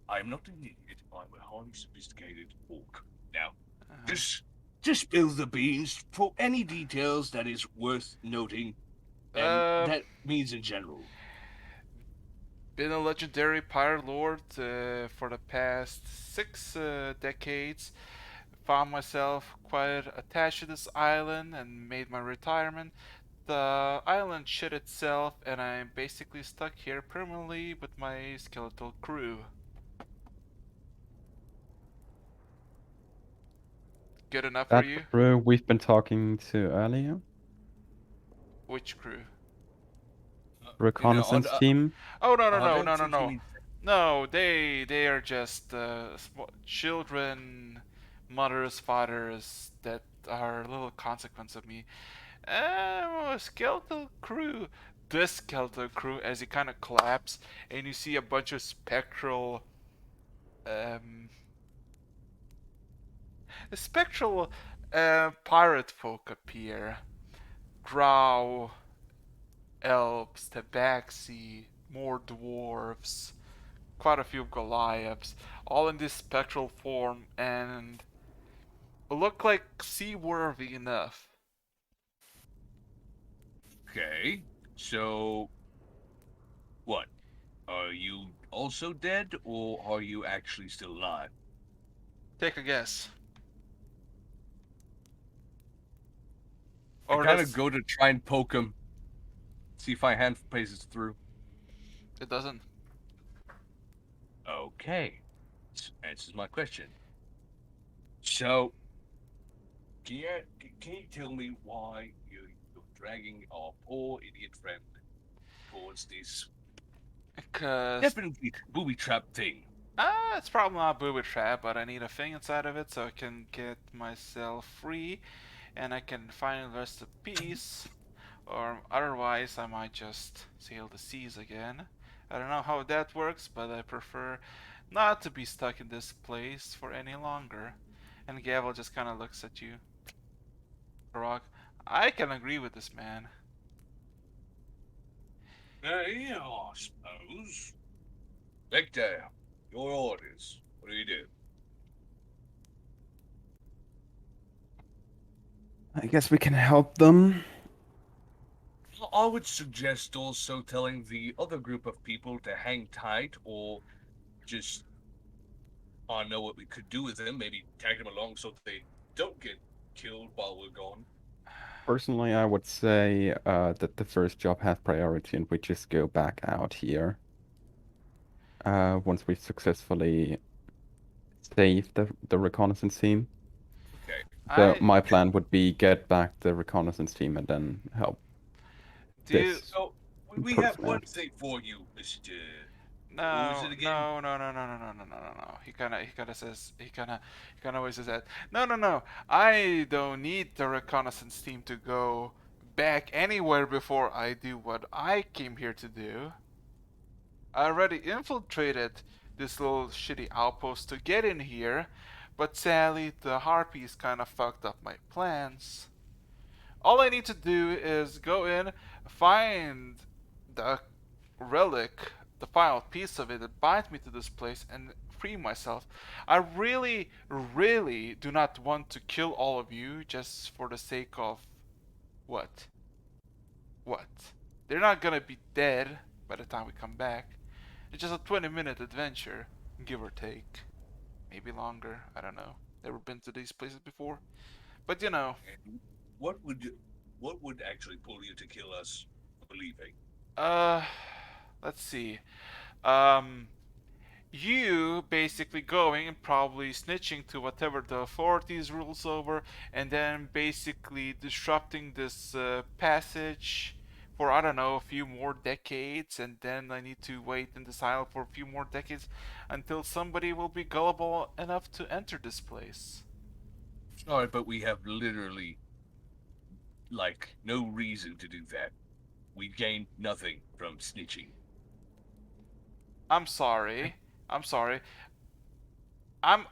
I'm not an idiot. I'm a highly sophisticated orc. Now, Uh-huh. just spill the beans for any details that is worth noting, and Um, that means in general. been a legendary pirate lord for the past 6 decades. Found myself quite attached to this island and made my retirement. The island shit itself, and I'm basically stuck here permanently with my skeletal crew. Good enough for That you? crew we've been talking to earlier, Which crew? reconnaissance team. Oh no no I no don't no no think you no mean. no! They are just children, mothers, fathers that are a little consequence of me. Skeletal crew. This skeletal crew, as he kind of collapse, and you see a bunch of um, spectral pirate folk appear. Drow, elves, tabaxi, more dwarves, quite a few Goliaths, all in this spectral form, and look like seaworthy enough. Okay, so what? Are you also dead, or are you actually still alive? Take a guess. I Or kind of does go to try and poke him, see if my hand passes through. it doesn't? Okay, this answers my question. So, can you tell me why you're dragging our poor idiot friend towards this Cause definitely booby trap thing? it's probably not a booby trap, but I need a thing inside of it so I can get myself free, and I can find the rest of peace. Or otherwise, I might just sail the seas again. I don't know how that works, but I prefer not to be stuck in this place for any longer. And Gavel just kind of looks at you. Rock, I can agree with this man. Yeah, I suppose. Victor, your orders. What do you do? I guess we can help them. I would suggest also telling the other group of people to hang tight or just I know what we could do with them. Maybe tag them along so they don't get killed while we're gone. Personally, I would say that the first job has priority and we just go back out here once we've successfully saved the reconnaissance team. Okay. So I my plan would be get back the reconnaissance team and then help do. this So we have person one out. thing for you, Mister. Who is No, it again? no, no, no, no, no, no, no, no, no, no. He kind of says, he kind of always says that. No, no, no. I don't need the reconnaissance team to go back anywhere before I do what I came here to do. I already infiltrated this little shitty outpost to get in here, but sadly the harpies kind of fucked up my plans. All I need to do is go in, find the relic, the final piece of it that binds me to this place, and free myself. I really, really do not want to kill all of you just for the sake of what? What? They're not gonna be dead by the time we come back. It's just a 20-minute adventure, give or take. Maybe longer, I don't know. Never been to these places before. But you know, And what would actually pull you to kill us believing. Let's see. Um, you basically going and probably snitching to whatever the authorities rules over, and then basically disrupting this passage for I don't know a few more decades, and then I need to wait in this isle for a few more decades until somebody will be gullible enough to enter this place. Alright, but we have literally, like, no reason to do that. We gain nothing from snitching. I'm sorry. I'm sorry. I'm.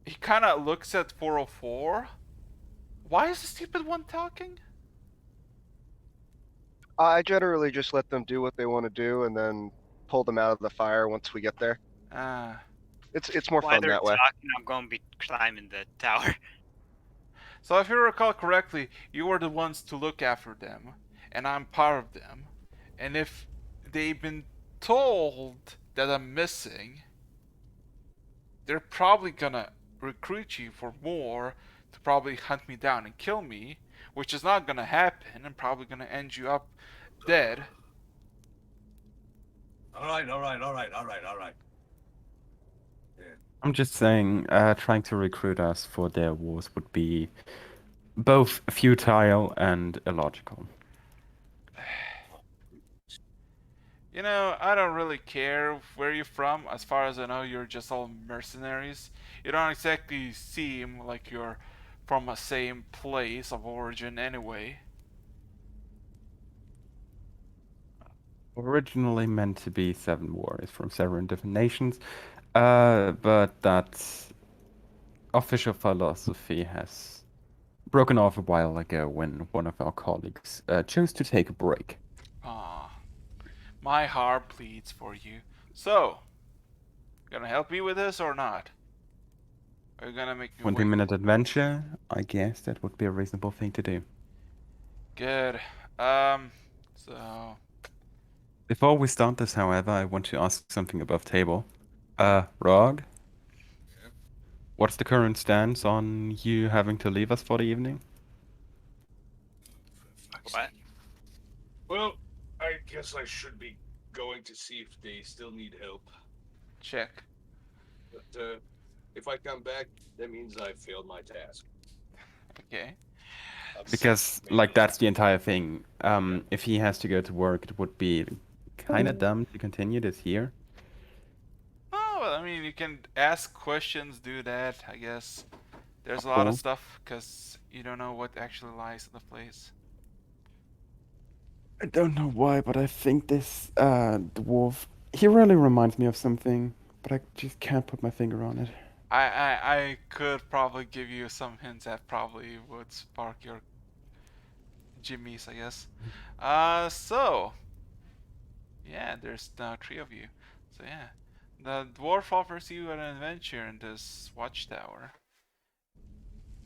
He kind of looks at 404. Why is the stupid one talking? I generally just let them do what they want to do and then pull them out of the fire once we get there. Ah. It's more While fun they're that way. talking, I'm going to be climbing the tower. So if you recall correctly, you were the ones to look after them, and I'm part of them. And if they've been told that I'm missing, they're probably gonna recruit you for more to probably hunt me down and kill me, which is not gonna happen and probably gonna end you up dead. Alright. Yeah. I'm just saying, trying to recruit us for their wars would be both futile and illogical. You know, I don't really care where you're from. As far as I know, you're just all mercenaries. You don't exactly seem like you're from a same place of origin anyway. Originally meant to be 7 warriors from 7 different nations, but that official philosophy has broken off a while ago when one of our colleagues chose to take a break. Ah, my heart bleeds for you. So, gonna help me with this or not? Are you gonna make me 20 wait? minute adventure, I guess that would be a reasonable thing to do. Good. So Before we start this, however, I want to ask something above table. Rog, Yeah. what's the current stance on you having to leave us for the evening? For fuck's What? sake. Well, I guess I should be going to see if they still need help. check. But if I come back, that means I failed my task. Okay. Because, like, that's the entire thing. If he has to go to work, it would be kind of dumb to continue this here. Oh well, I mean, you can ask questions, do that. I guess there's a lot of Cool. stuff because you don't know what actually lies in the place. I don't know why, but I think this dwarf, he really reminds me of something, but I just can't put my finger on it. I could probably give you some hints that probably would spark your jimmies, I guess. So yeah, there's now 3 of you. So yeah, the dwarf offers you an adventure in this watchtower.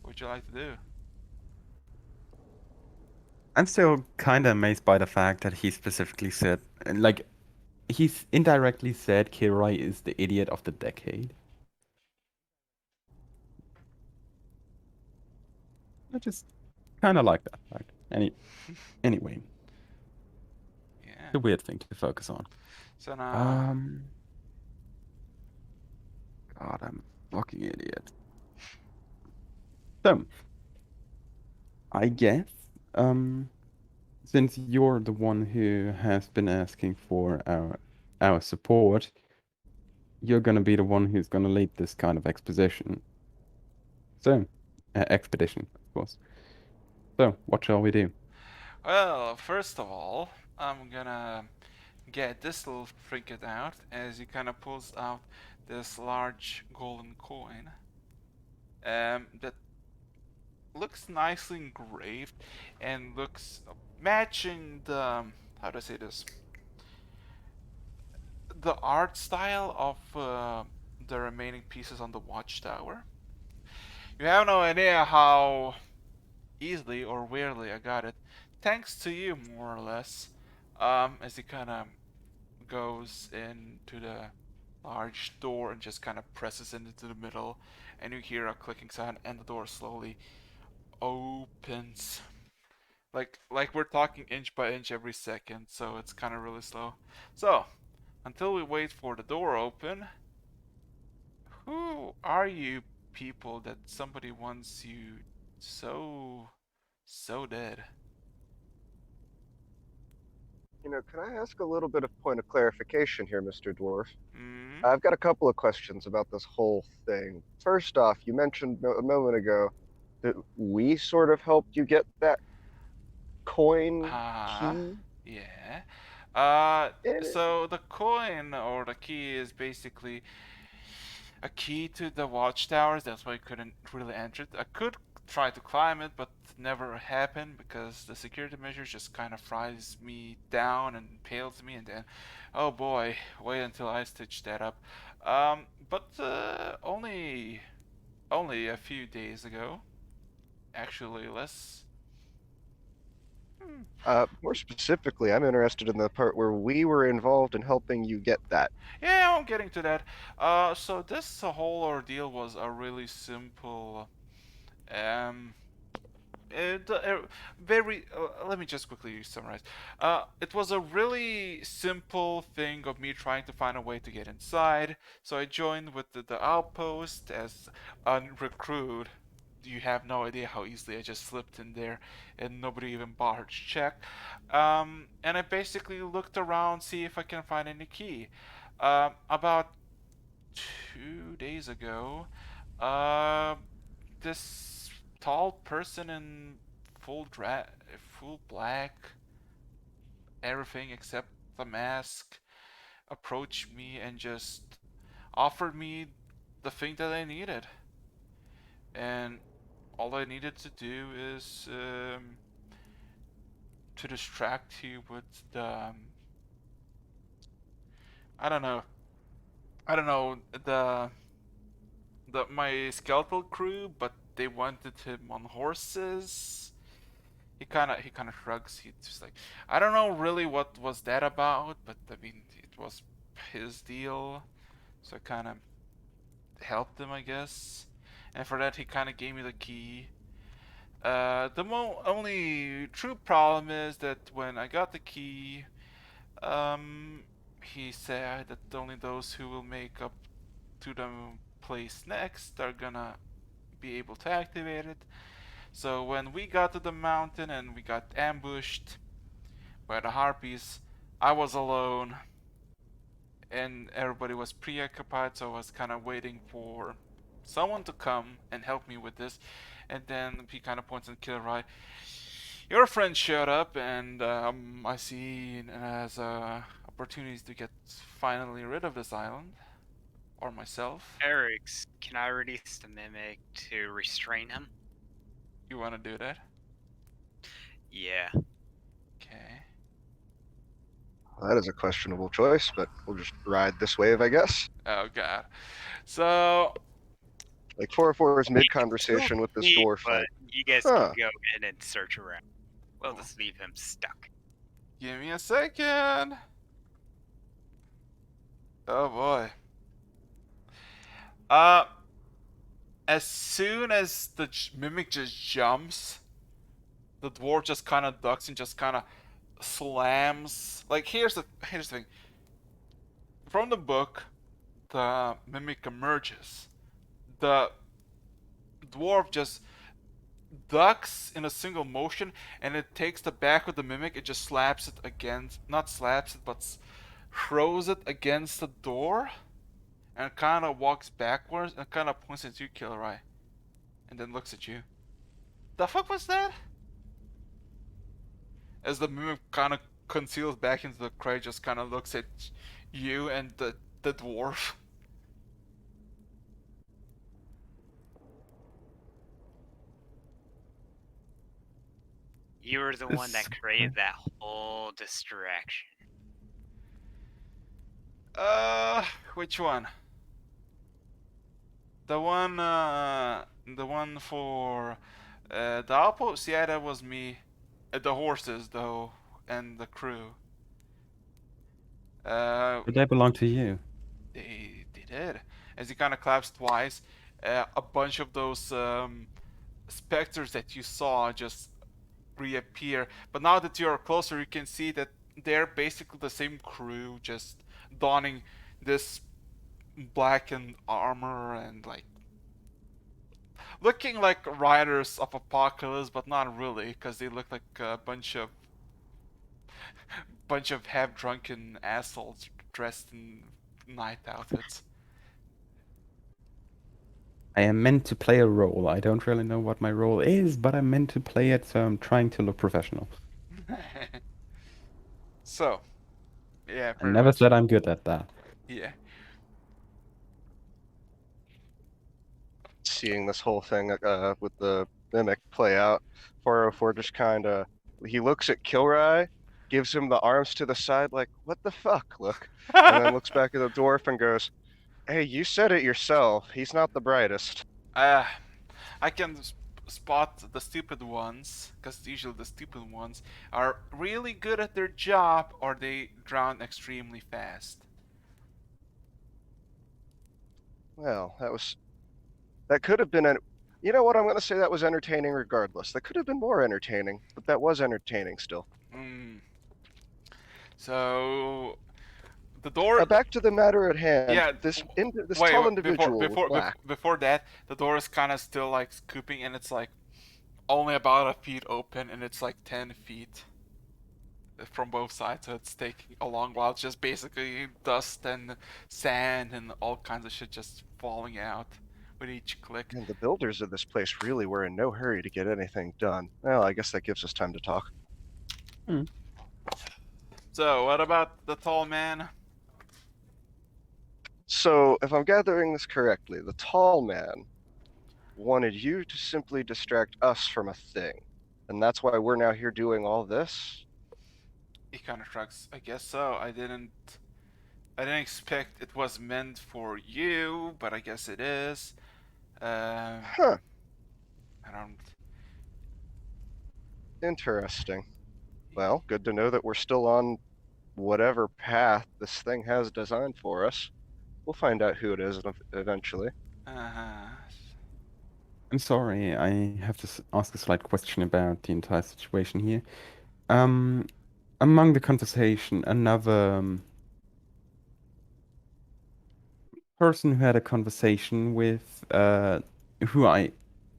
What would you like to do? I'm still kind of amazed by the fact that he specifically said, like, he's indirectly said Kirai is the idiot of the decade. I just kind of like that fact. Anyway, Yeah. the weird thing to focus on. So now, Um, God, I'm a fucking idiot. So, I guess, since you're the one who has been asking for our support, you're gonna be the one who's gonna lead this kind of exposition. So, expedition, of course. So, what shall we do? well, first of all, I'm gonna get this little trinket out as he kind of pulls out this large golden coin. That looks nicely engraved and looks matching the how do I say this? The art style of the remaining pieces on the watchtower. You have no idea how easily or weirdly I got it, thanks to you more or less. As he kind of goes into the large door and just kind of presses it into the middle, and you hear a clicking sound, and the door slowly opens. Like we're talking inch by inch every second, so it's kind of really slow. So, until we wait for the door open, who are you people that somebody wants you so dead? Can I ask a little bit of point of clarification here, Mr. Dwarf? Hmm? I've got a couple of questions about this whole thing. First off, you mentioned a moment ago that we sort of helped you get that coin Uh, key. yeah. Eh, So the coin or the key is basically a key to the watchtowers. That's why I couldn't really enter it. I could try to climb it, but never happened because the security measures just kind of fries me down and impales me, and then, oh boy, wait until I stitch that up. But only a few days ago, actually less. Hmm. More specifically, I'm interested in the part where we were involved in helping you get that. Yeah, I'm getting to that. So this whole ordeal was a really simple. Um, very. Let me just quickly summarize. It was a really simple thing of me trying to find a way to get inside. So I joined with the outpost as a recruit. You have no idea how easily I just slipped in there, and nobody even bothered to check. And I basically looked around, see if I can find any key. About 2 days ago, uh, this tall person in full black, everything except the mask, approached me and just offered me the thing that I needed. And all I needed to do is to distract you with the I don't know, I don't know the my skeletal crew, but they wanted him on horses. He kind of shrugs. He's just like, I don't know really what was that about, but I mean it was his deal, so I kind of helped him, I guess. And for that, he kind of gave me the key. Only true problem is that when I got the key, he said that only those who will make up to the place next are gonna be able to activate it. So when we got to the mountain and we got ambushed by the harpies, I was alone and everybody was preoccupied, so I was kind of waiting for someone to come and help me with this. And then he kind of points and Kilroy, your friend showed up, and I see it as opportunities to get finally rid of this island or myself. Eric's, can I release the mimic to restrain him? You want to do that? Yeah. Okay. That is a questionable choice, but we'll just ride this wave, I guess. Oh god. So Like 404's He mid can still conversation with this speak, dwarf but fight. you guys Huh. can go in and search around. We'll Oh. just leave him stuck. give me a second. Oh boy. Uh, as soon as the mimic just jumps, the dwarf just kind of ducks and just kind of slams. Like here's the thing. From the book, the mimic emerges. The dwarf just ducks in a single motion, and it takes the back of the mimic. It just slaps it against, not slaps it, but throws it against the door, and kind of walks backwards and kind of points at you, Killerai, and then looks at you. The fuck was that? As the mimic kind of conceals back into the crate, just kind of looks at you and the dwarf. You were the one that This- created that whole distraction. Which one? The one for the outpost. Yeah, that was me. The horses, though, and the crew. But they belong to you. They did. As he kind of claps twice, a bunch of those specters that you saw just reappear. But now that you're closer, you can see that they're basically the same crew, just donning this blackened armor and like looking like riders of apocalypse, but not really, because they look like a bunch of half drunken assholes dressed in night outfits. I am meant to play a role. I don't really know what my role is, but I'm meant to play it, so I'm trying to look professional. So, yeah, I pretty never much. said I'm good at that. Yeah. Seeing this whole thing with the mimic play out, 404 just kind of he looks at Kilrai, gives him the arms to the side like, "What the fuck, look," and then looks back at the dwarf and goes, "Hey, you said it yourself. He's not the brightest." uh, I can spot the stupid ones, because usually the stupid ones are really good at their job or they drown extremely fast. Well, that could have been an. You know what? I'm going to say that was entertaining regardless. That could have been more entertaining, but that was entertaining still. Mm. So the door. Back to the matter at hand. Yeah. This Wait. tall Before individual with before black. before that, the door is kind of still like scooping, and it's like only about a feet open, and it's like 10 feet from both sides, so it's taking a long while. It's just basically dust and sand and all kinds of shit just falling out with each click. And the builders of this place really were in no hurry to get anything done. Well, I guess that gives us time to talk. So, what about the tall man? So, if I'm gathering this correctly, the tall man wanted you to simply distract us from a thing. And that's why we're now here doing all this? He kind of shrugs. I guess so. I didn't expect it was meant for you, but I guess it is. Huh, I don't. interesting. Well, good to know that we're still on whatever path this thing has designed for us. We'll find out who it is eventually. Uh-huh. I'm sorry, I have to ask a slight question about the entire situation here. Um, Among the conversation, another person who had a conversation with, who I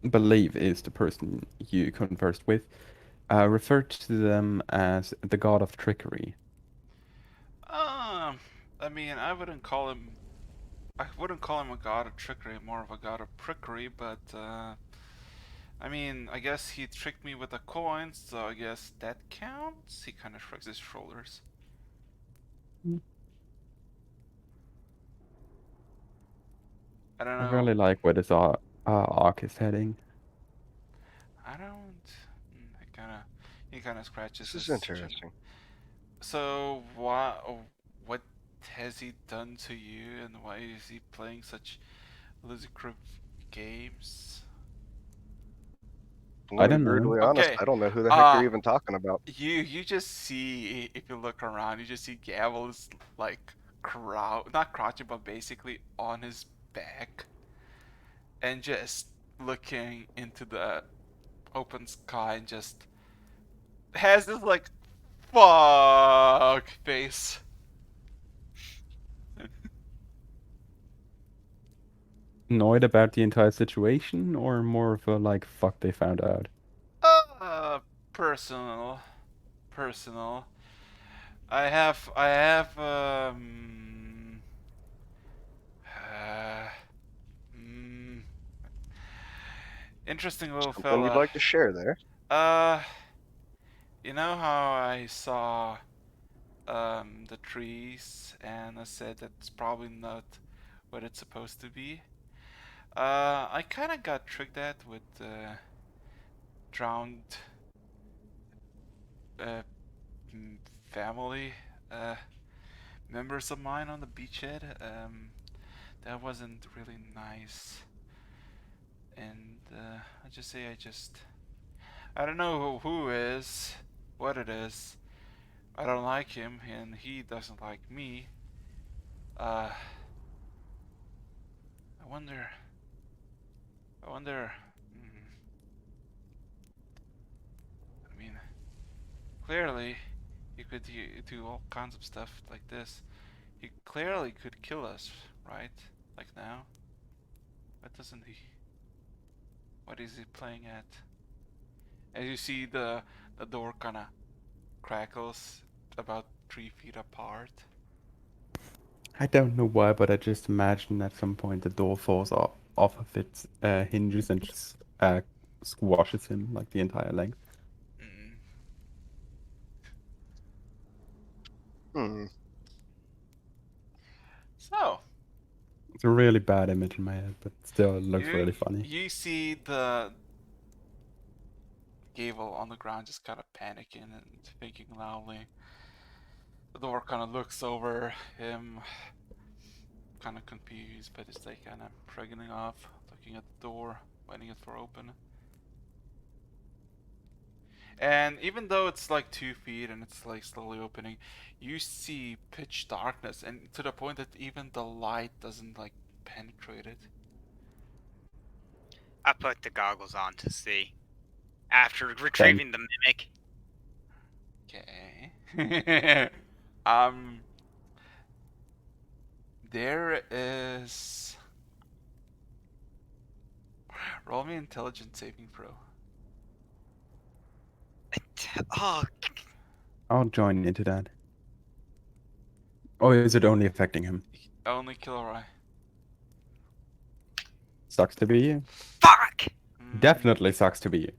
believe is the person you conversed with, referred to them as the god of trickery. I mean, I wouldn't call him a god of trickery, more of a god of prickery, but, I mean, I guess he tricked me with a coin, so I guess that counts? He kind of shrugs his shoulders. Mm. I don't I know. really like where this arc is heading. I don't. He kind of scratches This is his chin. interesting. So what has he done to you, and why is he playing such ludicrous games? I'm I gonna be don't know. brutally honest, Okay, I don't know who the heck you're even talking about. you just see, if you look around, you just see Gavel's like not crouching, but basically on his back, and just looking into the open sky, and just has this like fuck face. Annoyed about the entire situation, or more of a like, fuck, they found out? Uh, personal, personal. I have uh, mm, interesting little Something you'd fella. like to share there? Uh, you know how I saw the trees and I said that's probably not what it's supposed to be. I kind of got tricked at with drowned uh, family members of mine on the beachhead. That wasn't really nice, and I don't know who is, what it is. I don't like him, and he doesn't like me. Uh, I wonder. I wonder. I mean, clearly, he could do all kinds of stuff like this. He clearly could kill us, right? Like now. What doesn't he? What is he playing at? As you see, the door kind of crackles about 3 feet apart. I don't know why, but I just imagine at some point the door falls off of its hinges and just squashes him like the entire length. Mm. Hmm. So, It's a really bad image in my head, but still it looks you, really funny. you see the Gable on the ground just kind of panicking and thinking loudly. The door kind of looks over him, kind of confused, but it's like kind of shrugging off, looking at the door, waiting it for open. And even though it's like 2 feet and it's like slowly opening, you see pitch darkness, and to the point that even the light doesn't like penetrate it. I put the goggles on to see. After retrieving the mimic, Okay. There is. Roll me intelligence saving throw. oh, I'll join into that. Or is it only affecting him? Only Kilroy. Sucks to be you. fuck! Definitely sucks to be you.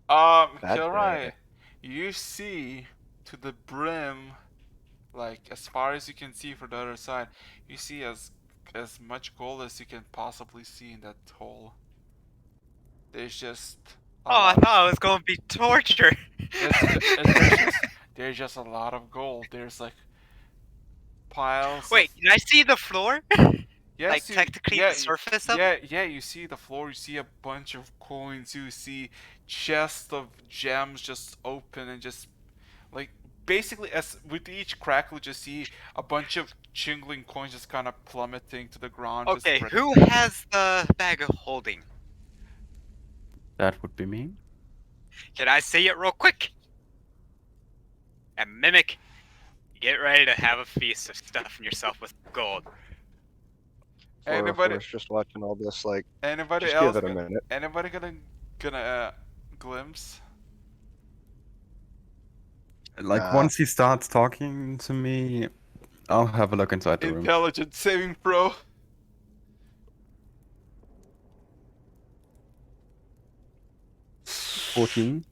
That Kilroy, you see to the brim, like as far as you can see for the other side, you see as much gold as you can possibly see in that hole. There's just a Oh, I lot. thought I was going to be tortured. There's just a lot of gold. There's like piles. Wait, of, can I see the floor? yes, like technically the surface of it? Yeah, you see the floor. You see a bunch of coins. You see chests of gems just open and just like basically as with each crack, you just see a bunch of jingling coins just kind of plummeting to the ground. Okay, just who has the bag of holding? That would be me. Can I see it real quick? And mimic, get ready to have a feast of stuffing yourself with gold. Anybody, just watching all this, like, anybody just else? give it a minute. Anybody gonna glimpse? Like Nah. once he starts talking to me, I'll have a look inside the room. Intelligence saving throw. $14.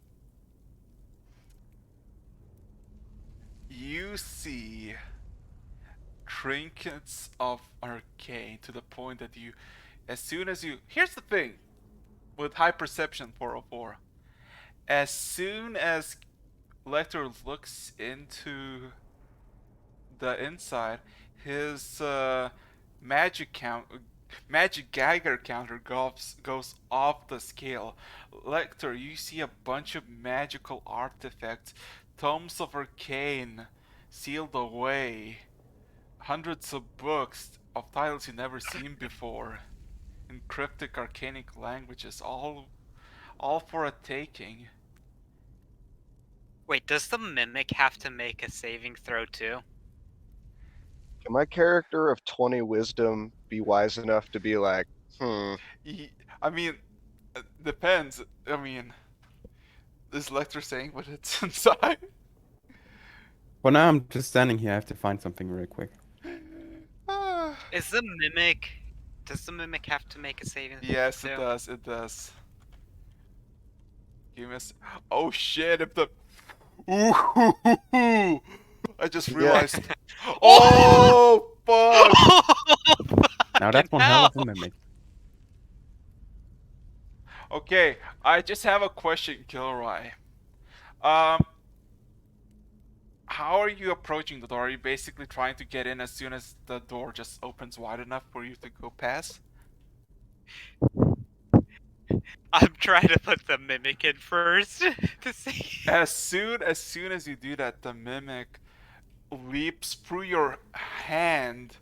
You see trinkets of arcane to the point that you, as soon as you, here's the thing with high perception 404, as soon as Lecter looks into the inside, his magic Geiger counter goes off the scale. Lecter, you see a bunch of magical artifacts, tomes of arcane sealed away, hundreds of books of titles you've never seen before, in cryptic arcanic languages, all for a taking. Wait, does the mimic have to make a saving throw too? Can my character of 20 wisdom be wise enough to be like, I mean, depends. I mean, is Lecter saying what it's inside? For now, I'm just standing here. I have to find something real quick. Is the mimic? Does the mimic have to make a saving throw? Yes, it too? does. It does. Give me oh shit! If the ooh, I just realized. Oh fuck! Now that's one hell of a mimic. Okay, I just have a question, Kilroy. How are you approaching the door? Are you basically trying to get in as soon as the door just opens wide enough for you to go past? I'm trying to put the mimic in first to see. As soon as you do that, the mimic leaps through your hand,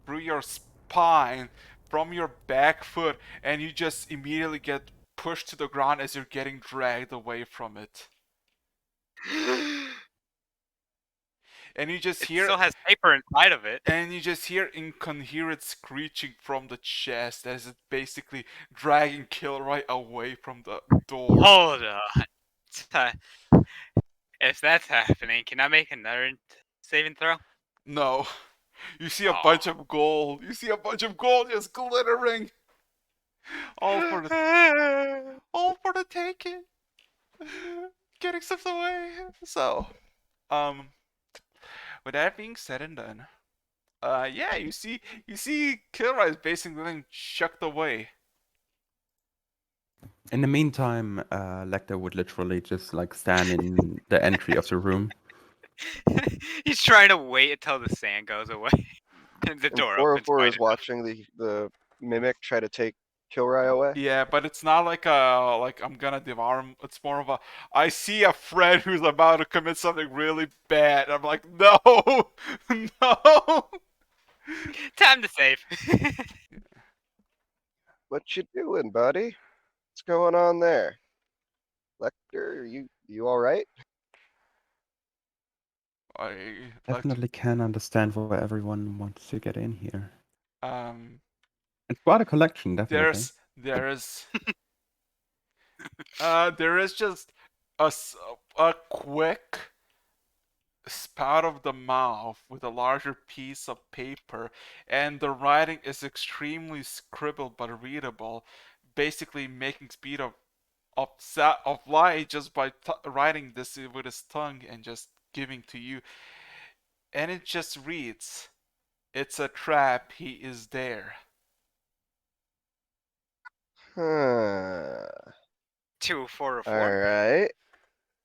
through your spine, from your back foot, and you just immediately get pushed to the ground as you're getting dragged away from it. And you just It hear still has paper inside of it. incoherent screeching from the chest as it's basically dragging Kilroy away from the door. Hold on. If that's happening, can I make another saving throw? No. You see a Aw. bunch of gold. You see a bunch of gold just glittering. All for the taking. Getting stuff away. So, with that being said and done, yeah, you see Kilroy is basically getting chucked away. In the meantime, Lecter would literally just like stand in the entry of the room. He's trying to wait until the sand goes away. And the And door opens 404 wide is enough. watching the mimic try to take Kilroy away. Yeah, but it's not like I'm gonna devour him. It's more of a I see a friend who's about to commit something really bad. I'm like, no, no. Time to save. What you doing, buddy? What's going on there? Lecter, you all right? I Definitely can understand why everyone wants to get in here. um. It's quite a collection, definitely. There is just a quick spout of the mouth with a larger piece of paper, and the writing is extremely scribbled but readable, basically making speed of light just by writing this with his tongue and just giving to you, and it just reads, "It's a trap. He is there." Huh. 2, 4, or 4. All right.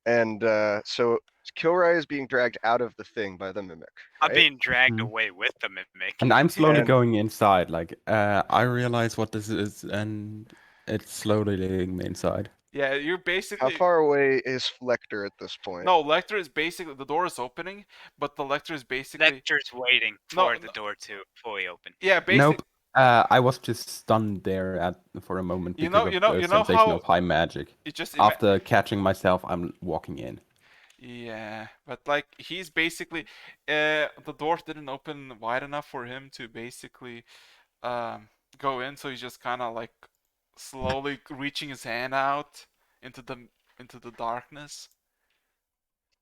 And so Kilroy is being dragged out of the thing by the mimic. I'm Right? being dragged Mhm. away with the mimic. And I'm slowly And- going inside. Like, I realize what this is, and it's slowly leading me inside. Yeah, you're How basically. far away is Lecter at this point? No, Lecter is basically the door is opening, but the Lecter is basically. Lecter's waiting No, for the no. door to fully open. Yeah, basically. Nope. I was just stunned there for a moment You because know- of you know- the you know sensation how- of high magic. It just After catching myself, I'm walking in. Yeah, but like he's basically the door didn't open wide enough for him to basically go in, so he's just kind of like slowly reaching his hand out into the darkness.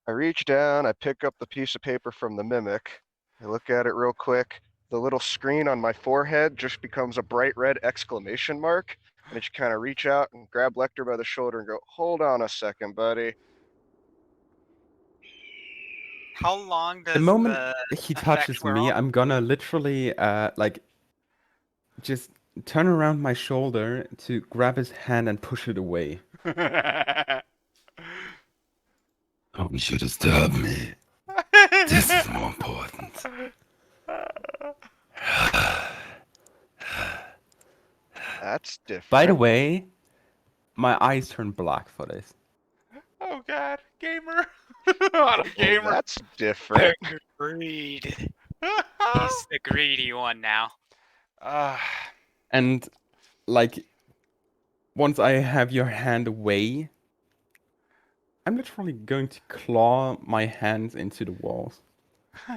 I reach down, I pick up the piece of paper from the mimic, I look at it real quick. The little screen on my forehead just becomes a bright red exclamation mark, and I just kind of reach out and grab Lecter by the shoulder and go, "Hold on a second, buddy." How long does The moment the he effect touches wear me, on? I'm gonna literally like just turn around my shoulder to grab his hand and push it away. Don't you disturb me. This is more important. That's different. By the way, my eyes turn black for this. Oh god, gamer. Not a Well, gamer. that's different. Greed. He's the greedy one now. And like once I have your hand away, I'm literally going to claw my hands into the walls.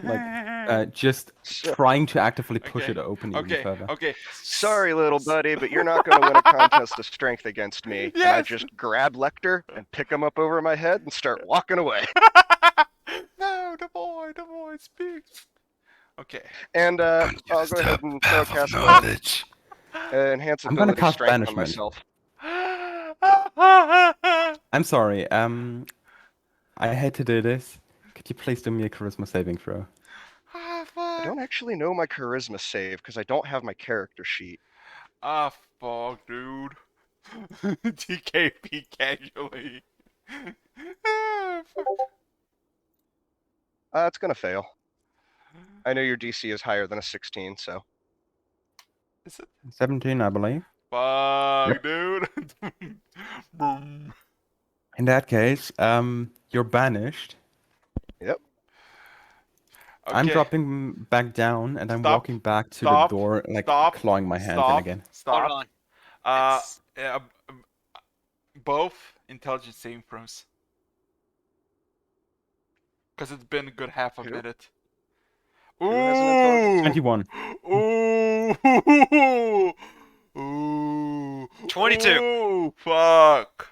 Like just So- trying to actively push Okay, it open even further. Okay. Sorry, little buddy, but you're not going to win a contest of strength against me. And I Yes. just grab Lecter and pick him up over my head and start walking away. No, the boy speaks. Okay. And I'll go ahead and throw cast knowledge. enhance I'm gonna ability cast strength on banishment. myself. I'm sorry. I hate to do this. Could you please do me a charisma saving throw? I don't actually know my charisma save because I don't have my character sheet. Fuck, dude. TKP casually. It's gonna fail. I know your DC is higher than a 16, so. Is it? 17, I believe. Fuck, dude. Boom. In that case, you're banished. Yep. I'm Okay. dropping back down, and I'm Stop. walking back to Stop. the door, like Stop. clawing my hands in Stop. again. Stop. Hold on. Uh, It's- both intelligence saving throws. Because it's been a good half a Who? minute. Who has an intelligence? 21. Ooh! Ooh! 22. Ooh! Fuck!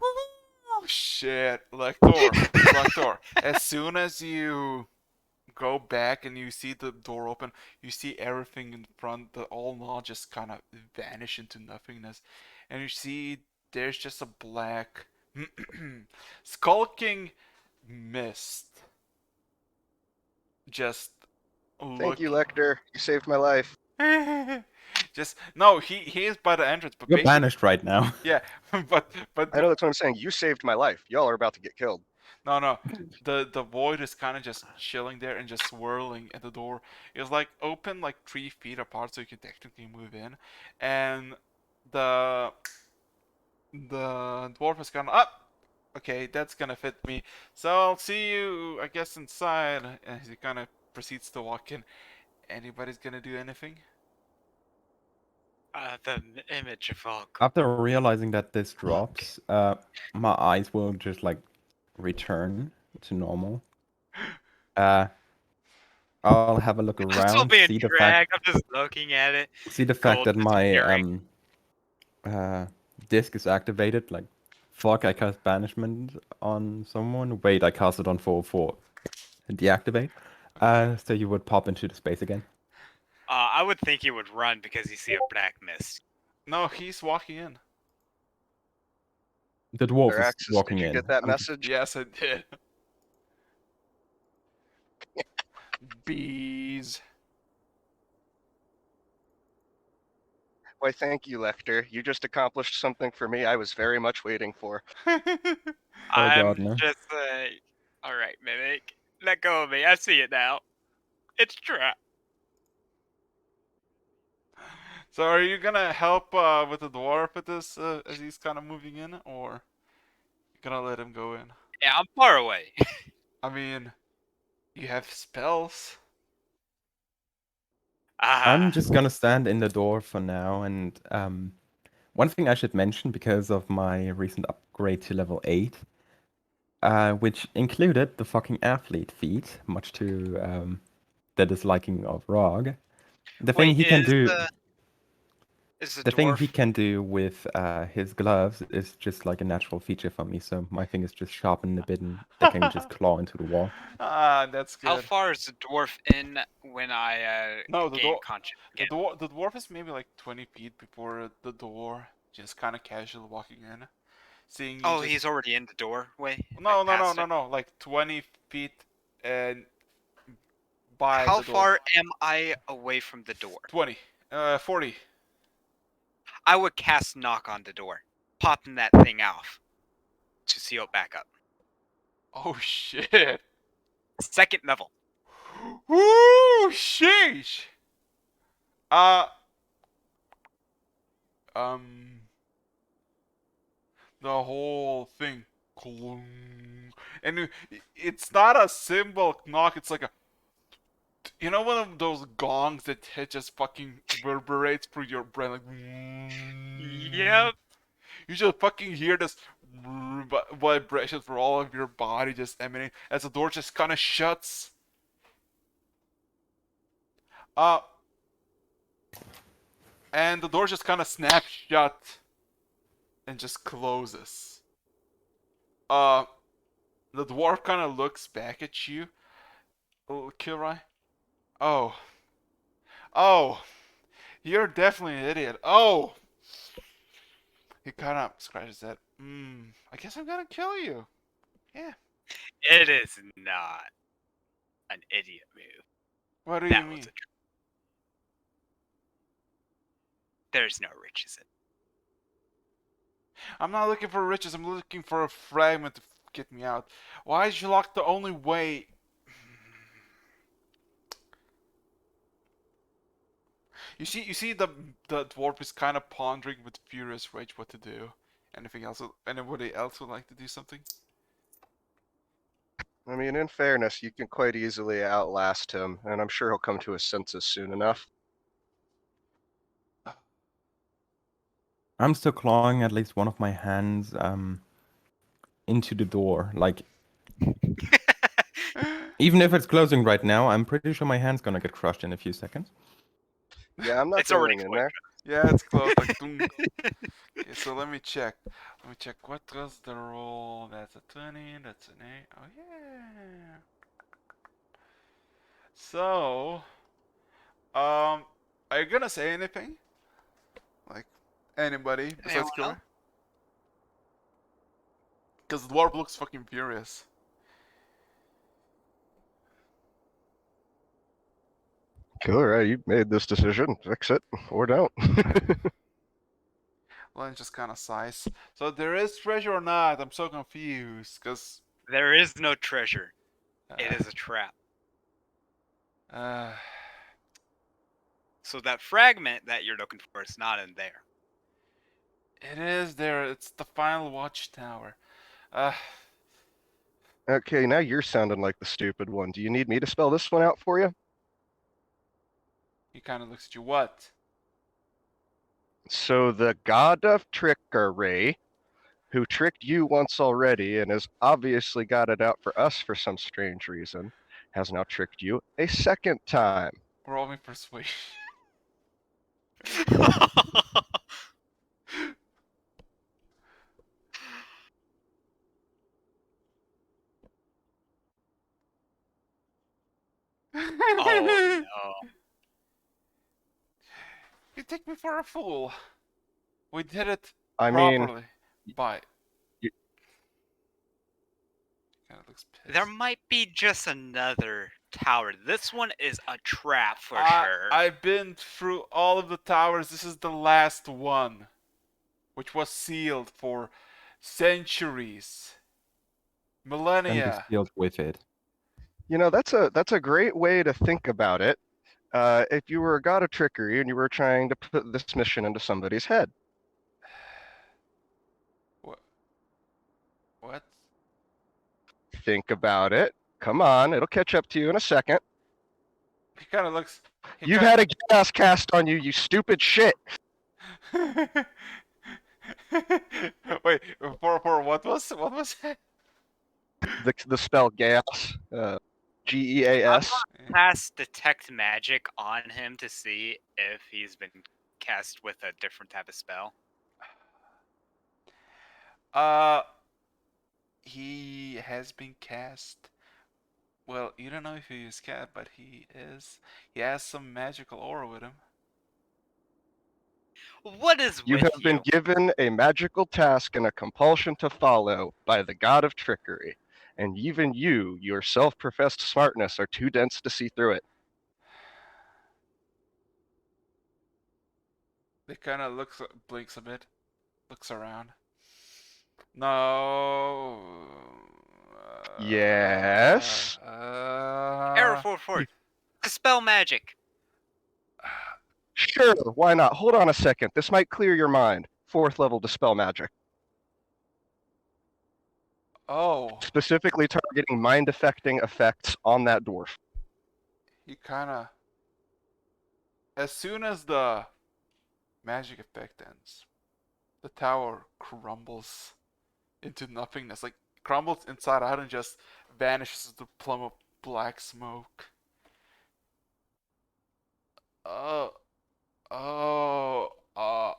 Oh, shit. Lector. As soon as you go back and you see the door open, you see everything in front, the all knowledge just kind of vanish into nothingness. And you see there's just a black, skulking mist. Just Thank you, look. Lecter. You saved my life. Just no, he is by the entrance, but You're basically, banished right now. yeah, but I know that's what I'm saying. You saved my life. Y'all are about to get killed. no, the void is kind of just chilling there and just swirling at the door. It's like open like 3 feet apart, so you can technically move in, and the the dwarf is kind of up. Okay, that's gonna fit me. So I'll see you, I guess, inside. And he kind of proceeds to walk in. Anybody's gonna do anything? The image of Volk. After realizing that this drops, my eyes will just like return to normal. I'll have a look I'm still around, being see the dragged. I'm just looking at it. fact Gold that my disappearing. disc is activated. Like, fuck, I cast banishment on someone. Wait, I cast it on 4/4. Deactivate. So you would pop into the space again. I would think he would run because you see a black mist. No, he's walking in. The dwarf is Araxis, walking did you in. get that I'm- message? Yes, I did. Bees. Why, thank you, Lecter. You just accomplished something for me I was very much waiting for. Oh I'm god, no. just alright, Mimic. Let go of me. I see it now. It's trapped. So are you gonna help with the dwarf with this as he's kind of moving in, or you gonna let him go in? Yeah, I'm far away. I mean, you have spells. I'm just gonna stand in the door for now, and one thing I should mention because of my recent upgrade to level 8, which included the fucking athlete feat, much to the disliking of Rog. The thing Wait, he can is do, the the thing he dwarf? can do with his gloves is just like a natural feature for me. So my thing is just sharpened a bit, and they can just claw into the wall. Ah, that's How good. far is the dwarf in when I No, the gain dwarf. conscience The again? dwarf is maybe like 20 feet before the door, just kind of casually walking in, seeing you. Oh, just... he's already in the doorway. No, Like past it? no. Like 20 feet and by How the door. far am I away from the door? 20. 40. I would cast knock on the door, popping that thing off to seal it back up. Oh shit. Second level. Woo! Sheesh. Uh. Um. The whole thing. And it's not a cymbal knock. It's like a. You know, one of those gongs that just fucking reverberates through your brain, like. Yep. You just fucking hear this vibration for all of your body just emanating as the door just kind of shuts. Uh, and the door just kind of snaps shut and just closes. Uh, the dwarf kind of looks back at you, Kilroy. Oh, oh, you're definitely an idiot. Oh, he kind of scratches that. I guess I'm gonna kill you. Yeah. It is not an idiot move. What do you That mean? was a. There's no riches in. I'm not looking for riches. I'm looking for a fragment to get me out. Why is you locked the only way? You see, the dwarf is kind of pondering with furious rage what to do. Anything else? Anybody else would like to do something? I mean, in fairness, you can quite easily outlast him, and I'm sure he'll come to his senses soon enough. I'm still clawing at least one of my hands into the door. Like, even if it's closing right now, I'm pretty sure my hand's gonna get crushed in a few seconds. Yeah, I'm not It's already going in closed. there. Yeah, it's close. Like, dunk. Okay, so let me check. Let me check. What was the roll? That's a 20. That's an 8. Oh yeah. So, are you gonna say anything? Like, anybody besides Anyone else? Killer? Because the dwarf looks fucking furious. Killer, you made this decision. Fix it or don't. Len just kind of sighs. So there is treasure or not? I'm so confused. Cause There is no treasure. It uh, is a trap. uh, So that fragment that you're looking for is not in there. it is there. It's the final watchtower. Uh, Okay, now you're sounding like the stupid one. Do you need me to spell this one out for you? he kind of looks at you. What? So the god of trickery, who tricked you once already and has obviously got it out for us for some strange reason, has now tricked you a second time. Roll me persuasion. Oh no. You take me for a fool. We did it I mean, properly. By. you- Kind of looks pissed. There might be just another tower. This one is a trap for I, sure. I've been through all of the towers. This is the last one, which was sealed for centuries, And we millennia. sealed with it. that's a great way to think about it. If you were a god of trickery and you were trying to put this mission into somebody's head, What? What? think about it. Come on, it'll catch up to you in a second. He kind of looks. He You've had a gas cast on you, you stupid shit. Wait, for what was it? The spell gas, Geas. Cast detect magic on him to see if he's been cast with a different type of spell. Uh, he has been cast. Well, you don't know if he is cast, but he is. He has some magical aura with him. What is You with have been given a magical task and a compulsion to follow by the god of trickery, and even you, your self-professed smartness, are too dense to see through it. He kind of looks, blinks a bit, looks around. No. Yes. Error 44. Dispel magic. Sure, why not? Hold on a second. This might clear your mind. 4th level Dispel Magic. Oh, Specifically targeting mind-affecting effects on that dwarf. he kind of. As soon as the magic effect ends, the tower crumbles into nothingness. Like, crumbles inside out and just vanishes into a plum of black smoke. Oh, oh,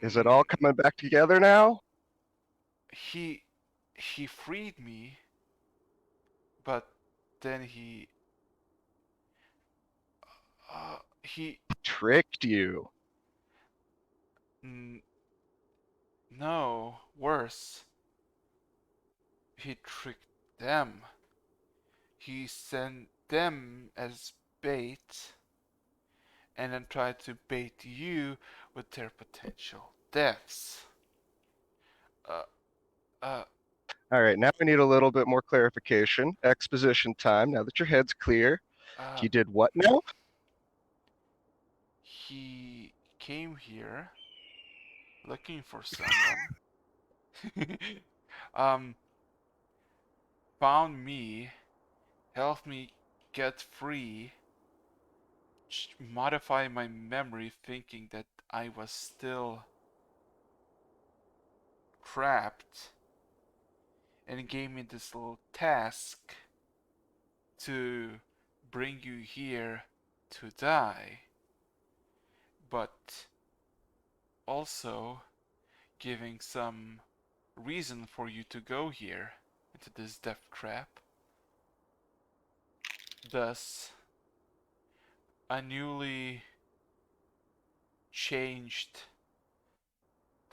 Is it all coming back together now? he freed me, but then he Tricked you. no, worse. He tricked them. He sent them as bait and then tried to bait you with their potential deaths. Uh, All right, now we need a little bit more clarification. Exposition time, now that your head's clear. He did what now? he came here looking for someone. um, Found me, helped me get free, modify my memory thinking that I was still trapped and gave me this little task to bring you here to die, but also giving some reason for you to go here into this death trap. Thus, a newly changed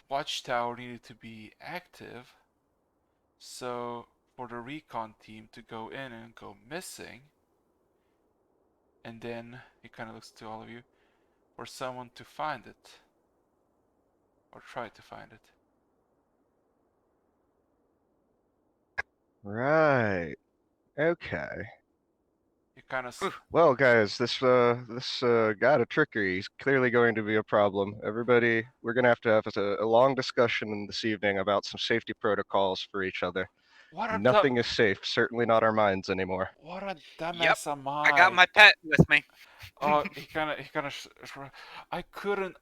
watchtower needed to be active, so for the recon team to go in and go missing, and then he kind of looks to all of you, for someone to find it, or try to find it. Right. Okay. You kind of Well, guys, this got a trickery. He's clearly going to be a problem. Everybody, we're gonna have a long discussion this evening about some safety protocols for each other. what a Nothing is safe. Certainly not our minds anymore. what a Yep, dumbass am I got I. my pet with me. Oh, he kind of. I couldn't.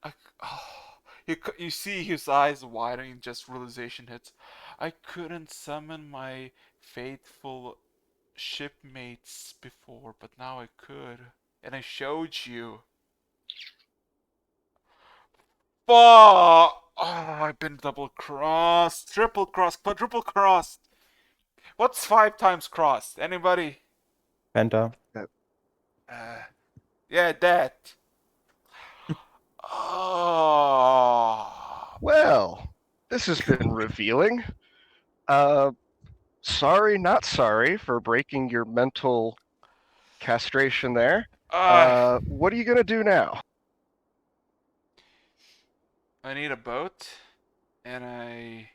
You see his eyes widening. Just realization hits. I couldn't summon my faithful shipmates before, but now I could, and I showed you. Fuck! Oh, I've been double crossed, triple crossed, quadruple crossed. What's 5 times crossed? Anybody? Penta. Yeah, that. Oh. Well, this has been revealing. Uh, sorry, not sorry for breaking your mental castration there. What are you gonna do now? I need a boat, and I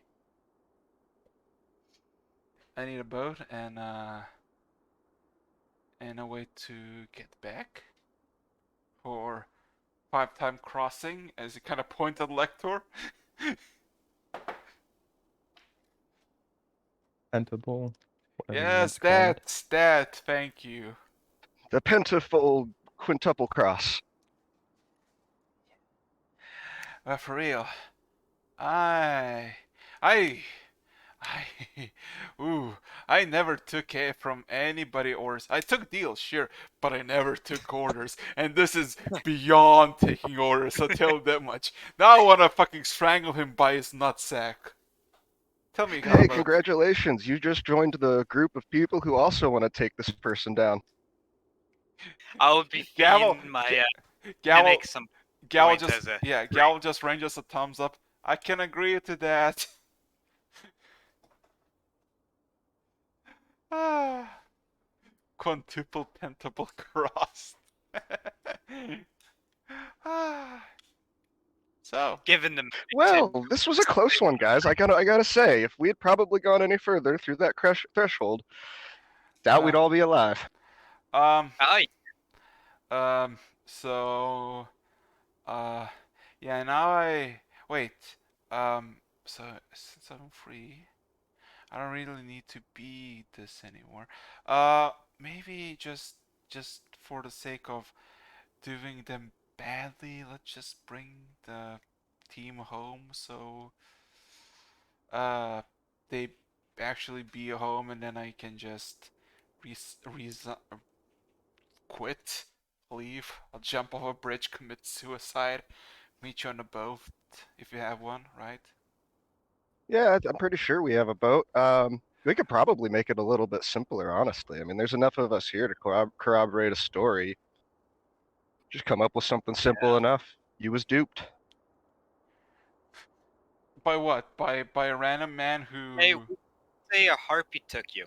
need a boat and a way to get back for 5 time crossing, as he kind of pointed Lector. Pentable. Whatever you want Yes, to call it. that. Thank you. The pentafold quintuple cross. But for real, I, I, ooh, I never took it from anybody orders. I took deals, sure, but I never took orders. And this is beyond taking orders, I'll tell you that much. Now I wanna fucking strangle him by his nutsack. Tell me how Hey, about. congratulations. You just joined the group of people who also want to take this person down. I will be Gavel, feeding my Gavel, mimic some Gavel points just, as a yeah, Gavel just range us a thumbs up. I can agree to that. Ah. Quintuple pentable cross. So, given the Well, this was a close one, guys. I gotta say, if we had probably gone any further through that threshold, doubt we'd all be alive. um, I um, so, uh, yeah, now wait, so since I'm free, I don't really need to be this anymore. Maybe just for the sake of doing them badly, let's just bring the team home, so they actually be home, and then I can just quit, leave. I'll jump off a bridge, commit suicide, meet you on a boat if you have one, right? Yeah, I'm pretty sure we have a boat. We could probably make it a little bit simpler, honestly. I mean, there's enough of us here to corroborate a story. Just come up with something simple enough. You was duped. By what? By a random man hey, who. say a harpy took you.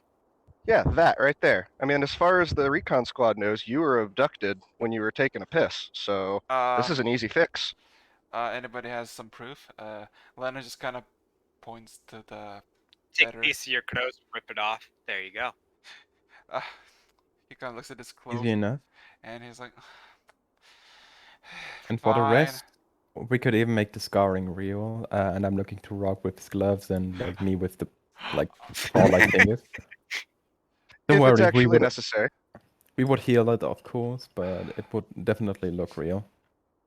Yeah, that right there. I mean, as far as the recon squad knows, you were abducted when you were taking a piss. So this is an easy fix. Anybody has some proof? Lena just kind of points to the Take better. a piece of your clothes, rip it off. There you go. He kind of looks at his clothes Easy enough. and he's like, And for the fine. rest, we could even make the scarring real. And I'm looking to Rock with his gloves and like me with the like claw-like fingers. Don't If worry, it's we actually would necessary. we would heal it, of course, but it would definitely look real.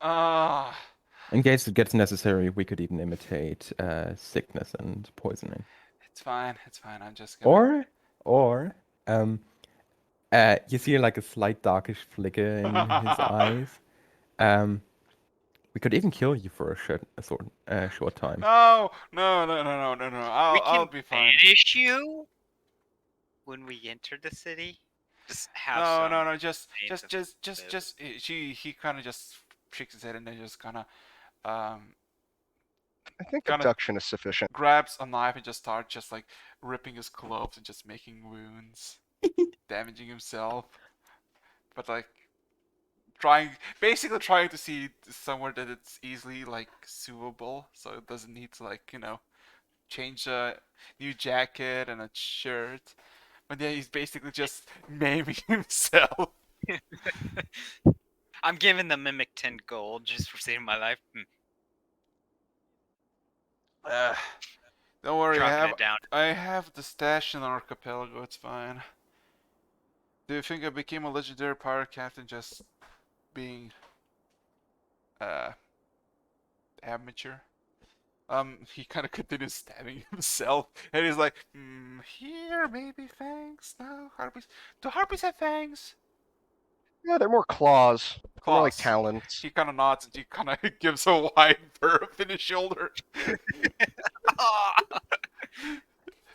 Ah, In case it gets necessary, we could even imitate sickness and poisoning. It's fine. It's fine. I'm just gonna. Or, um, you see like a slight darkish flicker in his eyes. We could even kill you for a short time. No, no, no, no, no, no, no. We I'll can be fine. banish you when we enter the city. Just have No, some no, no. names of He kind of just shakes his head and then just um, I think kind of abduction is sufficient. grabs a knife and just starts just like ripping his clothes and just making wounds, damaging himself. But like basically trying to see somewhere that it's easily like suable, so it doesn't need to like change a new jacket and a shirt. But yeah, he's basically just maiming himself. I'm giving the mimic 10 gold just for saving my life. Don't worry, Chalking it down. I have the stash in Archipelago. It's fine. Do you think I became a legendary pirate captain just being uh amateur? He kind of continues stabbing himself, and he's like, here maybe fangs. No, harpies. Do harpies have fangs? Yeah, they're more claws. They're more like Claws. talons. He kind of nods and he kind of gives a wide berth in his shoulder.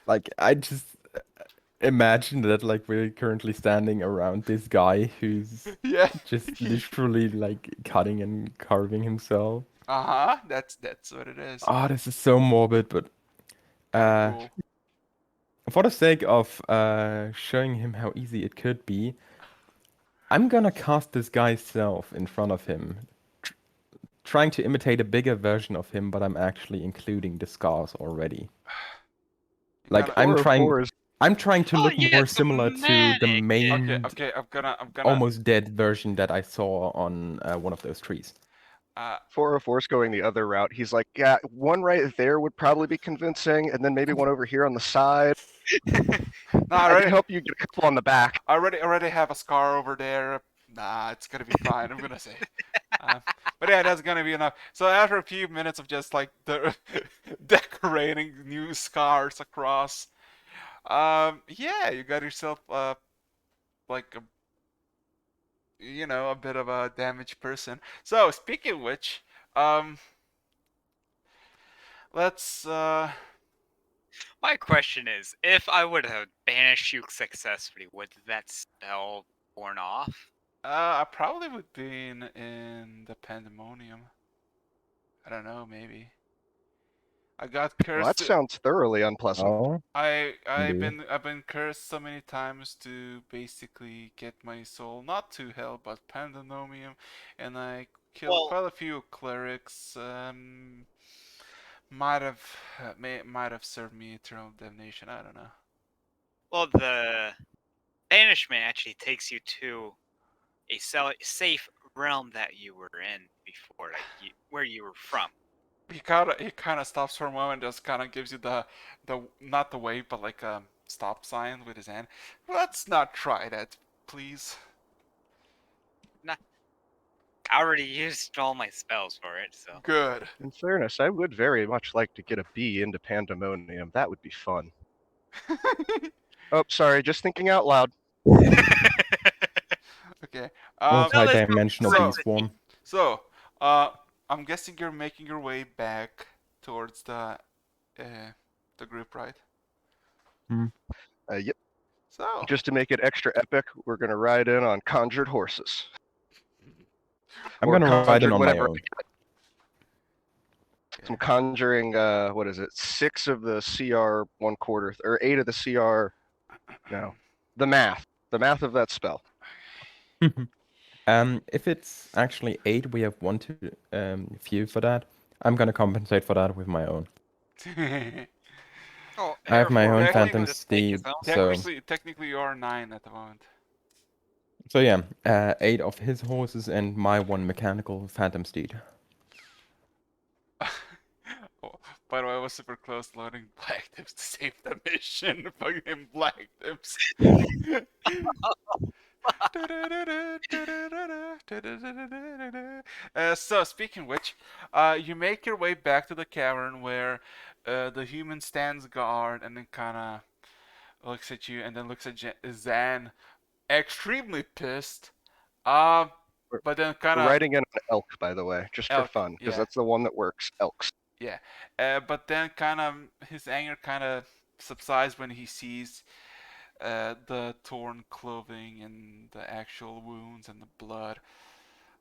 Like, I just imagine that, like, we're currently standing around this guy who's Yeah. just literally, like, cutting and carving himself. That's what it is. Oh, this is so morbid, but Cool. for the sake of showing him how easy it could be, I'm gonna cast this guy's self in front of him, trying to imitate a bigger version of him, but I'm actually including the scars already. Like, I'm trying to Oh, look more yes, similar to the manic. main Okay. I'm gonna. almost dead version that I saw on one of those trees. 404's going the other route. He's like, yeah, one right there would probably be convincing, and then maybe one over here on the side. No, I can help you get a couple on the back. I already have a scar over there. Nah, it's gonna be fine. I'm gonna say. But yeah, that's gonna be enough. So after a few minutes of just like decorating new scars across, yeah, you got yourself like a bit of a damaged person. So speaking of which, let's My question is, if I would have banished you successfully, would that spell worn off? I probably would be in the pandemonium. I don't know, maybe. I got Well, that cursed. sounds thoroughly unpleasant. Oh, I've indeed. been cursed so many times to basically get my soul not to hell but pandemonium, and I killed quite a few clerics. Might have served me eternal damnation. I don't know. Well, the banishment actually takes you to a safe realm that you were in before, like where you were from. He kind of stops for a moment, just kind of gives you the not the wave, but like a stop sign with his hand. Let's not try that, please. Nah, I already used all my spells for it, so. Good. In fairness, I would very much like to get a bee into pandemonium. That would be fun. Oh, sorry, just thinking out loud. Okay. Multi-dimensional so- bee swarm. So, I'm guessing you're making your way back towards the group, right? Yep. So, Just to make it extra epic, we're gonna ride in on conjured horses. I'm Or gonna ride in conjured on my whatever. own. I'm conjuring, what is it? 6 of the CR 1/4, or 8 of the CR. No, the math of that spell. If it's actually 8, we have 1 to few for that. I'm gonna compensate for that with my own. Oh, I have my own Technically- phantom steed, so technically you are 9 at the moment. yeah, 8 of his horses and my 1 mechanical phantom steed. Oh, by the way, I was super close to loading black tips to save the mission. Fucking black tips. So speaking of which, you make your way back to the cavern where the human stands guard and then kind of looks at you and then looks at Zan, extremely pissed. Uh, We're, but then kind we're of riding in on elk, by the way, just for elk, fun, because yeah, that's the one that works. Elks. yeah. But then kind of his anger kind of subsides when he sees the torn clothing and the actual wounds and the blood.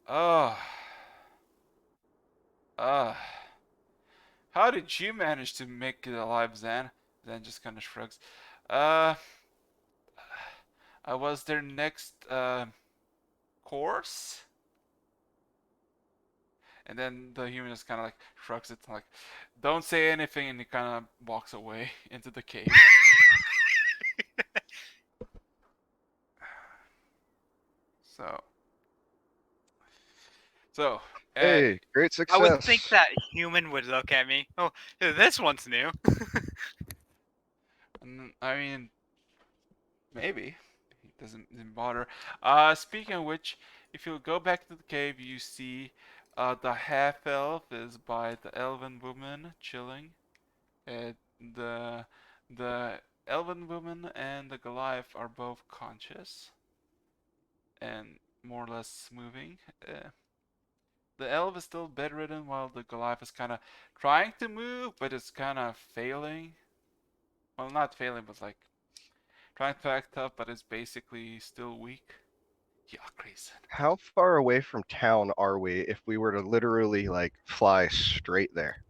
Ugh. Ugh. How did you manage to make it alive, Zan? Zan just kind of shrugs. Uh, I was their next course, and then the human just kind of like shrugs it, like, "Don't say anything," and he kind of walks away into the cave. So, so, Hey, great I would think success. that human would look at me. Oh, this one's new. I mean, maybe. It didn't bother. Speaking of which, if you go back to the cave, you see the half elf is by the elven woman chilling. Uh, the the elven woman and the Goliath are both conscious and more or less moving. The elf is still bedridden while the Goliath is kind of trying to move, but it's kind of failing. Well, not failing, but like trying to act up, but it's basically still weak. Yeah, Grayson. How far away from town are we if we were to literally like fly straight there?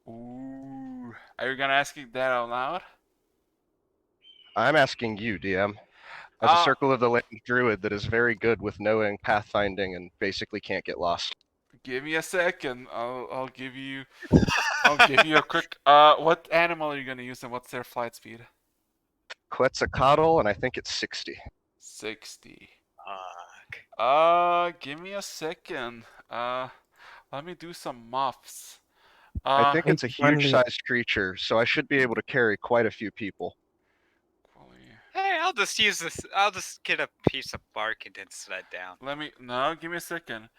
Ooh. Are you gonna ask that out loud? I'm asking you, DM, as a Uh, Circle of the Land druid that is very good with knowing pathfinding and basically can't get lost. give me a second. I'll give you a quick what animal are you gonna use and what's their flight speed? Quetzalcoatl, and I think it's 60. 60. Fuck. Give me a second. Let me do some muffs. I think Hey, it's a huge finally, sized creature, so I should be able to carry quite a few people. Hey, I'll just use this. I'll just get a piece of bark and then sled down. Give me a second.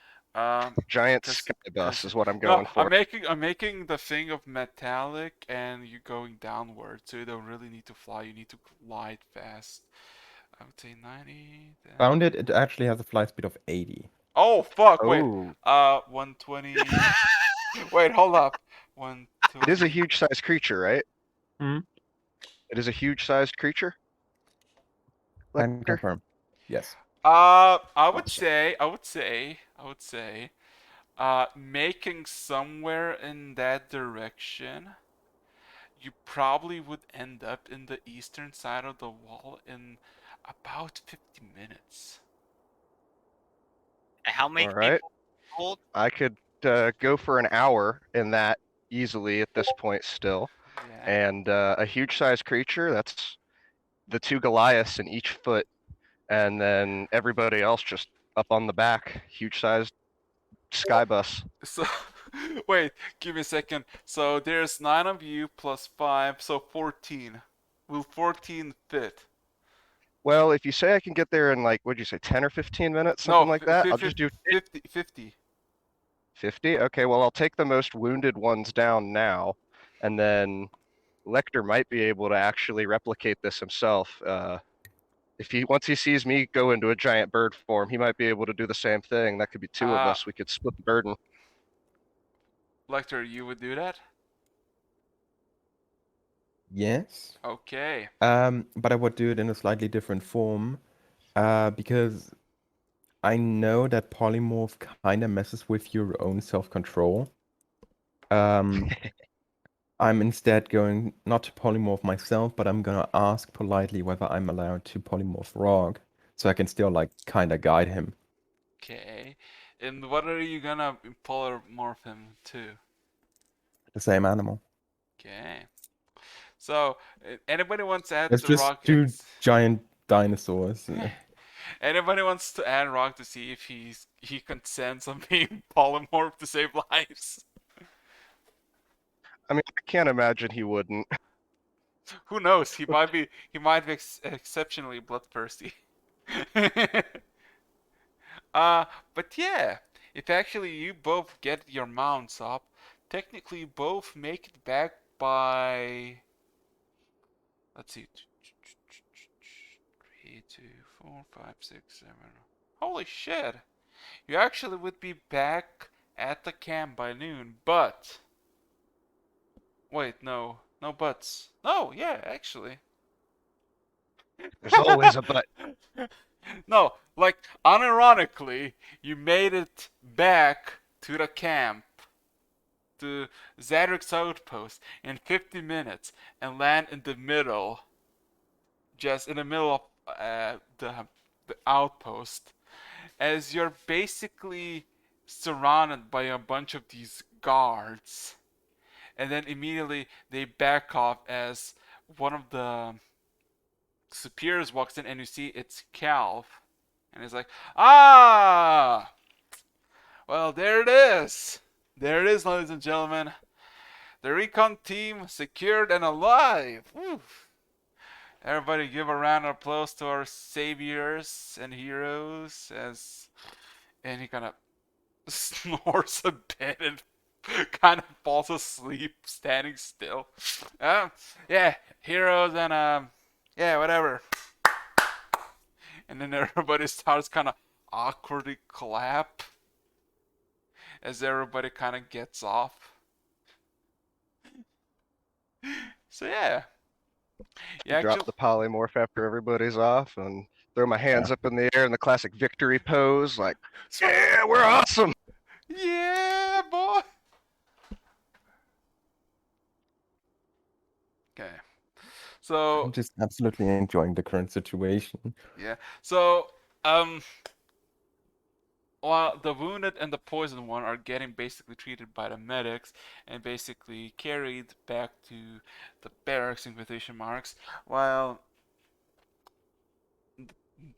Giant Cause, sky bus cause, is what I'm no, going for. I'm making the thing of metallic, and you going downward, so you don't really need to fly. You need to glide fast. I would say 90. Then... found it. It actually has a flight speed of 80. Oh fuck! Wait. Oh, 120. Wait, hold up. it is a 120. huge sized creature, right? Hmm? It is a huge sized creature. Can Lecter? confirm. Yes. I would Awesome. say, making somewhere in that direction, you probably would end up in the eastern side of the wall in about 50 minutes. And how many All right. people hold? I could go for an hour in that easily at this point still. Yeah. And a huge sized creature, that's the two Goliaths in each foot, and then everybody else just up on the back. Huge sized sky bus. So, wait, give me a second. So there's 9 of you plus 5, so 14. Will 14 fit? Well, if you say I can get there in like, what'd you say, 10 or 15 minutes, something No, like that, I'll just do 50, 50. 50. Okay, well, I'll take the most wounded ones down now, and then Lecter might be able to actually replicate this himself. If he once he sees me go into a giant bird form, he might be able to do the same thing. That could be two of us. We could split the burden. Lecter, you would do that? Yes. Okay. But I would do it in a slightly different form, because I know that polymorph kind of messes with your own self-control. I'm instead going not to polymorph myself, but I'm gonna ask politely whether I'm allowed to polymorph Rog, so I can still like kind of guide him. Okay. And what are you gonna polymorph him to? The same animal. Okay. So, anybody wants to add It's the just rock? two giant dinosaurs. Anybody wants to add rock to see if he consents on being polymorphed to save lives? I mean, I can't imagine he wouldn't. Who knows? He might be exceptionally bloodthirsty. But yeah, if actually you both get your mounts up, technically you both make it back by. Let's see. 3, 2, 4, 5, 6, 7. Holy shit! You actually would be back at the camp by noon, but. Wait, no. No buts. No, yeah, actually. There's always a but. No, like, unironically, you made it back to the camp, to Zadric's outpost, in 50 minutes and land in the middle, just in the middle of the outpost, as you're basically surrounded by a bunch of these guards. And then immediately they back off as one of the superiors walks in and you see it's Calv. And he's like, ah! Well, there it is. There it is, ladies and gentlemen. The recon team secured and alive. Woo. Everybody give a round of applause to our saviors and heroes and he kind of snores a bit and kind of falls asleep standing still. Yeah, heroes and yeah, whatever. And then everybody starts kind of awkwardly clap as everybody kind of gets off. So yeah. Drop the polymorph after everybody's off and throw my hands up in the air in the classic victory pose, like, yeah, we're awesome. Yeah, boy. Okay. So I'm just absolutely enjoying the current situation. yeah. So while the wounded and the poisoned one are getting basically treated by the medics and basically carried back to the barracks in quotation marks, while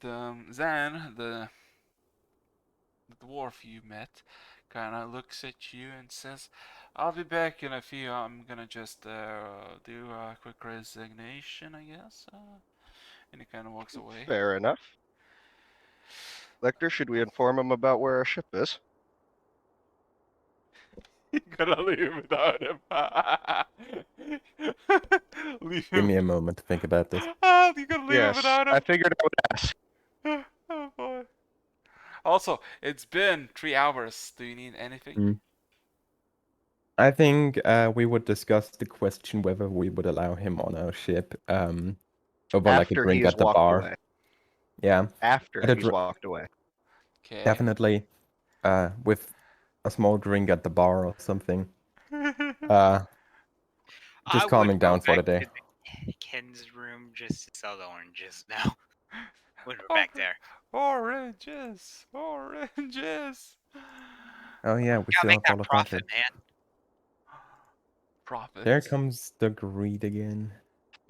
the Zan, the dwarf you met, kind of looks at you and says, I'll be back in a few. I'm gonna just do a quick resignation, I guess. And he kind of walks away. Fair enough. Lecter, should we inform him about where our ship is? You gotta leave without him. Leave Give him. me a moment to think about this. You gotta leave him Yes, without I him. figured I would ask. Oh boy. Also, it's been 3 hours. Do you need anything? Mm. I think we would discuss the question whether we would allow him on our ship over like a After drink he has at the walked bar. away. Yeah, After at a he's dr- walked away. Okay. definitely with a small drink at the bar or something. Just I would calming go down for the back day. to Ken's room just to sell the oranges now. When we're Oh. back there. Oranges. Oranges. Oh yeah, we Gotta still make have all that of profit, that. man. Profit. There comes the greed again.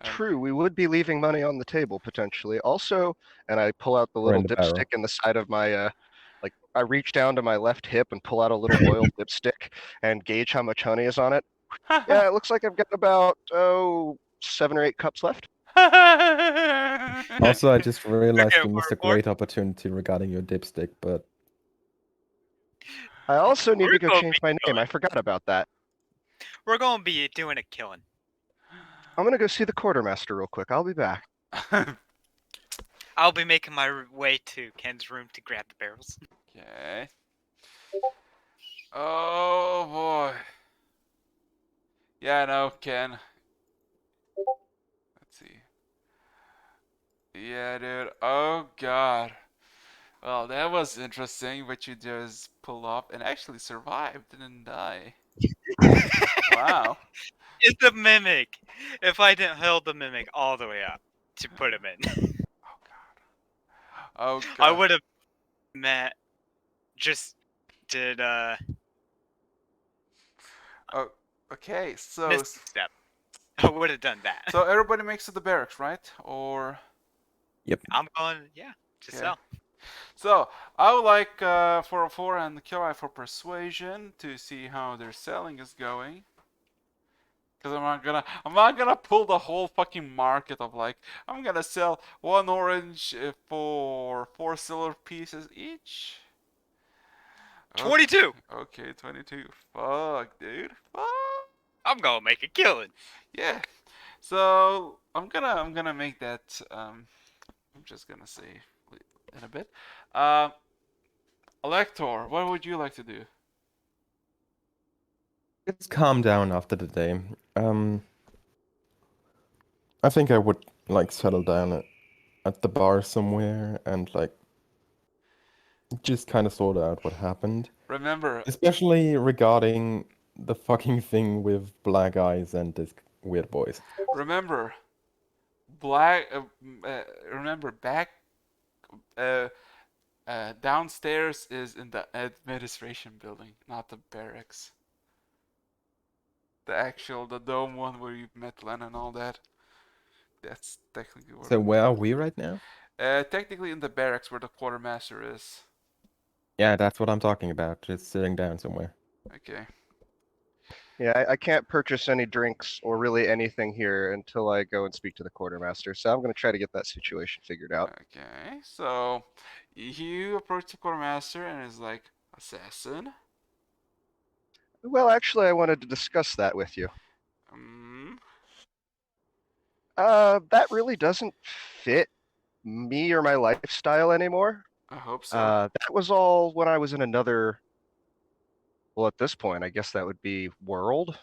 True, we would be leaving money on the table potentially. Also, and I pull out the Or little in the barrel. dipstick in the side of my like I reach down to my left hip and pull out a little oil dipstick and gauge how much honey is on it. Yeah, it looks like I've got about 7 or 8 cups left. Also, I just realized Okay, we missed a we're- great opportunity regarding your dipstick, but I also need We're to go gonna change be my name. going. I forgot about that. We're gonna be doing a killing. I'm gonna go see the quartermaster real quick. I'll be back. I'll be making my way to Ken's room to grab the barrels. Okay. Oh boy. Yeah, no, Ken. Let's see. Yeah, dude. Oh god. Well, that was interesting, but you just pulled off and actually survived, didn't die. Wow. It's the mimic. If I didn't hold the mimic all the way up to put him in, Oh I god. would have met. Just did Oh, okay. So missed step. I would have done that. so everybody makes it to the barracks, right? Or I'm going, yeah, just Okay. sell. so I would like 404 and Kirai for persuasion to see how their selling is going. Because I'm not gonna pull the whole fucking market of like, I'm gonna sell one orange for 4 silver pieces each. 22. Okay, 22. Fuck, dude. Fuck. I'm gonna make a killing. Yeah. So I'm gonna make that. I'm just gonna say in a bit. Elector, what would you like to do? Just calm down after the day. I think I would like settle down at the bar somewhere and like just kind of sort out what happened, Remember, especially regarding the fucking thing with black eyes and this weird voice. remember, black. Remember, back. Uh, Downstairs is in the administration building, not the barracks. The dome one where you met Len and all that. That's technically where. So where are we right now? Technically in the barracks where the quartermaster is. Yeah, that's what I'm talking about. Just sitting down somewhere. Okay. Yeah, I can't purchase any drinks or really anything here until I go and speak to the quartermaster. So I'm going to try to get that situation figured out. Okay. So you approach the quartermaster and is like, assassin. Well, actually, I wanted to discuss that with you. Um, That really doesn't fit me or my lifestyle anymore. I hope so. That was all when I was in another. Well, at this point, I guess that would be world,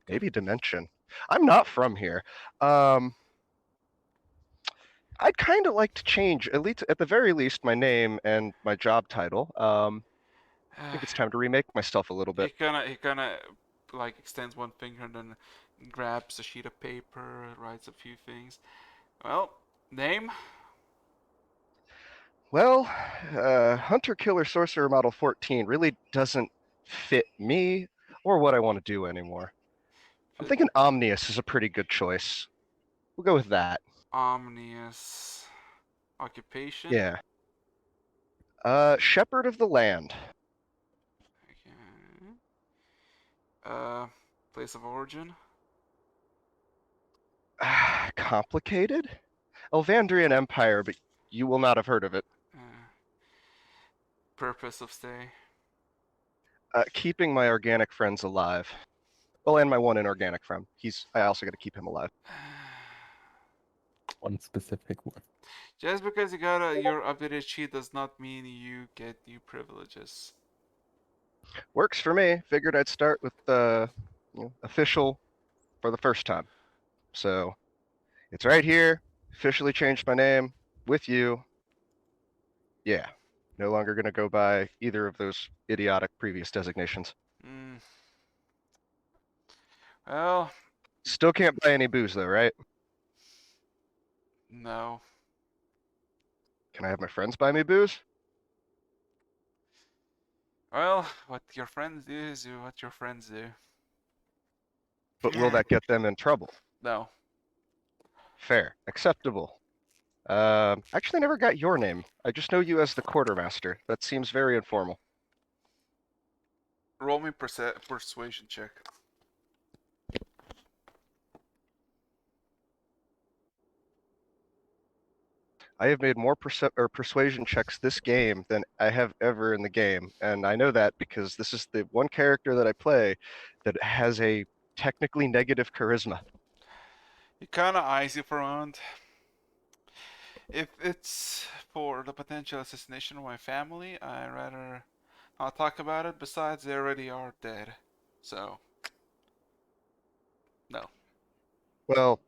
maybe dimension. I'm not from here. I'd kind of like to change, at the very least, my name and my job title. I think it's time to remake myself a little bit. He kinda like extends one finger and then grabs a sheet of paper, writes a few things. Well, name? Well, Hunter Killer Sorcerer Model 14 really doesn't fit me or what I want to do anymore. I'm thinking Omnius is a pretty good choice. We'll go with that. Omnius. Occupation? Yeah. Shepherd of the Land. Okay. Place of origin? Complicated? Elvandrian Empire, but you will not have heard of it. Uh, Purpose of stay? Keeping my organic friends alive. Well, and my one inorganic friend. I also got to keep him alive. One specific one. Just because you got your updated sheet does not mean you get new privileges. Works for me. Figured I'd start with the official for the first time. So it's right here. Officially changed my name with you. Yeah. No longer going to go by either of those idiotic previous designations. Mm. Well, Still can't buy any booze though, right? no. Can I have my friends buy me booze? Well, what your friends do is what your friends do. But will that get them in trouble? No. Fair. Acceptable. Actually, I never got your name. I just know you as the quartermaster. That seems very informal. Roll me persuasion check. I have made more persuasion checks this game than I have ever in the game, and I know that because this is the one character that I play that has a technically negative charisma. He kinda eyes you for a moment. If it's for the potential assassination of my family, I'd rather not talk about it. Besides, they already are dead. So, no. Well,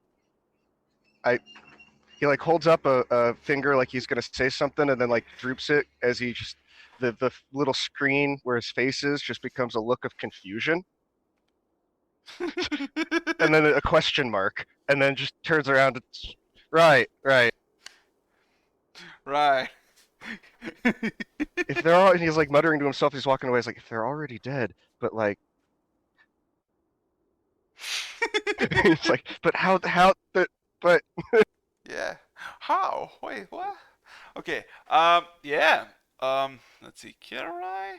he like holds up a finger like he's gonna say something, and then like droops it as he just the little screen where his face is just becomes a look of confusion, and then a question mark, and then just turns around. It's, right. Right. If they're all, and he's like muttering to himself, he's walking away. He's like, if they're already dead, but like, it's like, but but Yeah. How? Wait, what? Okay. Yeah. Let's see. Kirai?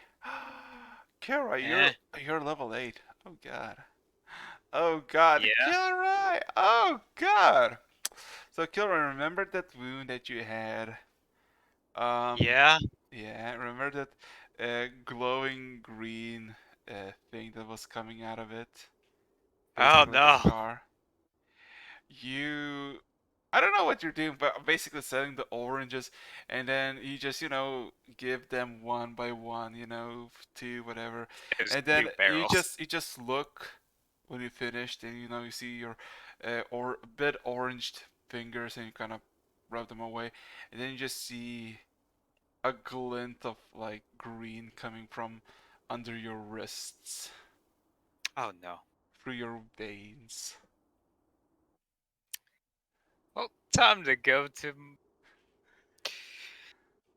Kirai, you're level 8. Oh god. Oh god, Yeah. Kilroy! Oh god! So Kilroy, remember that wound that you had? Yeah. Yeah, remember that glowing green thing that was coming out of it? Oh Basically like a no. scar. I don't know what you're doing, but basically selling the oranges, and then you just, give them one by one, two, whatever, It's and then 2 barrels. you just look when you finished, and you see your or a bit oranged fingers, and you kind of rub them away, and then you just see a glint of like green coming from under your wrists Oh no. through your veins. Well, time to go to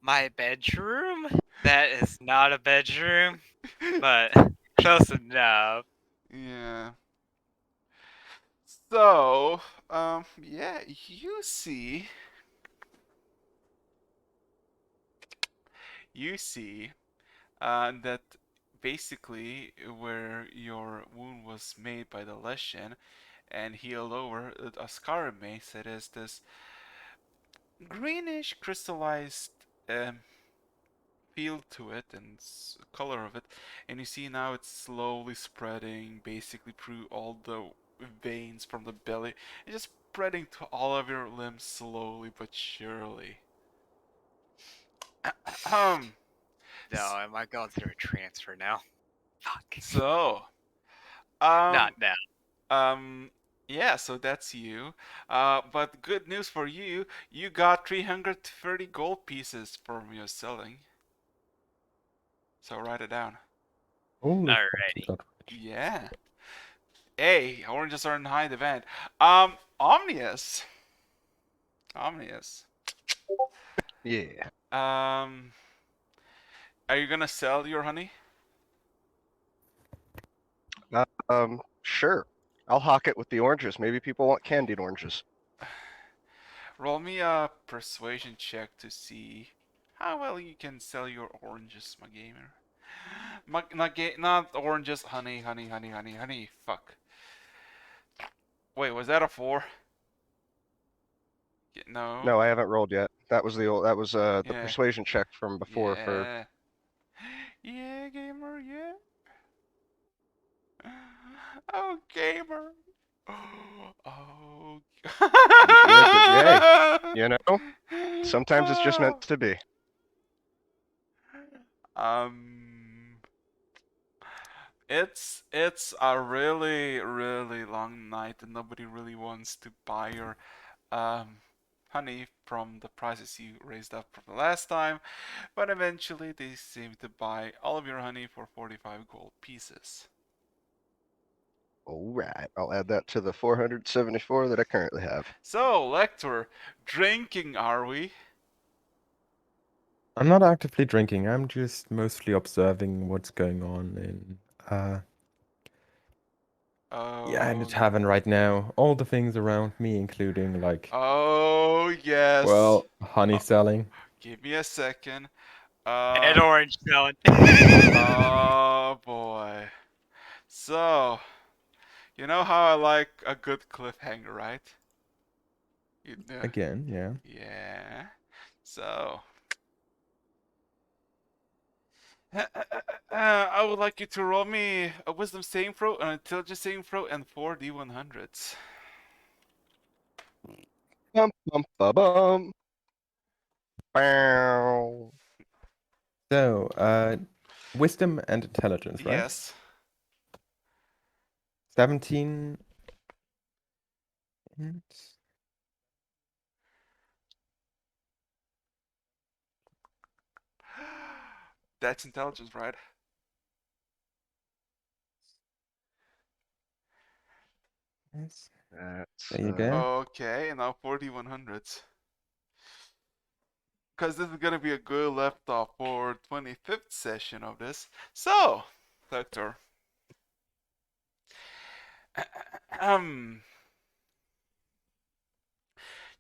my bedroom. That is not a bedroom, but close enough. Yeah. So, yeah, you see, that basically where your wound was made by the lesion and healed over, a scar makes it is this greenish crystallized um, feel to it and color of it, and you see now it's slowly spreading basically through all the veins from the belly and just spreading to all of your limbs slowly but surely. No, am I going through a transfer now? Fuck. So, um, Not now. um, yeah, so that's you. But good news for you, you got 330 gold pieces from your selling. So write it down. Holy Alrighty. fucking god. Yeah. Hey, oranges are in high demand. Omnius. Omnius. Yeah. Um, are you gonna sell your honey? Sure. I'll hawk it with the oranges. Maybe people want candied oranges. Roll me a persuasion check to see how well you can sell your oranges, my gamer. Not oranges, honey, honey, honey, honey, honey. Fuck. Wait, was that a 4? No. No, I haven't rolled yet. That was the Yeah. persuasion check from before for Yeah. Yeah, gamer, yeah. Oh, gamer. Oh. yeah, but hey, you know, sometimes it's just meant to be. Um, it's a really really long night and nobody really wants to buy your um honey from the prices you raised up from the last time, but eventually they seem to buy all of your honey for 45 gold pieces. All right, I'll add that to the 474 that I currently have. So, Lector, drinking are we? I'm not actively drinking. I'm just mostly observing what's going on in yeah, in the Oh, tavern right now. All the things around me, including like oh yes. well, honey selling. Give me a second. And orange melon. Oh boy. So, you know how I like a good cliffhanger, right? You know. Again, yeah. Yeah. So, I would like you to roll me a wisdom saving throw, an intelligence saving throw, and 4d100s. Bum bum ba bum. Bow. So, wisdom and intelligence, right? Yes. 17 and That's intelligence, right? yes. That's There you go. Okay, and now 4d100s. Because this is going to be a good left off for 25th session of this. So, Doctor.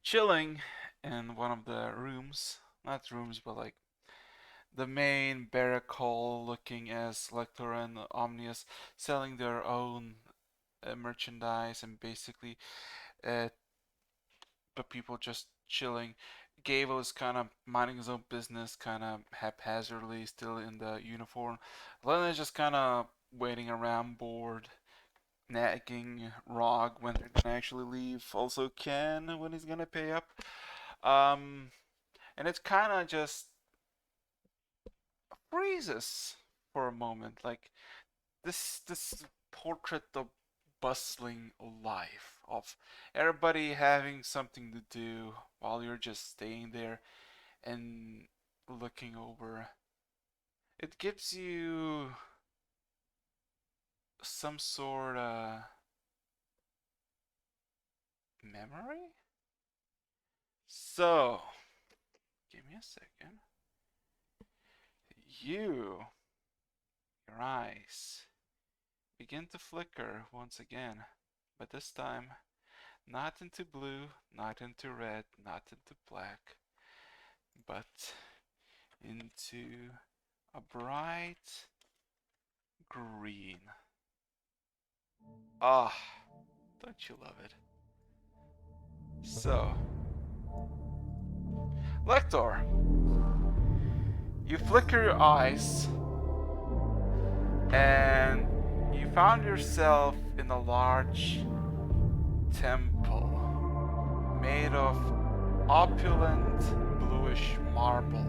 Chilling in one of the rooms. Not rooms, but like the main barrack hall, looking as Lector and Omnius selling their own merchandise and basically uh, but people just chilling. Gavo is kind of minding his own business, kind of haphazardly, still in the uniform. Lena is just kind of waiting around, bored, nagging Rog when they're gonna actually leave. Also, Ken when he's gonna pay up. Um, and it's kind of just freezes for a moment, like this portrait of bustling life of everybody having something to do while you're just staying there and looking over. It gives you some sort of memory. So, give me a second. Your eyes begin to flicker once again, but this time not into blue, not into red, not into black, but into a bright green. Ah, don't you love it? So, Lector, you flicker your eyes and you found yourself in a large temple made of opulent bluish marble,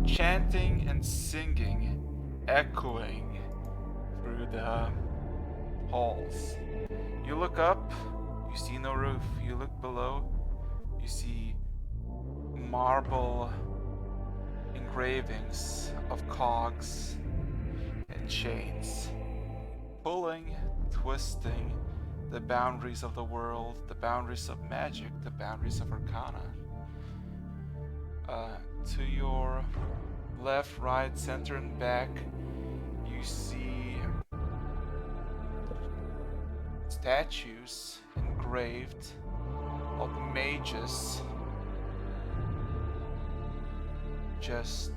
chanting and singing, echoing through the halls. You look up, you see no roof. You look below, you see marble engravings of cogs and chains, pulling, twisting the boundaries of the world, the boundaries of magic, the boundaries of arcana. To your left, right, center, and back, you see statues engraved of mages just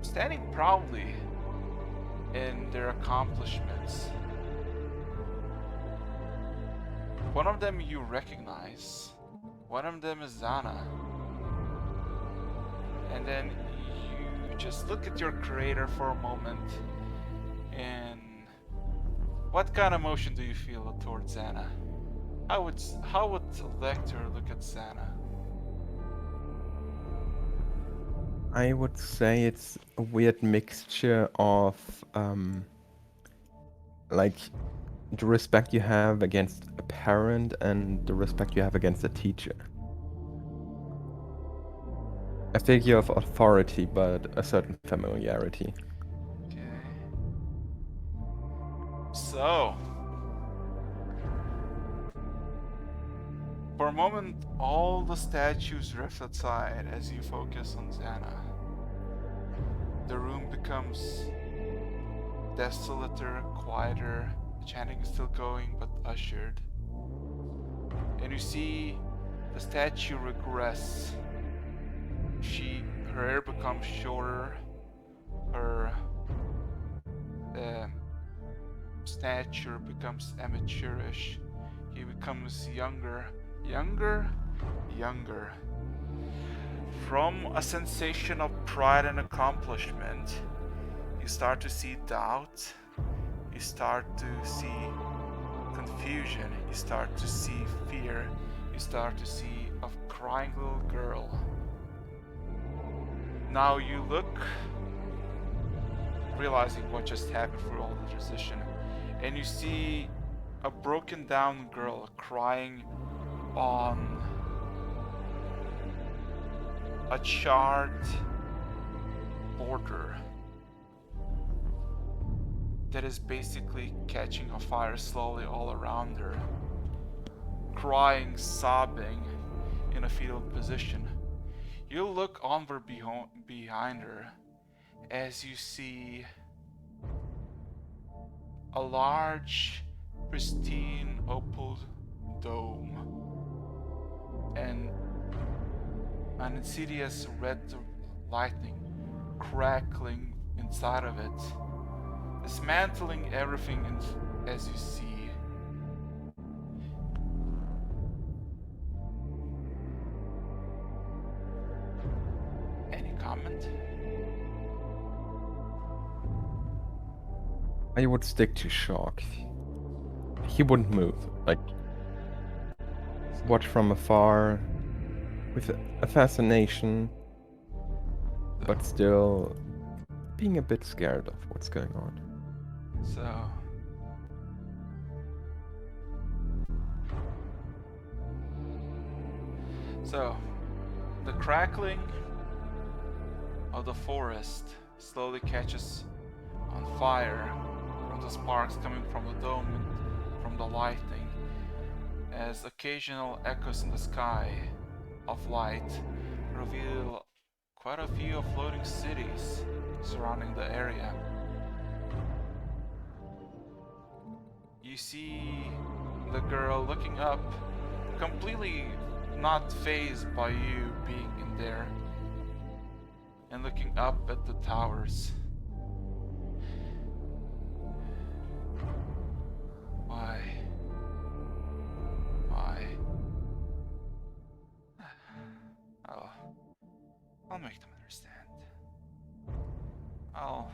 standing proudly in their accomplishments. One of them you recognize. One of them is Zana. And then you just look at your creator for a moment, and what kind of emotion do you feel towards Zana? How would Lecter look at Zana? I would say it's a weird mixture of like the respect you have against a parent and the respect you have against a teacher. A figure of authority, but a certain familiarity. Okay. So, for a moment, all the statues drift aside as you focus on Xana. The room becomes desolater, quieter. The chanting is still going, but ushered. And you see the statue regress. Her hair becomes shorter. Her stature becomes amateurish. He becomes younger, younger. From a sensation of pride and accomplishment, you start to see doubt, you start to see confusion, you start to see fear, you start to see a crying little girl. Now you look, realizing what just happened through all the transition, and you see a broken down girl crying on a charred border that is basically catching a fire slowly all around her, crying, sobbing in a fetal position. You look onward behind her as you see a large, pristine opal dome and an insidious red lightning crackling inside of it. dismantling everything as you see. Any comment? I would stick to shock. He wouldn't move. Like, watch from afar with a fascination, but still being a bit scared of what's going on. So, the crackling of the forest slowly catches on fire from the sparks coming from the dome and from the lightning, as occasional echoes in the sky of light reveal quite a few floating cities surrounding the area. You see the girl looking up, completely not fazed by you being in there, and looking up at the towers. Why? I'll make them understand. I'll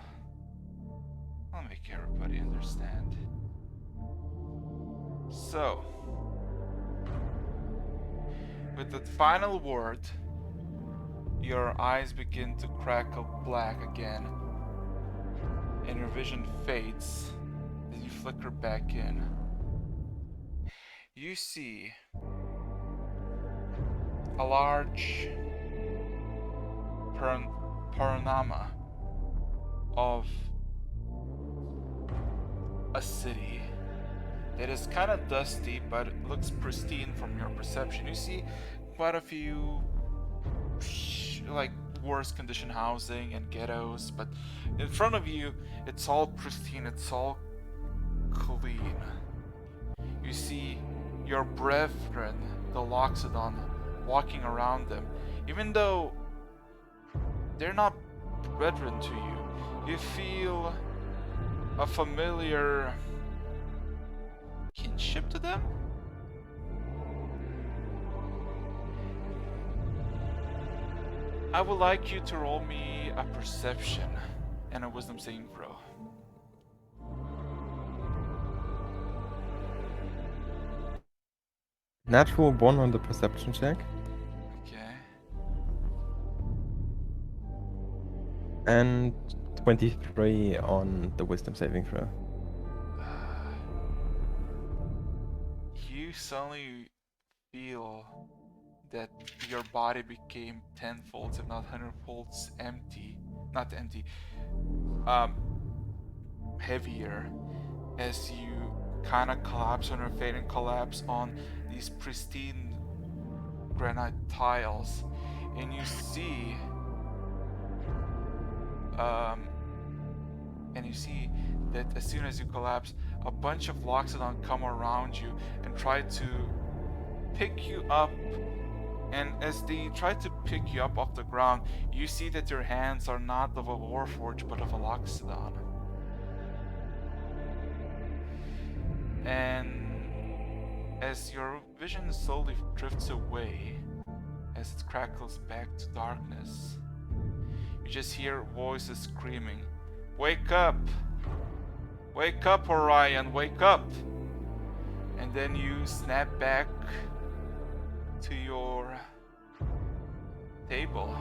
make everybody understand. So, with the final word, your eyes begin to crackle black again, and your vision fades as you flicker back in. You see a large panorama of a city. It is kind of dusty, but it looks pristine from your perception. You see quite a few like worse condition housing and ghettos, but in front of you it's all pristine, it's all clean. You see your brethren, the Loxodon, walking around them. Even though they're not brethren to you, you feel a familiar kinship to them? I would like you to roll me a perception and a wisdom saving throw. Natural 1 on the perception check. Okay. And 23 on the wisdom saving throw. You suddenly feel that your body became 10 folds, if not 100 folds empty. Not empty. Heavier as you kind of collapse on your feet and collapse on these pristine granite tiles, and you see that as soon as you collapse, a bunch of Loxodon come around you and try to pick you up. And as they try to pick you up off the ground, you see that your hands are not of a Warforged but of a Loxodon. And as your vision slowly drifts away, as it crackles back to darkness, you just hear voices screaming, "Wake up! Wake up, Orion, wake up!" And then you snap back to your table,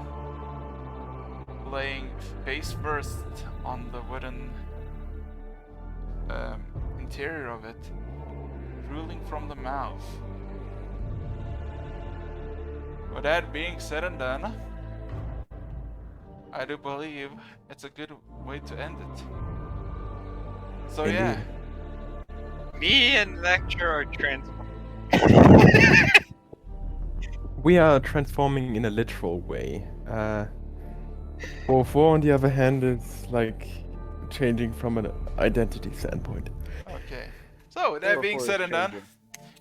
laying face first on the wooden interior of it, drooling from the mouth. With that being said and done, I do believe it's a good way to end it. So yeah. Me and Lecture are transformed. We are transforming in a literal way. 4 on the other hand is like changing from an identity standpoint. Okay. So with that being said and done,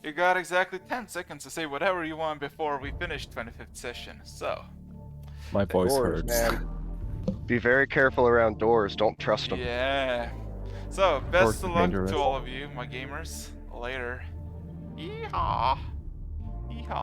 you got exactly 10 seconds to say whatever you want before we finish 25th session. So. My voice Doors, hurts. man. Be very careful around doors. Don't trust them. Yeah. So, course, best it's of luck dangerous. to all of you, my gamers. Later. Yeehaw! Yeehaw.